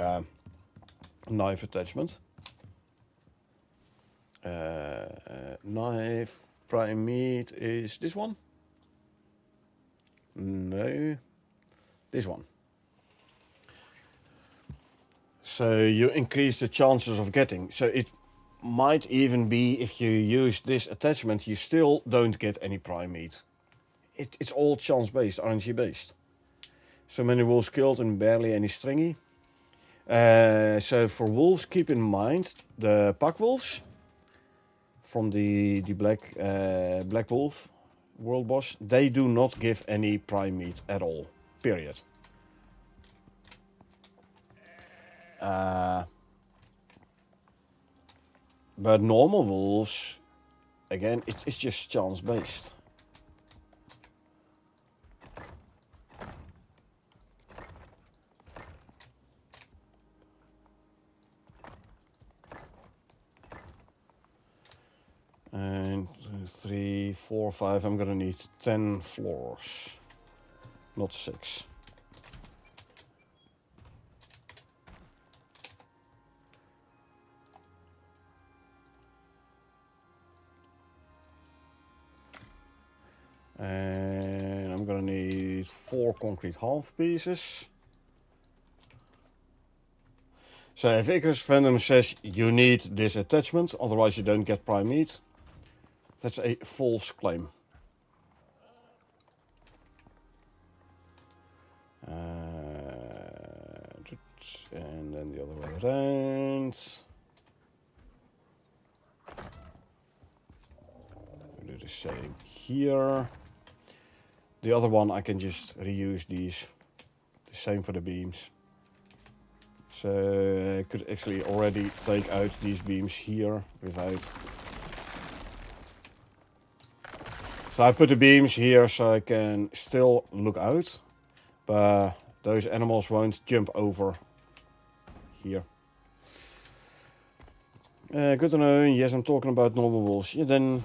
knife attachment. Knife, prime meat is this one? No, this one. So you increase the chances of getting. So it might even be if you use this attachment, you still don't get any prime meat. It's all chance based, RNG based. So many wolves killed and barely any stringy. So for wolves, keep in mind the pack wolves from the black wolf world boss. They do not give any prime meat at all. Period. But normal wolves, again, it's just chance based. And 3, 4, 5, I'm gonna need 10 floors, not 6. And I'm gonna need 4 concrete half pieces. So if Icarus Fandom says you need this attachment, otherwise you don't get prime meat, that's a false claim. And then the other way around. I'll do the same here. The other one I can just reuse these. The same for the beams. So I could actually already take out these beams here without. So I put the beams here so I can still look out, but those animals won't jump over here. Good to know. Yes, I'm talking about normal wolves. Yeah, then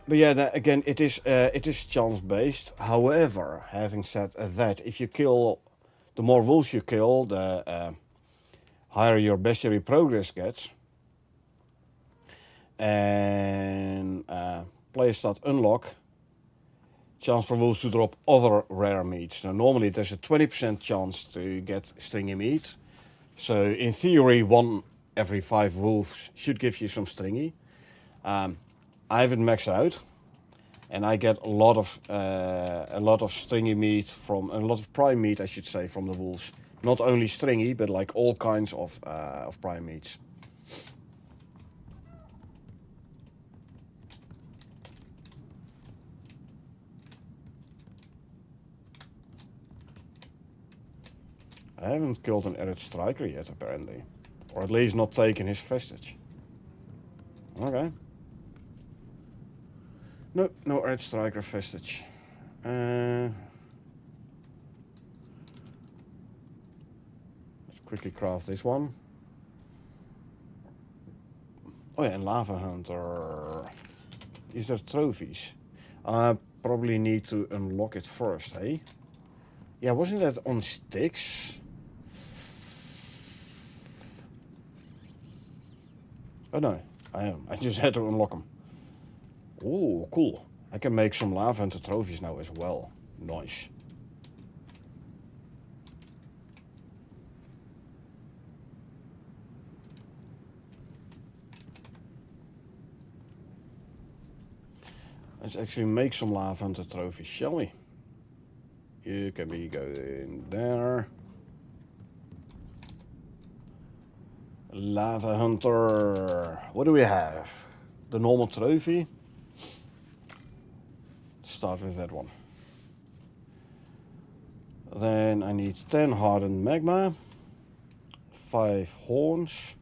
But yeah, again, it is chance based. However, having said that, if you kill, the more wolves you kill, the higher your bestiary progress gets. And players start unlock chance for wolves to drop other rare meats. Now normally there's a 20% chance to get stringy meat. So in theory, 1 every 5 wolves should give you some stringy. I have it maxed out, and I get a lot of stringy meat from a lot of prime meat, I should say, from the wolves. Not only stringy, but like all kinds of prime meats. I haven't killed an Erid Striker yet, apparently. Or at least not taken his vestige. Okay. No, no Erid Striker vestige. Let's quickly craft this one. Oh yeah, and Lava Hunter. Is there trophies? I probably need to unlock it first, hey? Yeah, wasn't that on sticks? Oh no, I am. I just had to unlock them. Oh, cool. I can make some Lava Hunter trophies now as well. Nice. Let's actually make some Lava Hunter trophies, shall we? You can be going there. Lava Hunter. What do we have? The normal trophy. Start with that one. Then I need 10 hardened magma, 5 horns,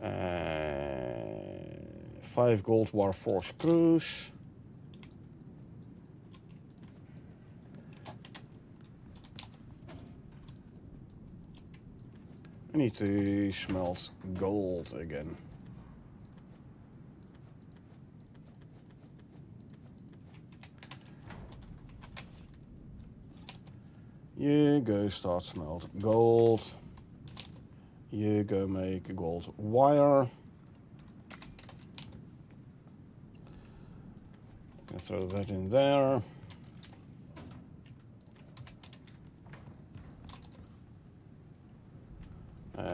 and 5 gold Warforce screws. I need to smelt gold again. You go start smelt gold. You go make a gold wire. Can throw that in there.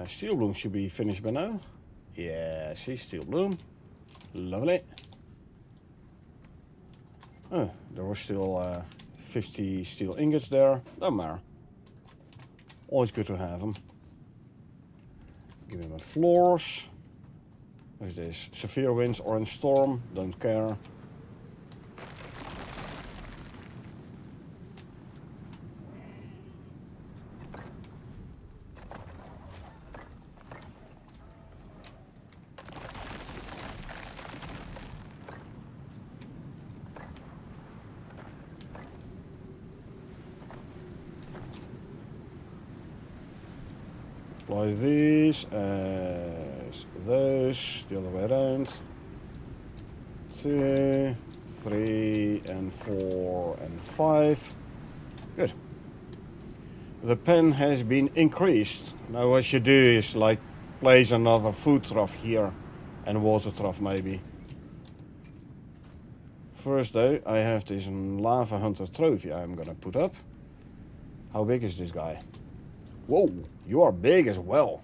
Steel bloom should be finished by now. Yeah, see, steel bloom. Lovely. Oh, there was still 50 steel ingots there. Don't matter. Always good to have them. Give me my floors. What is this? Severe winds, orange storm. Don't care. Apply these as those, the other way around. 2, 3, and 4, and 5. Good. The pen has been increased. Now what you do is like place another food trough here and water trough maybe. First though, I have this Lava Hunter trophy I'm gonna put up. How big is this guy? Whoa, you are big as well.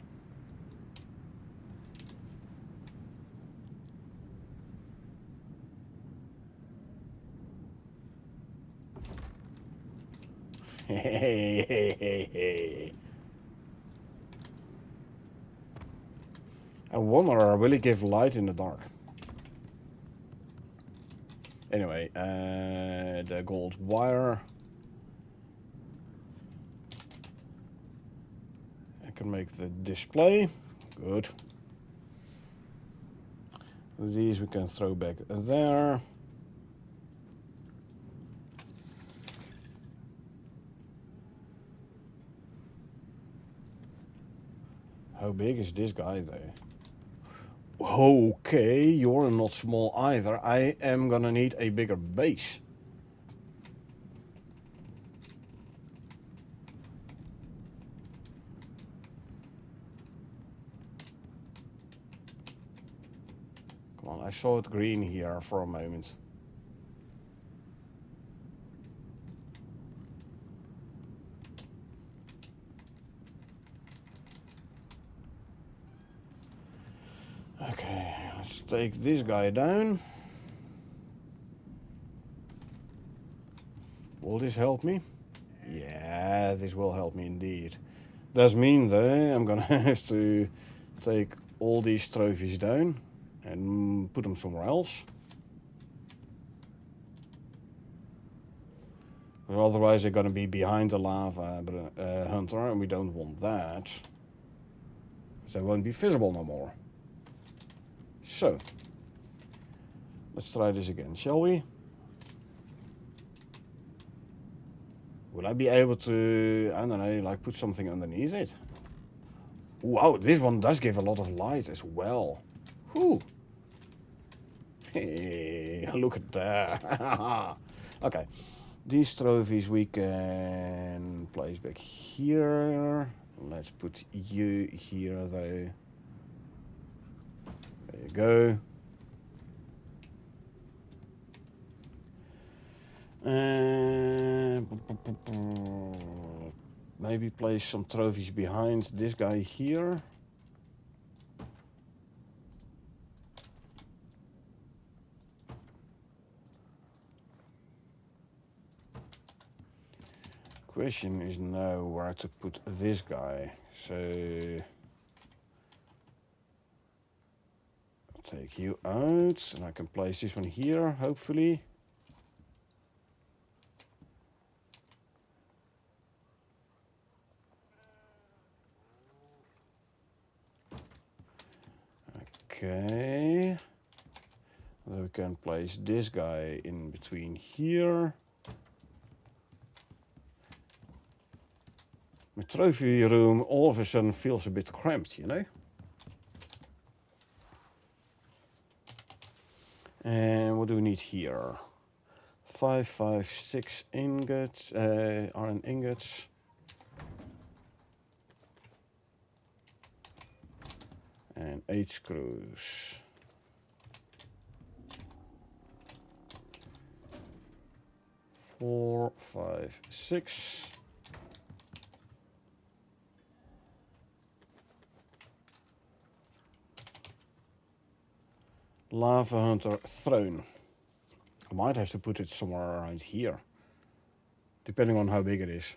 I wonder I really give light in the dark. Anyway, the gold wire. I can make the display. Good. These we can throw back there. How big is this guy though? Okay, you're not small either. I am gonna need a bigger base. Come on, I saw it green here for a moment. Okay, let's take this guy down. Will this help me? Yeah, this will help me indeed. Does mean though I'm gonna have to take all these trophies down and put them somewhere else. Because otherwise they're gonna be behind the lava hunter, and we don't want that. Because they won't be visible no more. So, let's try this again, shall we? Will I be able to, I don't know, like put something underneath it? Wow, this one does give a lot of light as well. Whew. Hey, look at that. Okay, these trophies we can place back here. Let's put you here though. There you go. Maybe place some trophies behind this guy here. Question is now where to put this guy. So I'll take you out and I can place this one here, hopefully. Okay. Then we can place this guy in between here. My trophy room all of a sudden feels a bit cramped, you know? And what do we need here? 5, 5, 6 ingots, iron ingots. And 8 screws. Four, 5, 6. Lava Hunter throne. I might have to put it somewhere around here, depending on how big it is.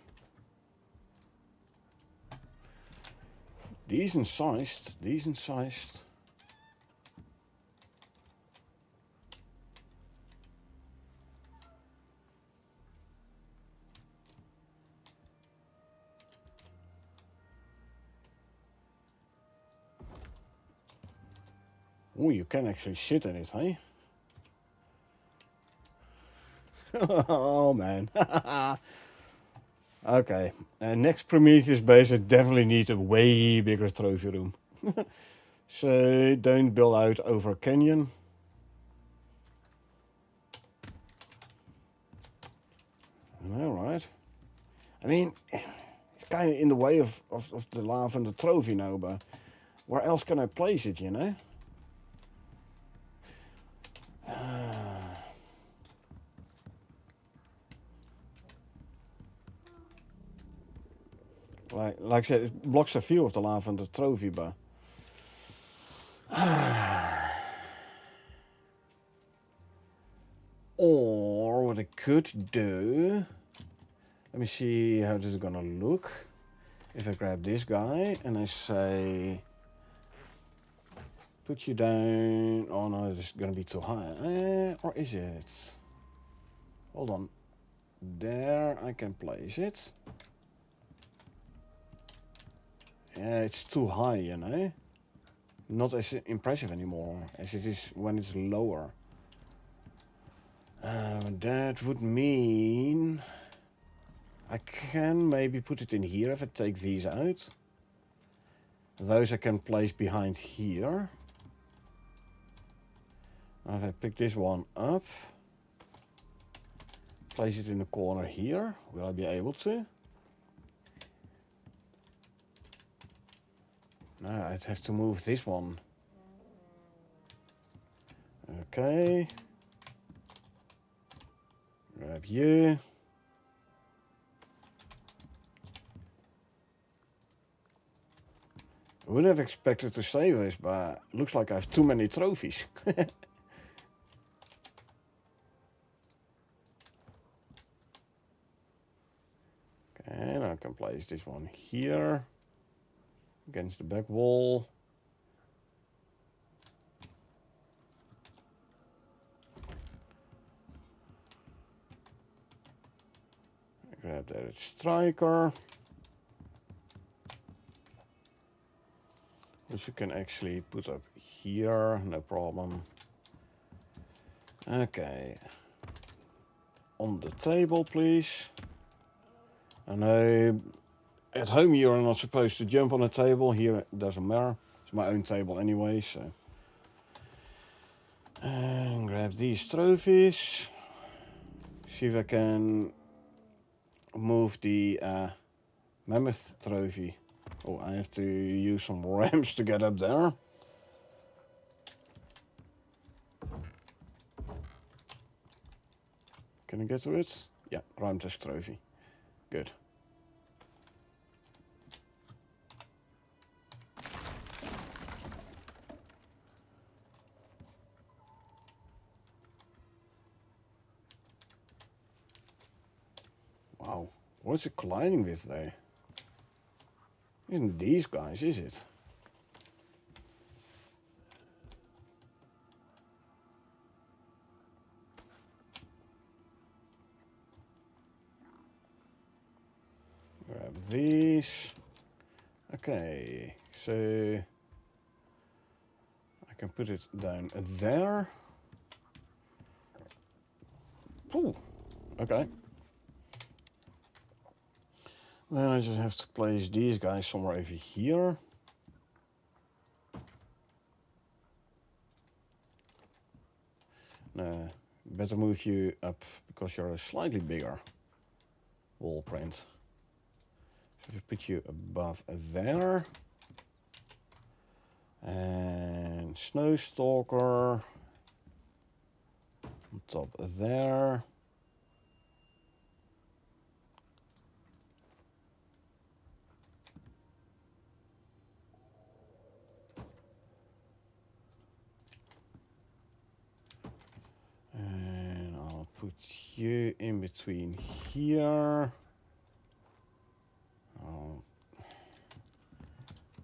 Decent sized, decent sized. Oh, you can actually sit in it, hey? Oh man. Okay, next Prometheus base I definitely need a way bigger trophy room. So don't build out over a canyon. Alright. I mean, it's kind of in the way of the lava and the trophy now, but where else can I place it, you know? Like I said, it blocks a few of the lava and the trophy, but... Or what I could do... Let me see how this is gonna look. If I grab this guy and I say... Put you down... Oh no, this is gonna be too high. Or is it? Hold on. There I can place it. Yeah, it's too high, you know. Not as impressive anymore as it is when it's lower. That would mean I can maybe put it in here if I take these out. Those I can place behind here. If I pick this one up, place it in the corner here, will I be able to? No, I'd have to move this one. Okay. Grab you. I would have expected to save this, but looks like I have too many trophies. And I can place this one here against the back wall. Grab that striker. Which you can actually put up here, no problem. Okay. On the table, please. I know at home you're not supposed to jump on a table. Here it doesn't matter. It's my own table anyway, so. And grab these trophies. See if I can move the mammoth trophy. Oh, I have to use some ramps to get up there. Can I get to it? Yeah, ruimtest trophy. Good. Wow, what's it colliding with there? Isn't these guys, is it? Grab these. Okay, so I can put it down there. Ooh, okay. Then I just have to place these guys somewhere over here. No, better move you up because you're a slightly bigger wall print. So if I put you above there. And Snowstalker on top there. And I'll put you in between here.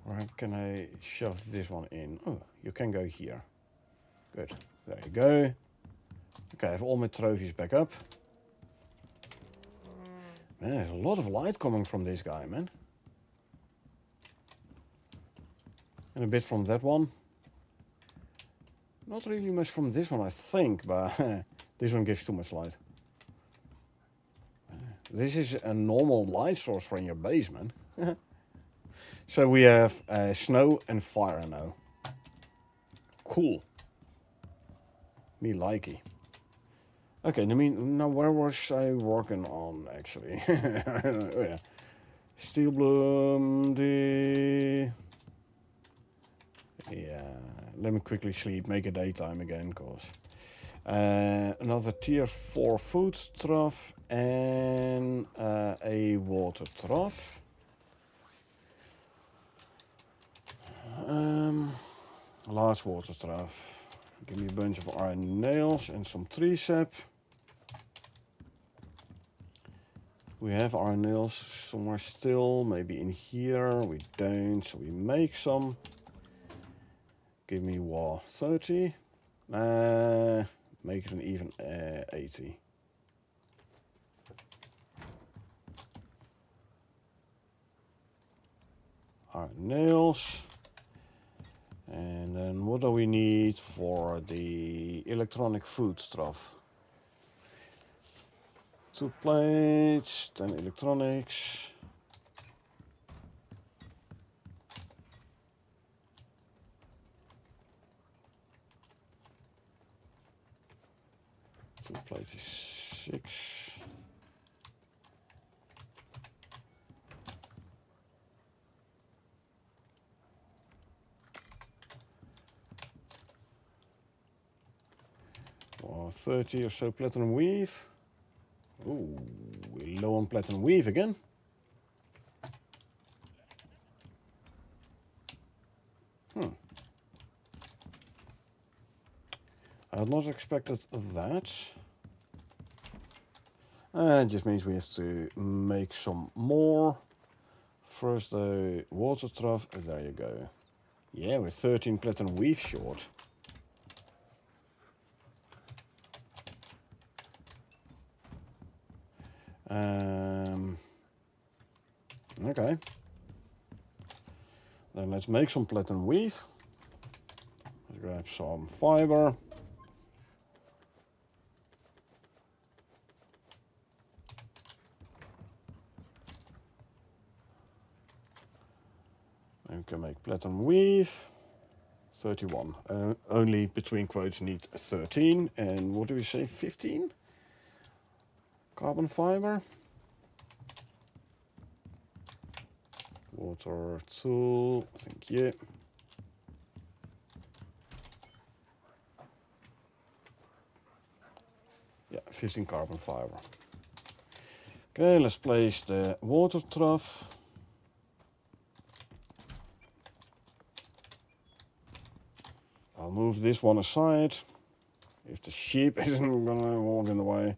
Where can I shove this one in? Oh, you can go here. Good. There you go. Okay, I have all my trophies back up. Man, there's a lot of light coming from this guy, man. And a bit from that one. Not really much from this one, I think, but this one gives too much light. This is a normal light source for in your basement. So we have snow and fire now. Cool. Me likey. Okay, now where was I working on actually? Oh yeah. Steel Bloom, yeah, let me quickly sleep, make it daytime again, cause another tier 4 food trough and a water trough. Large water trough. Give me a bunch of iron nails and some tree sap. We have iron nails somewhere still, maybe in here. We don't, so we make some. Give me 30. Make it an even 80. Iron nails. And then what do we need for the electronic food trough? 2 plates, 10 electronics. 2 plates is 6. Or 30 or so platinum weave. Ooh, we're low on platinum weave again. I had not expected that. And it just means we have to make some more. First the water trough, there you go. Yeah, we're 13 platinum weave short. Okay. Then let's make some platinum weave. Let's grab some fiber. And we can make platinum weave. 31. Only between quotes need 13. And what do we say? 15? Carbon fiber. Water tool. Thank you. Yeah, 15 carbon fiber. Okay, let's place the water trough. I'll move this one aside. If the sheep isn't gonna walk in the way.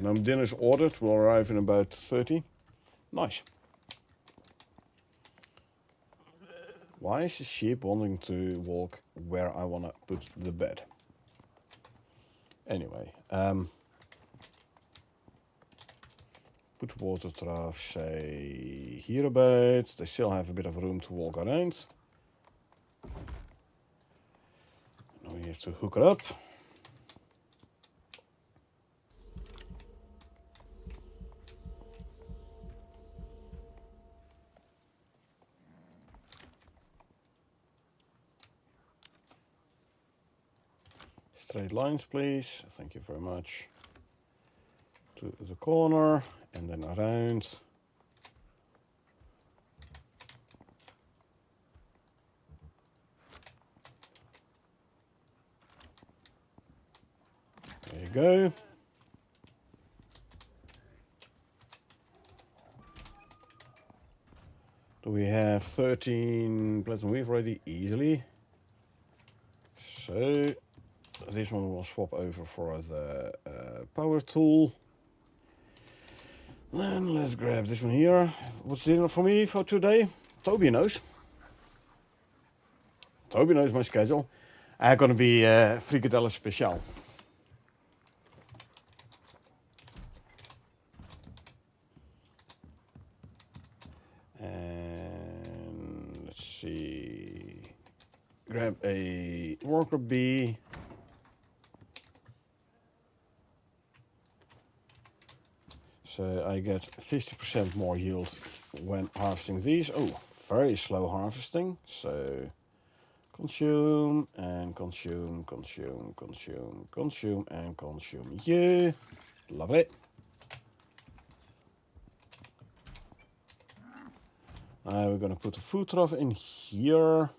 No dinner's ordered, will arrive in about 30. Nice. Why is the sheep wanting to walk where I want to put the bed? Anyway, put water trough, say, here a bit. They still have a bit of room to walk around. Now we have to hook it up. Straight lines, please. Thank you very much. To the corner and then around. There you go. Do we have 13 platinum weave ready? Easily. So this one will swap over for the power tool. Then let's grab this one here. What's dinner for me for today? Toby knows. Toby knows my schedule. I'm gonna be frikadellen speciaal. And let's see. Grab a worker bee. So I get 50% more yield when harvesting these. Oh, very slow harvesting. So consume and consume, consume, consume, consume and consume. Yeah, love it. We're going to put the food trough in here.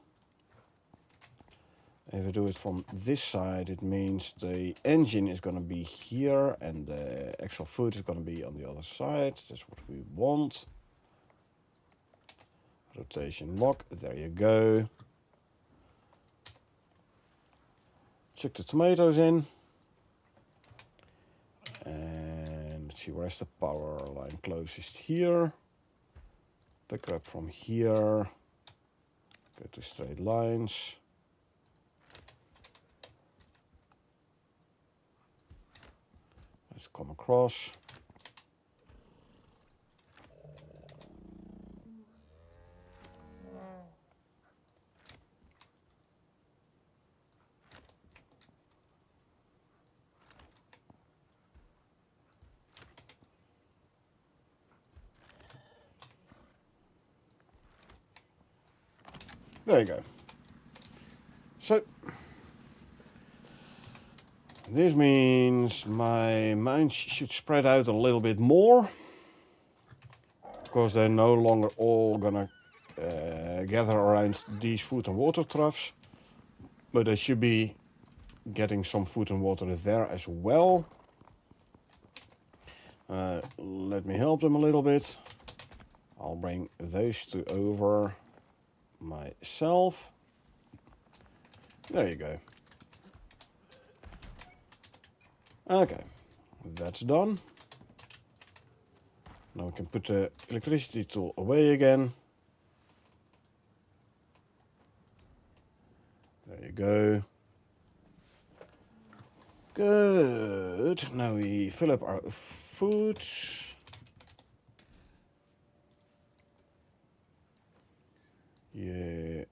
If I do it from this side, it means the engine is going to be here and the actual food is going to be on the other side. That's what we want. Rotation lock, there you go. Chuck the tomatoes in. And let's see, where's the power line closest here. Pick up from here. Go to straight lines. Let's come across. There you go. So, this means my mines should spread out a little bit more. Because they're no longer all gonna gather around these food and water troughs. But they should be getting some food and water there as well. Let me help them a little bit. I'll bring those two over myself. There you go. Okay, that's done. Now we can put the electricity tool away again. There you go. Good. Now we fill up our food. Yeah,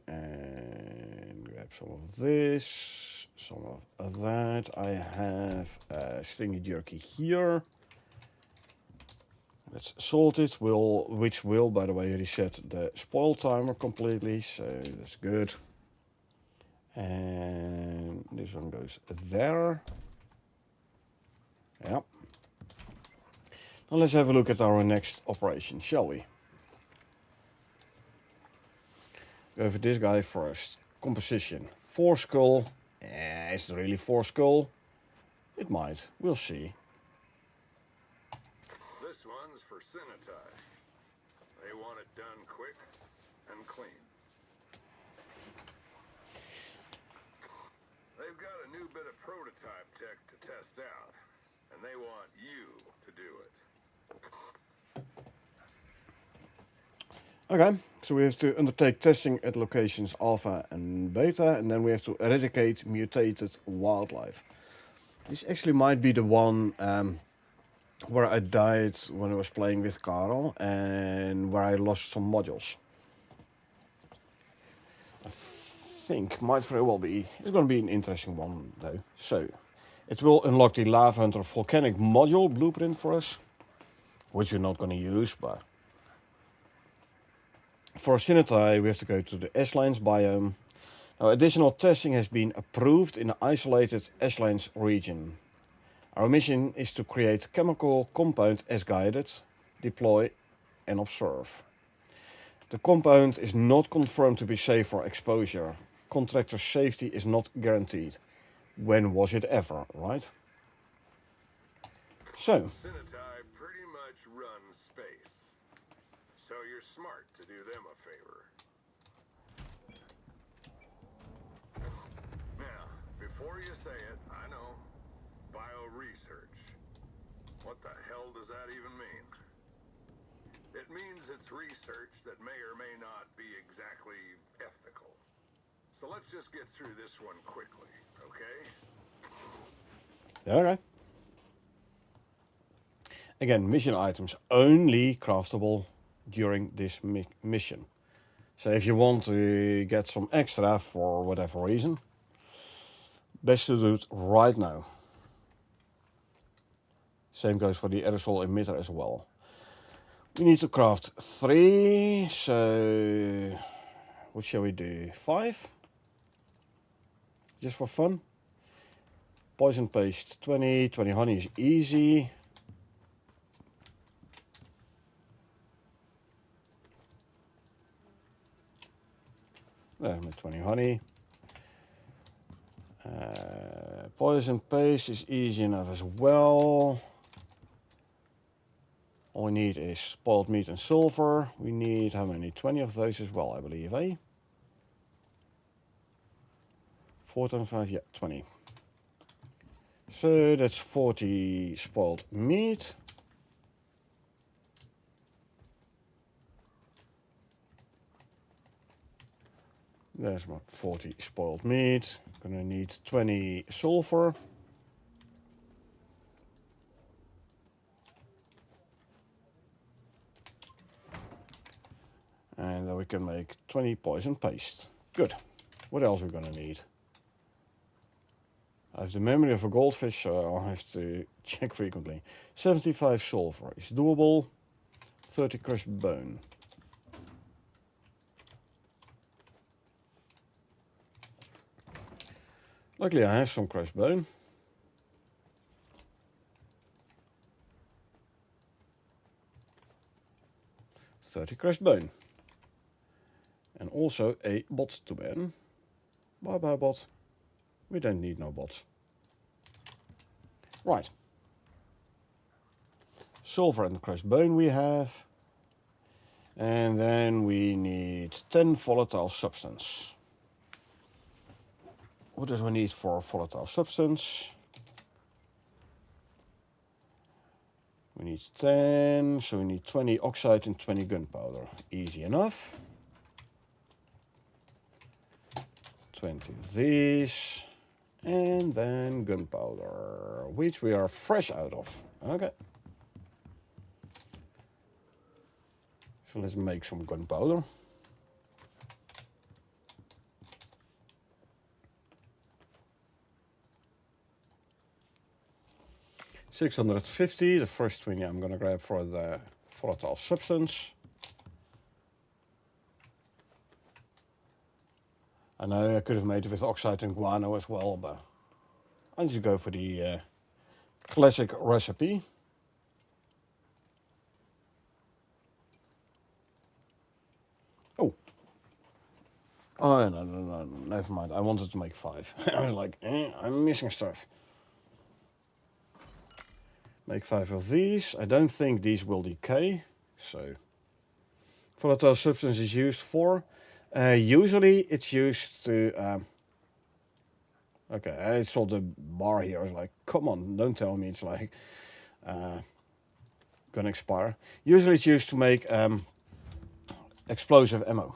and grab some of this, some of that. I have stingy jerky here. Let's salt it, which will, by the way, reset the spoil timer completely, so that's good. And this one goes there. Yeah. Now let's have a look at our next operation, shall we? Go for this guy first. Composition. 4 skull. Is it really 4 skull? It might. We'll see. This one's for Cinetai. They want it done quick and clean. They've got a new bit of prototype tech to test out, and they want you to do it. Okay, so we have to undertake testing at locations Alpha and Beta, and then we have to eradicate mutated wildlife. This actually might be the one where I died when I was playing with Karel, and where I lost some modules. I think might very well be. It's going to be an interesting one though. So, it will unlock the Lava Hunter volcanic module blueprint for us, which we're not going to use, but for Cinetai we have to go to the Ashlands biome. Now, additional testing has been approved in the isolated Ashlands region. Our mission is to create chemical compound as guided, deploy and observe. The compound is not confirmed to be safe for exposure. Contractor safety is not guaranteed. When was it ever, right? So, Cinetai pretty much runs space, so you're smart to do them a favor. Now, before you say it, I know. Bio-research. What the hell does that even mean? It means it's research that may or may not be exactly ethical. So let's just get through this one quickly, okay? alright. Again, mission items only craftable during this mission. So if you want to get some extra for whatever reason, best to do it right now. Same goes for the aerosol emitter as well. We need to craft 3, so what shall we do? 5? Just for fun. Poison paste 20 honey is easy. There, met 20 honey. Poison paste is easy enough as well. All we need is spoiled meat and sulfur. We need how many? 20 of those as well, I believe, eh? 4 times 5, yeah, 20. So that's 40 spoiled meat. There's my 40 spoiled meat. Gonna need 20 sulfur. And then we can make 20 poison paste. Good. What else are we gonna need? I have the memory of a goldfish, so I'll have to check frequently. 75 sulfur is doable. 30 crushed bone. Luckily I have some crushed bone. $30 crushed bone. And also a bot to ban. Bye bye bot. We don't need no bots. Right. Silver and crushed bone we have. And then we need 10 volatile substance. What does we need for volatile substance? We need 10, so we need 20 oxide and 20 gunpowder. Easy enough. 20 of these. And then gunpowder, which we are fresh out of. Okay. So let's make some gunpowder. $650, the first 20 I'm gonna grab for the volatile substance. I know I could have made it with oxide and guano as well, but I'll just go for the classic recipe. Oh, no, never mind. I wanted to make 5. I was like, I'm missing stuff. Make 5 of these. I don't think these will decay, so volatile substance is used for. Usually it's used to. Okay, I saw the bar here. I was like, come on, don't tell me it's like gonna expire. Usually it's used to make explosive ammo.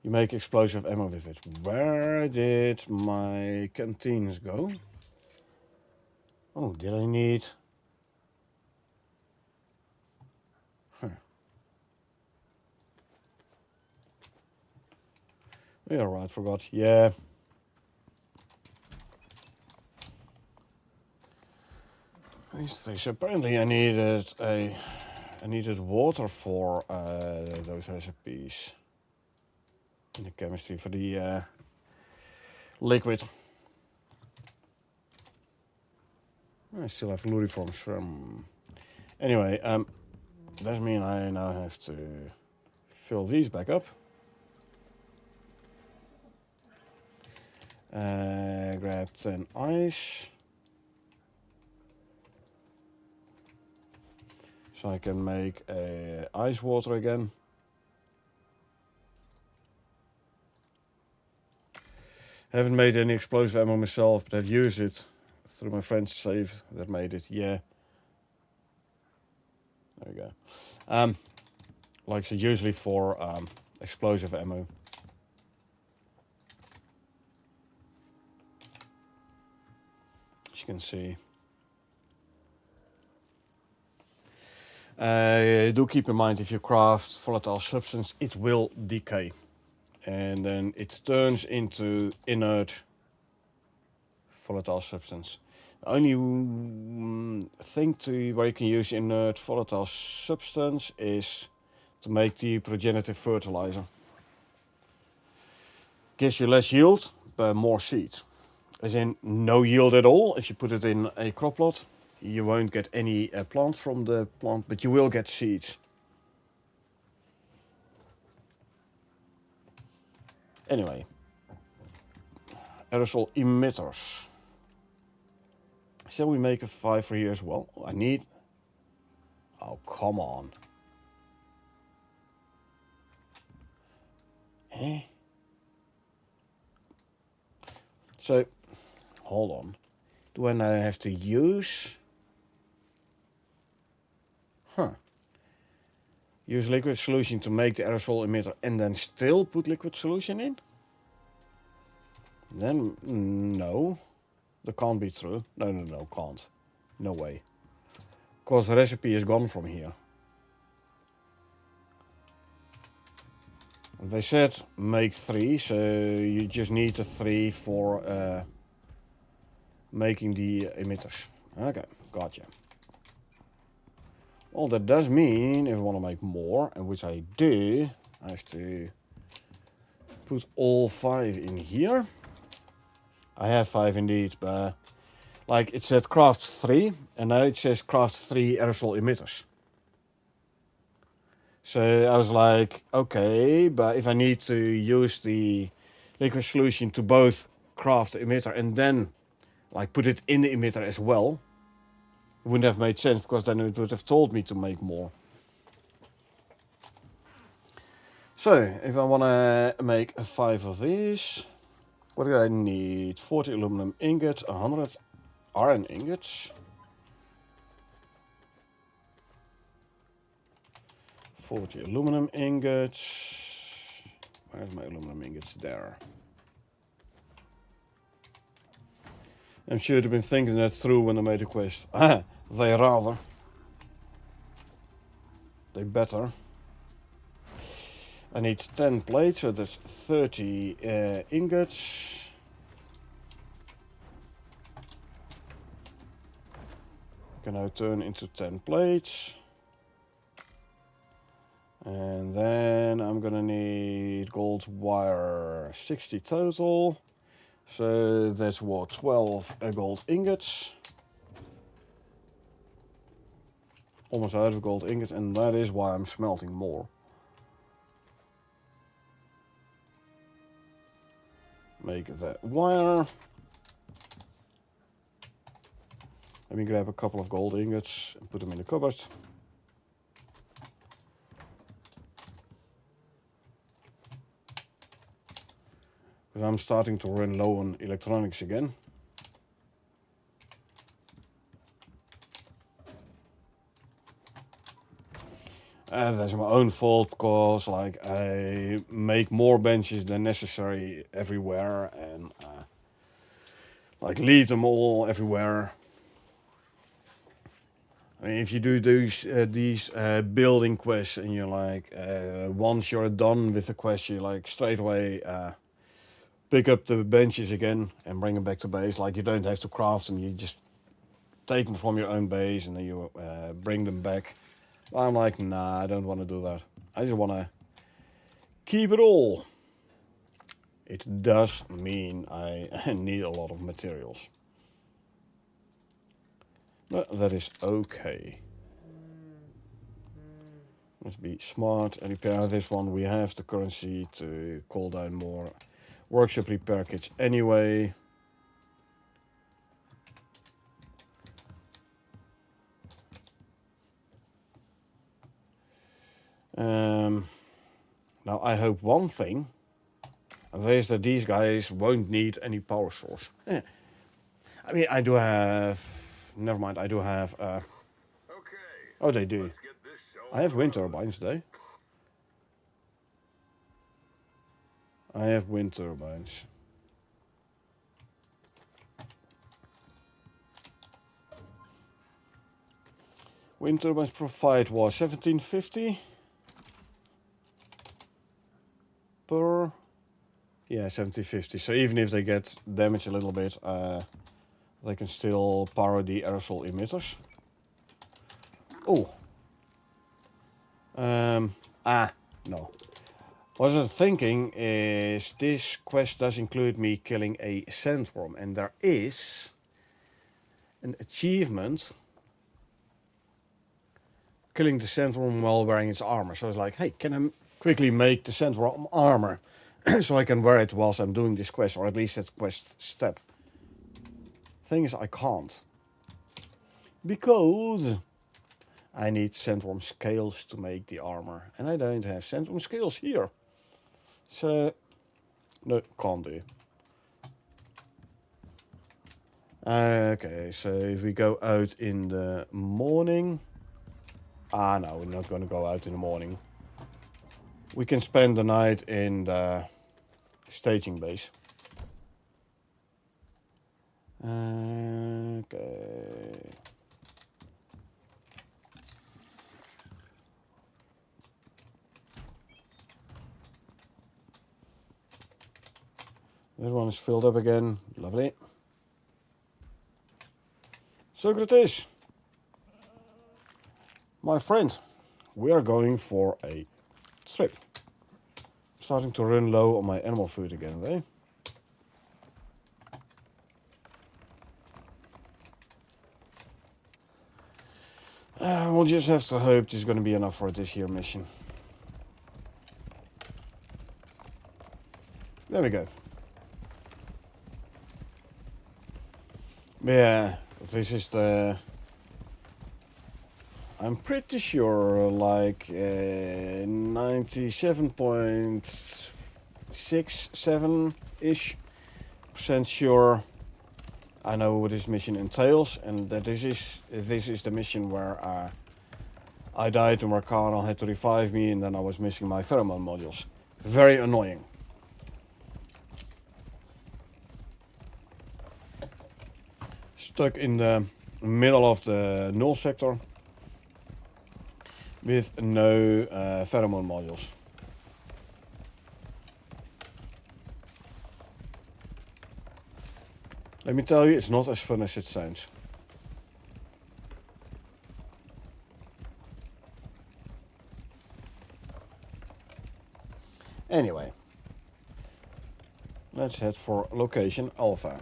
You make explosive ammo with it. Where did my canteens go? Oh, did I need... Huh. Yeah, right, forgot. Yeah. These things. Apparently I needed water for those recipes. In the chemistry for the liquid. I still have luriforms. Anyway, that means I now have to fill these back up. Grab 10 ice. So I can make ice water again. Haven't made any explosive ammo myself, but I've used it through my friend's save that made it. Yeah. There we go. Like I said, usually for explosive ammo. As you can see. Do keep in mind, if you craft volatile substance, it will decay. And then it turns into inert volatile substance. The only thing where you can use inert volatile substance is to make the progenitive fertilizer. Gives you less yield, but more seeds. As in, no yield at all. If you put it in a crop plot, you won't get any plant from the plant, but you will get seeds. Anyway, aerosol emitters. Shall we make a 5 for here as well? I need... Oh, come on. Eh? So, hold on. Do I now have to use... Use liquid solution to make the aerosol emitter and then still put liquid solution in? Then, no. That can't be true. No, can't. No way. Because the recipe is gone from here. They said make 3, so you just need a 3 for making the emitters. Okay, gotcha. Well, that does mean if I want to make more, and which I do, I have to put all 5 in here. I have 5 indeed, but like it said craft 3, and now it says craft 3 aerosol emitters. So I was like, okay, but if I need to use the liquid solution to both craft the emitter and then like put it in the emitter as well, it wouldn't have made sense, because then it would have told me to make more. So if I want to make 5 of these, what do I need? 40 aluminum ingots, 100 iron ingots. 40 aluminum ingots. Where's my aluminum ingots? There. I'm sure they've been thinking that through when they made the quest. They rather. They better. I need 10 plates, so that's 30 ingots. Can now turn into 10 plates. And then I'm gonna need gold wire, 60 total. So that's what, 12 gold ingots. Almost out of gold ingots, and that is why I'm smelting more. Make that wire. Let me grab a couple of gold ingots and put them in the cupboard. Because I'm starting to run low on electronics again. And that's my own fault, because like I make more benches than necessary everywhere, and like leave them all everywhere. I mean, if you do these building quests, and you're like, once you're done with the quest, you like straight away pick up the benches again and bring them back to base. Like you don't have to craft them; you just take them from your own base and then you bring them back. I'm like, nah, I don't want to do that. I just want to keep it all. It does mean I need a lot of materials. But that is okay. Let's be smart and repair this one. We have the currency to call down more workshop repair kits anyway. Now I hope one thing, and that is that these guys won't need any power source. I mean, I do have... Never mind, I do have... Okay. Oh, they do. Let's get this show I have wind rolling. turbines, though. I have wind turbines. Wind turbines provide was 1750 per... Yeah, 1750. So even if they get damaged a little bit, they can still power the aerosol emitters. Oh. No. What I was thinking is this quest does include me killing a sandworm, and there is an achievement killing the sandworm while wearing its armor. So I was like, hey, can I quickly make the sandworm armor so I can wear it whilst I'm doing this quest, or at least that quest step. Thing is, I can't. Because I need sandworm scales to make the armor, and I don't have sandworm scales here. So, no, can't do. Okay, so if we go out in the morning... no, we're not going to go out in the morning. We can spend the night in the staging base. Okay. This one is filled up again. Lovely. Socrates, my friend, we are going for a trip. Starting to run low on my animal food again, eh? We'll just have to hope this is going to be enough for this here mission. There we go. Yeah, this is the... I'm pretty sure like 97.67-ish % sure I know what this mission entails, and that this is the mission where I died and where Carl had to revive me, and then I was missing my pheromone modules. Very annoying. Stuck in the middle of the null sector with no pheromone modules. Let me tell you, it's not as fun as it sounds. Anyway, let's head for location Alpha.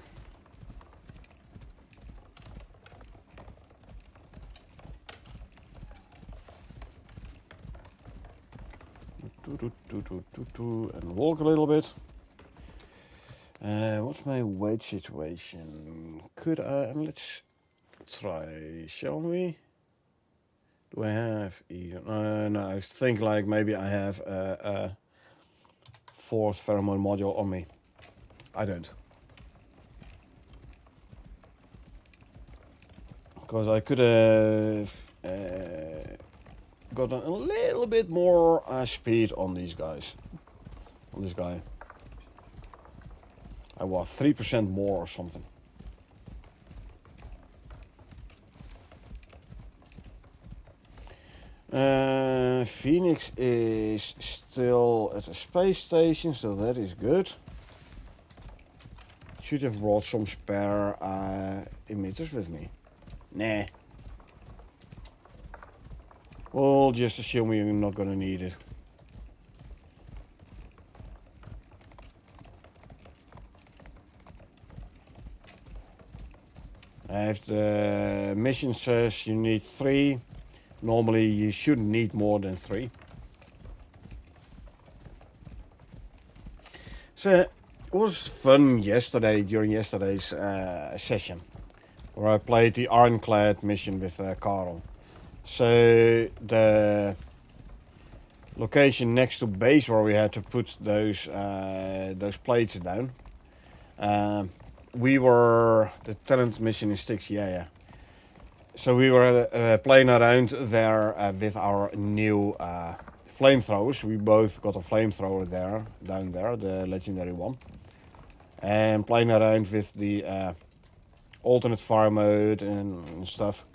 And walk a little bit. What's my weight situation? Could I? Let's try. Shall we? Do I have even? No, I think like maybe I have a fourth pheromone module on me. I don't. Because I could have gotten a little bit more speed on these guys. On this guy. I was 3% more or something. Phoenix is still at a space station, so that is good. Should have brought some spare emitters with me. Nah. Well, just assume we're not gonna need it. If the mission says you need 3, normally you shouldn't need more than 3. So it was fun yesterday, during yesterday's session, where I played the Ironclad mission with Carl. So the location next to base where we had to put those plates down. We were the talent mission in Styx, yeah. So we were playing around there with our new flamethrowers. We both got a flamethrower there, down there, the legendary one, and playing around with the alternate fire mode and stuff.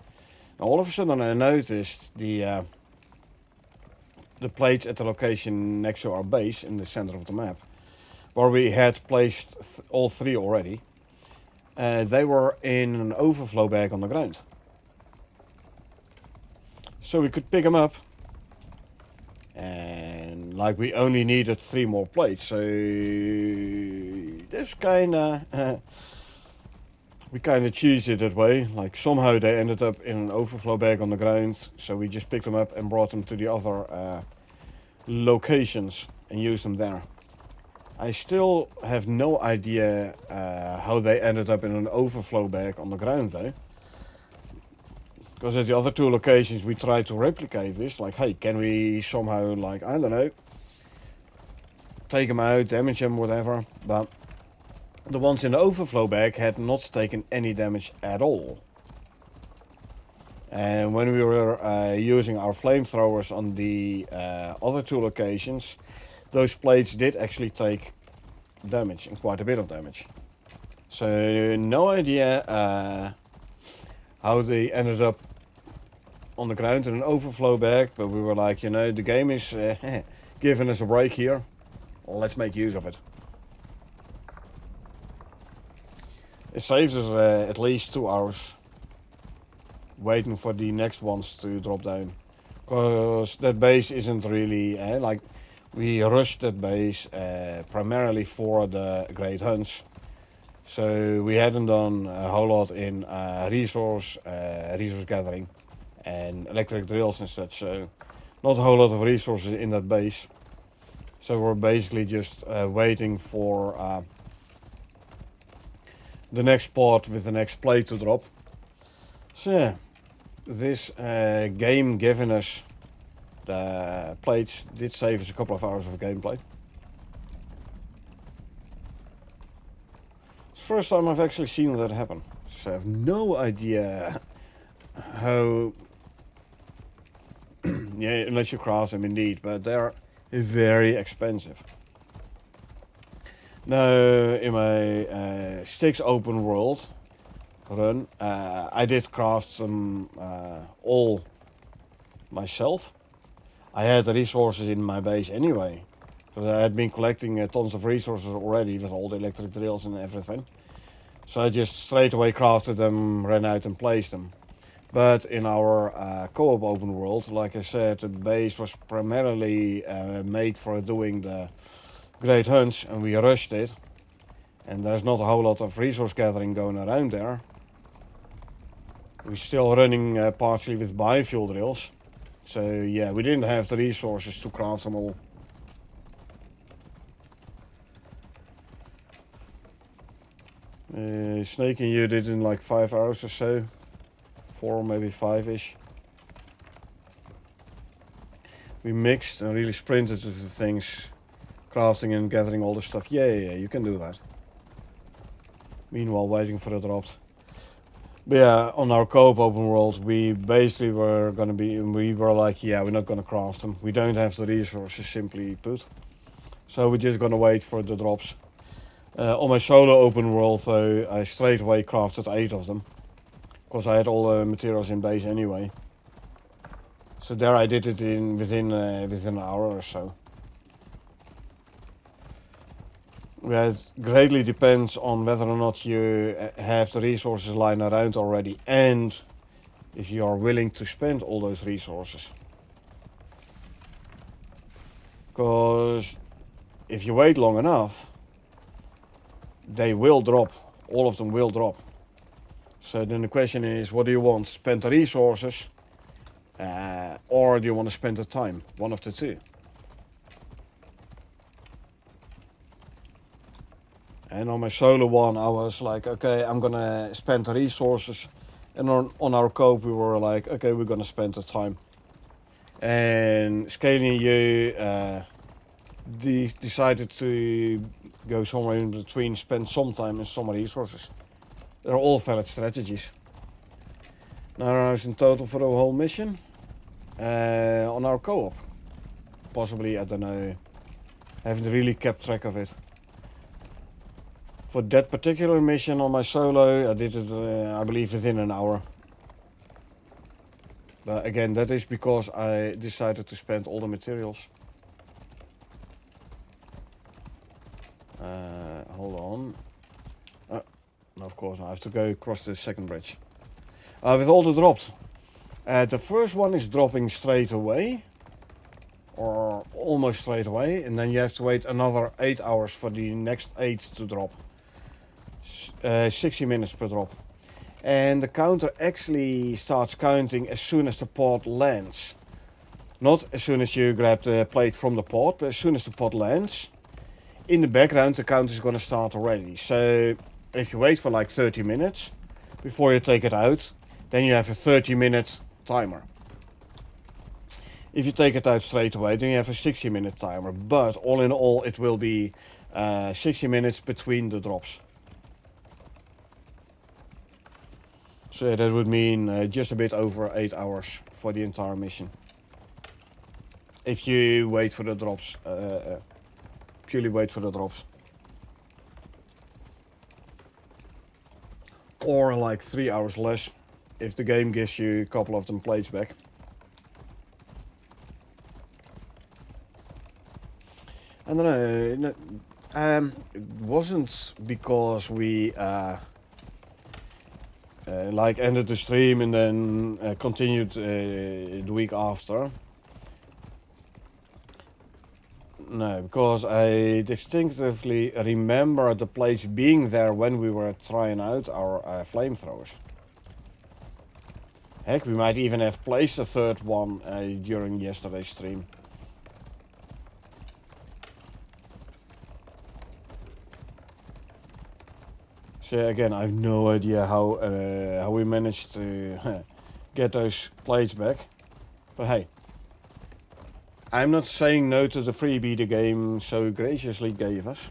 And all of a sudden, I noticed the plates at the location next to our base in the center of the map, where we had placed all 3 already. They were in an overflow bag on the ground. So we could pick them up. And like we only needed 3 more plates. So this kinda... we kinda cheesed it that way. Like somehow they ended up in an overflow bag on the ground. So we just picked them up and brought them to the other locations and used them there. I still have no idea how they ended up in an overflow bag on the ground though. Because at the other 2 locations we tried to replicate this. Like, hey, can we somehow, like, I don't know, take them out, damage them, whatever. But the ones in the overflow bag had not taken any damage at all. And when we were using our flamethrowers on the other 2 locations, those plates did actually take damage, and quite a bit of damage. So no idea how they ended up on the ground in an overflow bag, but we were like, you know, the game is giving us a break here. Well, let's make use of it. It saves us at least 2 hours waiting for the next ones to drop down. Because that base isn't really, like, We rushed that base primarily for the Great Hunts. So we hadn't done a whole lot in resource gathering and electric drills and such. So not a whole lot of resources in that base. So we're basically just waiting for the next spot with the next plate to drop. So yeah, this game giving us the plates did save us a couple of hours of gameplay. It's the first time I've actually seen that happen. So I have no idea how... yeah, unless you craft them indeed, but they're very expensive. Now, in my 6 open world run, I did craft them all myself. I had the resources in my base anyway, because I had been collecting tons of resources already with all the electric drills and everything. So I just straight away crafted them, ran out and placed them. But in our co-op open world, like I said, the base was primarily made for doing the Great Hunts, and we rushed it. And there's not a whole lot of resource gathering going around there. We're still running partially with biofuel drills. So yeah, we didn't have the resources to craft them all. Snake and you did in like 5 hours or so. 4, maybe 5-ish. We mixed and really sprinted with the things. Crafting and gathering all the stuff. Yeah, you can do that. Meanwhile, waiting for the drops. But yeah, on our co-op open world, we basically were like, yeah, we're not gonna craft them. We don't have the resources, simply put. So we're just gonna wait for the drops. On my solo open world, though, I straight away crafted 8 of them. Because I had all the materials in base anyway. So there I did it within an hour or so. Yeah, it greatly depends on whether or not you have the resources lying around already and if you are willing to spend all those resources. Because if you wait long enough, they will drop. All of them will drop. So then the question is, what do you want? Spend the resources or do you want to spend the time? One of the two. And on my solo one, I was like, okay, I'm gonna spend the resources. And on our cope, we were like, okay, we're gonna spend the time. And Scaling you decided to go somewhere in between, spend some time and some resources. They're all valid strategies. 9 hours in total for the whole mission. On our co-op. Possibly, I don't know. I haven't really kept track of it. For that particular mission on my solo, I did it, I believe, within an hour. But again, that is because I decided to spend all the materials. Hold on. No, of course, I have to go across the second bridge. With all the drops. The first one is dropping straight away. Or almost straight away. And then you have to wait another 8 hours for the next 8 to drop. 60 minutes per drop. And the counter actually starts counting as soon as the pod lands. Not as soon as you grab the plate from the pod, but as soon as the pod lands. In the background, the count is going to start already. So if you wait for like 30 minutes before you take it out, then you have a 30-minute timer. If you take it out straight away, then you have a 60-minute timer. But all in all, it will be 60 minutes between the drops. So that would mean just a bit over 8 hours for the entire mission. If you wait for the drops, purely wait for the drops. Or like 3 hours less, if the game gives you a couple of them plates back. I don't know, it wasn't because we like ended the stream and then continued the week after. No, because I distinctively remember the place being there when we were trying out our flamethrowers. Heck, we might even have placed a third one during yesterday's stream. So again, I have no idea how we managed to get those plates back. But hey, I'm not saying no to the freebie the game so graciously gave us.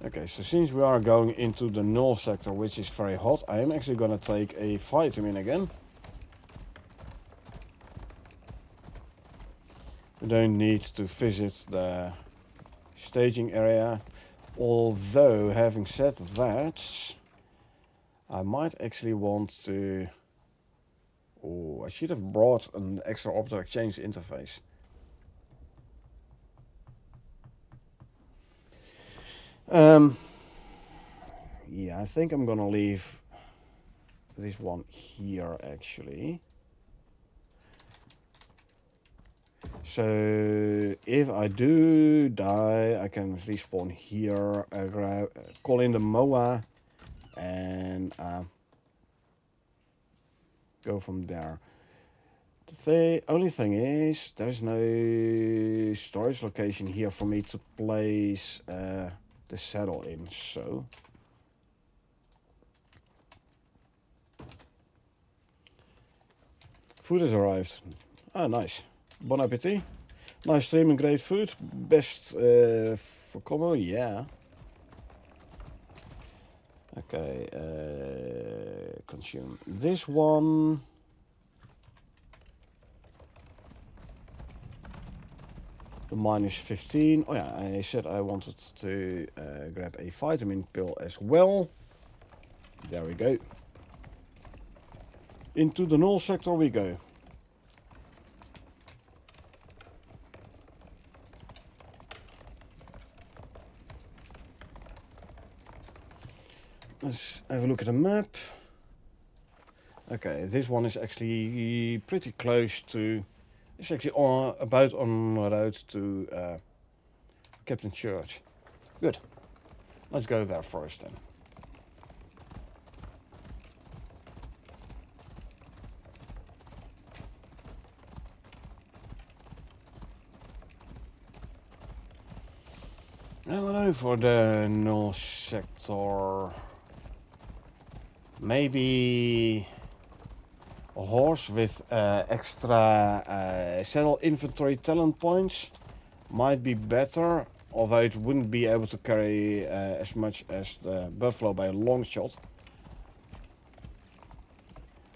Okay, so since we are going into the null sector, which is very hot, I am actually gonna take a vitamin again. We don't need to visit the staging area. Although, having said that, I might actually want to... Oh, I should have brought an extra object exchange interface. Yeah, I think I'm gonna leave this one here actually. So if I do die, I can respawn here, call in the MOA, and go from there. The only thing is, there is no storage location here for me to place the saddle in, so... Food has arrived. Ah, nice. Bon appetit. Nice stream and great food. Best for combo, yeah. Okay, consume this one. The minus 15. Oh yeah, I said I wanted to grab a vitamin pill as well. There we go. Into the null sector we go. Let's have a look at the map. Okay, this one is actually pretty close to... It's actually about on route to Captain Church. Good. Let's go there first then. Hello for the null sector. Maybe a horse with extra saddle inventory talent points might be better, although it wouldn't be able to carry as much as the buffalo by a long shot.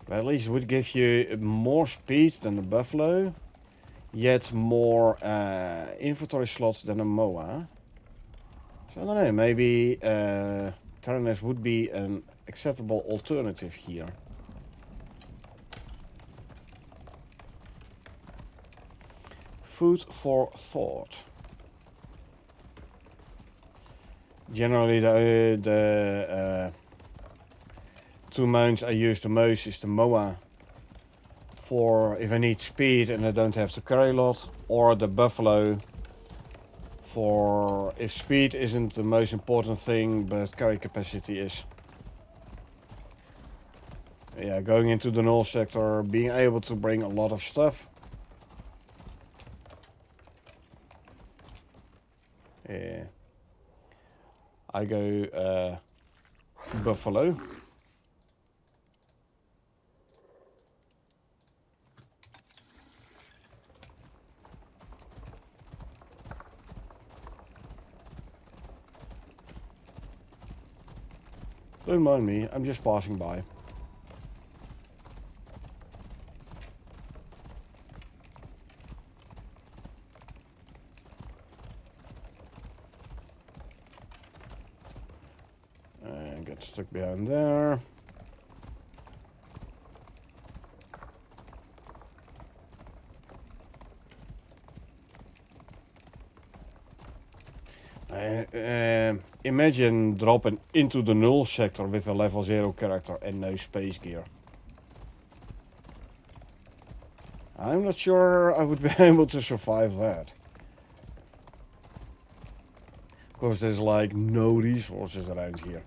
But at least it would give you more speed than the buffalo, yet more inventory slots than a MOA. So I don't know, maybe Tyrannus would be an acceptable alternative here. Food for thought. Generally the two mounts I use the most is the MOA for if I need speed and I don't have to carry a lot, or the buffalo for if speed isn't the most important thing but carry capacity is. Yeah, going into the null sector, being able to bring a lot of stuff. Yeah. I go buffalo. Don't mind me, I'm just passing by. And get stuck behind there. Imagine dropping into the null sector with a level 0 character and no space gear. I'm not sure I would be able to survive that. Because there's like no resources around here.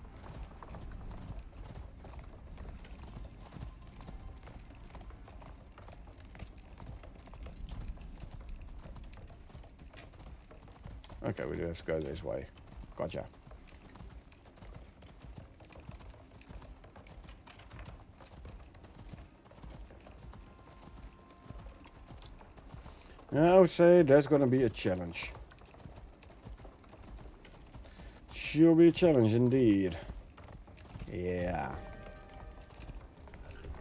Okay, we do have to go this way. Gotcha. I would say that's gonna be a challenge. Sure be a challenge indeed. Yeah.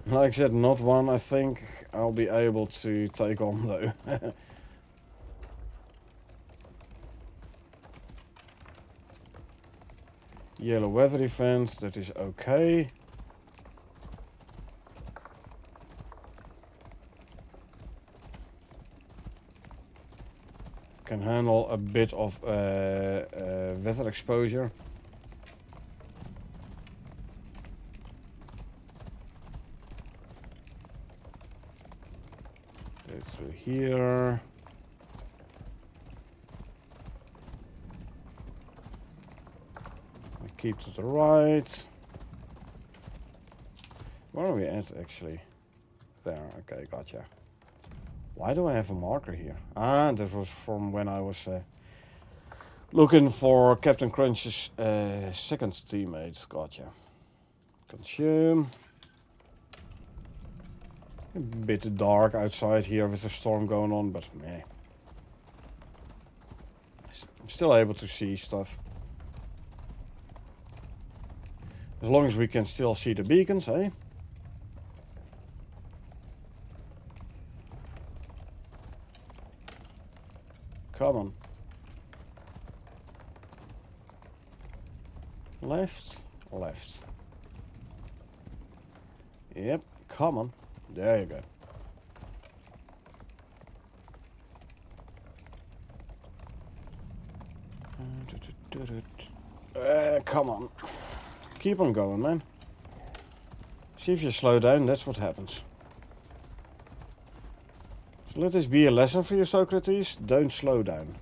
Like I said, not one I think I'll be able to take on though. Yellow weather event, that is okay. Can handle a bit of weather exposure. Go through here. We keep to the right. Where are we at actually? There, okay, gotcha. Why do I have a marker here? Ah, this was from when I was looking for Captain Crunch's second teammate. Gotcha. Consume. A bit dark outside here with the storm going on, but meh. I'm still able to see stuff. As long as we can still see the beacons, eh? Come on. Left, left. Yep, come on. There you go. Come on. Keep on going, man. See if you slow down, that's what happens. So let this be a lesson for you, Socrates. Don't slow down.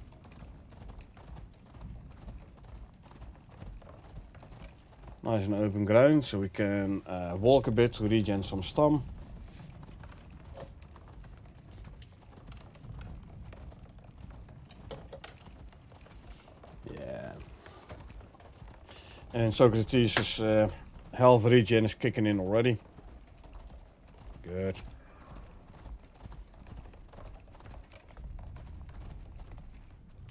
Nice and open ground, so we can walk a bit to regen some stam. Yeah. And Socrates' health regen is kicking in already. Good.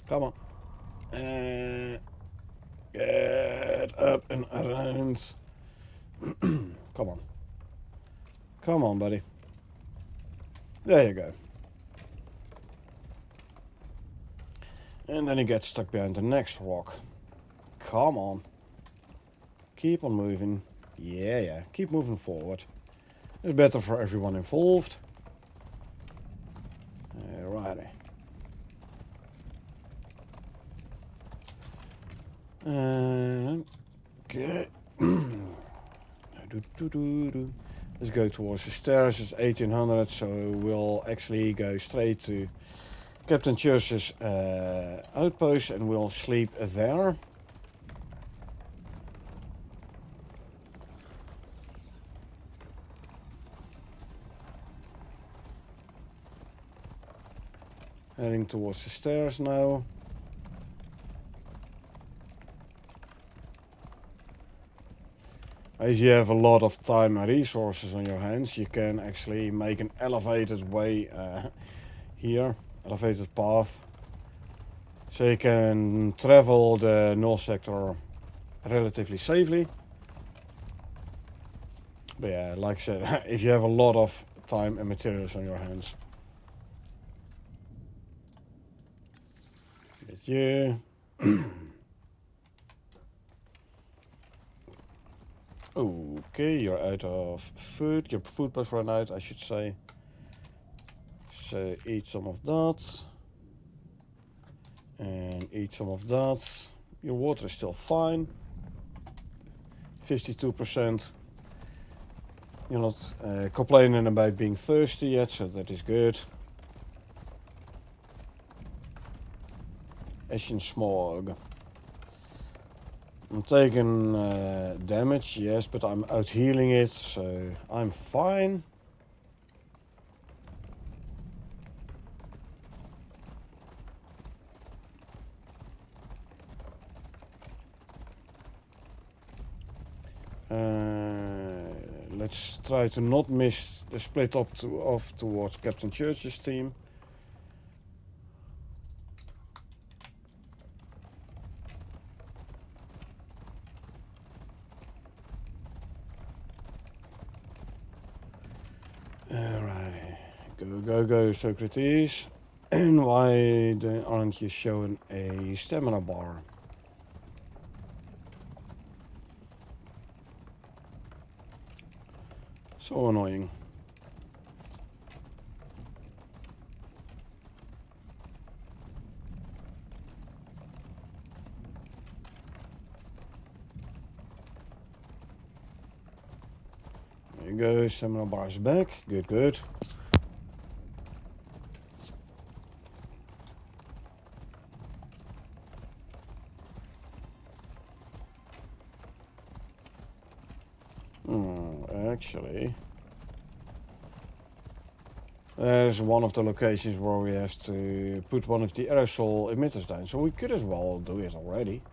Come on. Get up and around. Come on. Come on, buddy. There you go. And then he gets stuck behind the next rock. Come on. Keep on moving. Yeah. Keep moving forward. It's better for everyone involved. Alrighty. Okay. Let's go towards the stairs. It's 1800, so we'll actually go straight to Captain Church's outpost and we'll sleep there. Heading towards the stairs now. As you have a lot of time and resources on your hands, you can actually make an elevated way here, elevated path. So you can travel the null sector relatively safely. But yeah, like I said, if you have a lot of time and materials on your hands. Get you. Okay, you're out of food. Your food must run out, I should say. So eat some of that. And eat some of that. Your water is still fine. 52%. You're not complaining about being thirsty yet, so that is good. Ashen smog. I'm taking damage, yes, but I'm out healing it, so I'm fine. Let's try to not miss the split up off towards Captain Church's team. Alright, go, Socrates. And why aren't you showing a stamina bar? So annoying. There you go, stamina bar is back. Good. Actually, there's one of the locations where we have to put one of the aerosol emitters down, so we could as well do it already.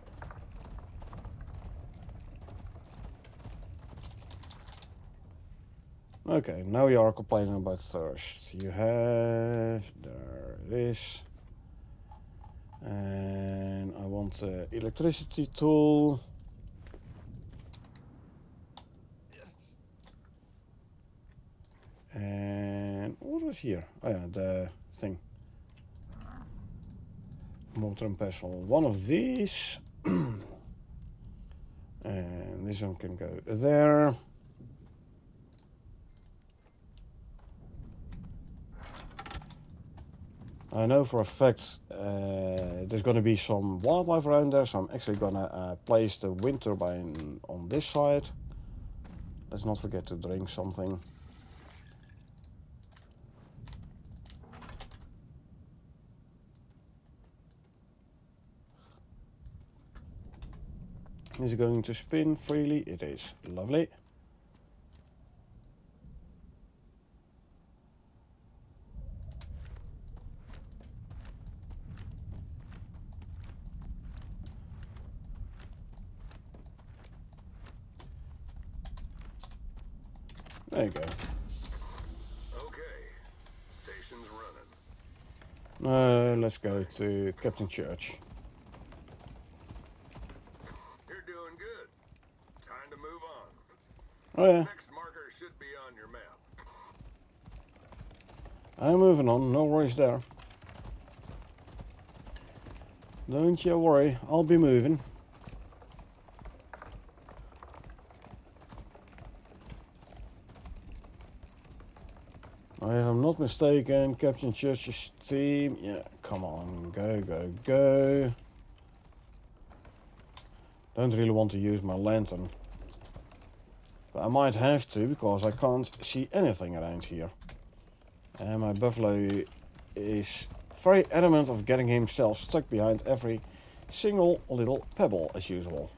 Okay, now you are complaining about thirst. You have... there it is. And I want the electricity tool. And what was here? Oh yeah, the thing. Mortar and pestle. One of these. And this one can go there. I know for a fact there's going to be some wildlife around there, so I'm actually going to place the wind turbine on this side. Let's not forget to drink something. Is it going to spin freely? It is. Lovely. There you go. Okay, station's running. Let's go to Captain Church. You're doing good. Time to move on. Oh yeah, Next marker should be on your map. I'm moving on. No worries there. Don't you worry, I'll be moving. If I'm not mistaken, Captain Church's team... yeah, come on, go. Don't really want to use my lantern. But I might have to, because I can't see anything around here. And my buffalo is very adamant of getting himself stuck behind every single little pebble, as usual.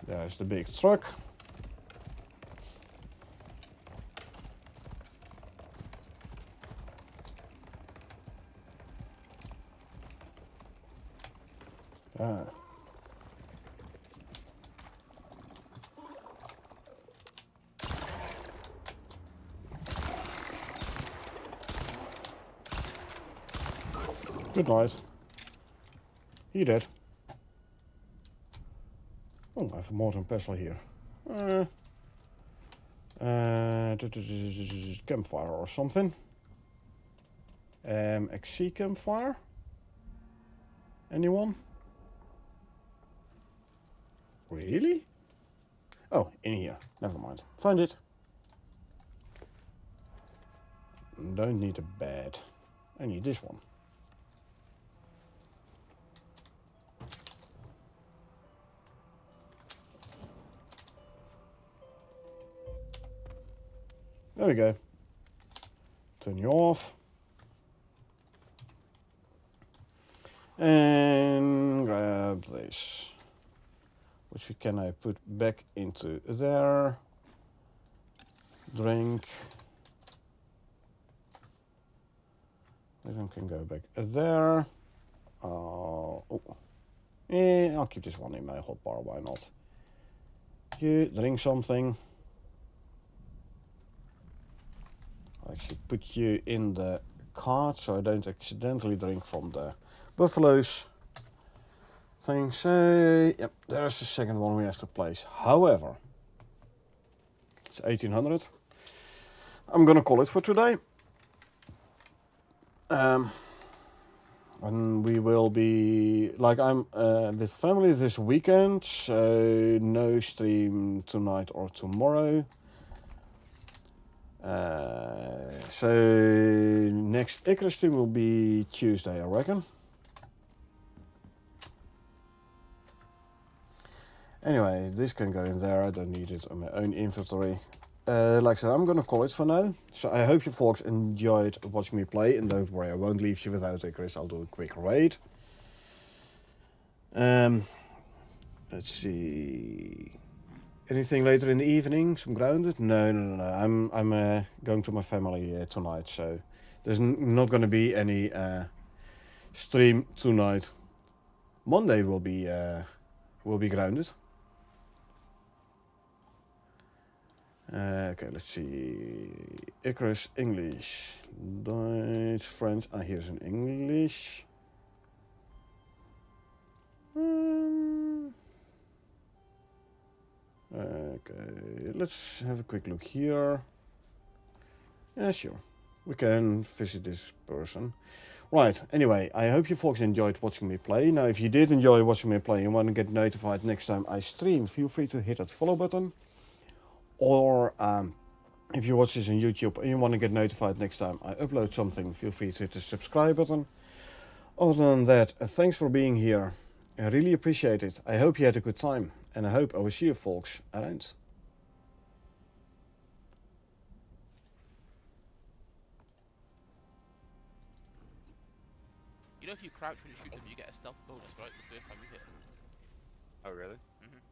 There's the big truck. Ah. Good night. He did. Oh, I have a mortar and pestle here. Campfire or something. XC campfire? Anyone? Really? Oh, in here. Never mind. Find it. Don't need a bed. I need this one. There we go. Turn you off. And grab this. Which we can now put back into there. Drink. This one can go back there. Oh. Yeah, I'll keep this one in my hotbar, why not? You drink something. I'll actually put you in the cart so I don't accidentally drink from the buffaloes thing. So, yep, there's the second one we have to place. However, it's 1800. I'm gonna call it for today. And we will be, like, I'm with family this weekend, so no stream tonight or tomorrow. So next Icarus stream will be Tuesday, I reckon. Anyway, this can go in there. I don't need it on my own inventory. Like I said, I'm gonna call it for now. So I hope you folks enjoyed watching me play, and don't worry, I won't leave you without Icarus. I'll do a quick raid. Let's see. Anything later in the evening? Some grounded? No. I'm going to my family tonight, so there's not going to be any stream tonight. Monday will be grounded. Okay, let's see. Icarus, English, Dutch, French. Ah, here's an English. Okay, let's have a quick look here. Yeah, sure. We can visit this person. Right, anyway, I hope you folks enjoyed watching me play. Now, if you did enjoy watching me play and want to get notified next time I stream, feel free to hit that follow button. Or if you watch this on YouTube and you want to get notified next time I upload something, feel free to hit the subscribe button. Other than that, thanks for being here. I really appreciate it. I hope you had a good time. And I hope I will see you folks around. You know if you crouch when you shoot them, you get a stealth bonus, right? The first time you hit them. Oh, really? Mm-hmm.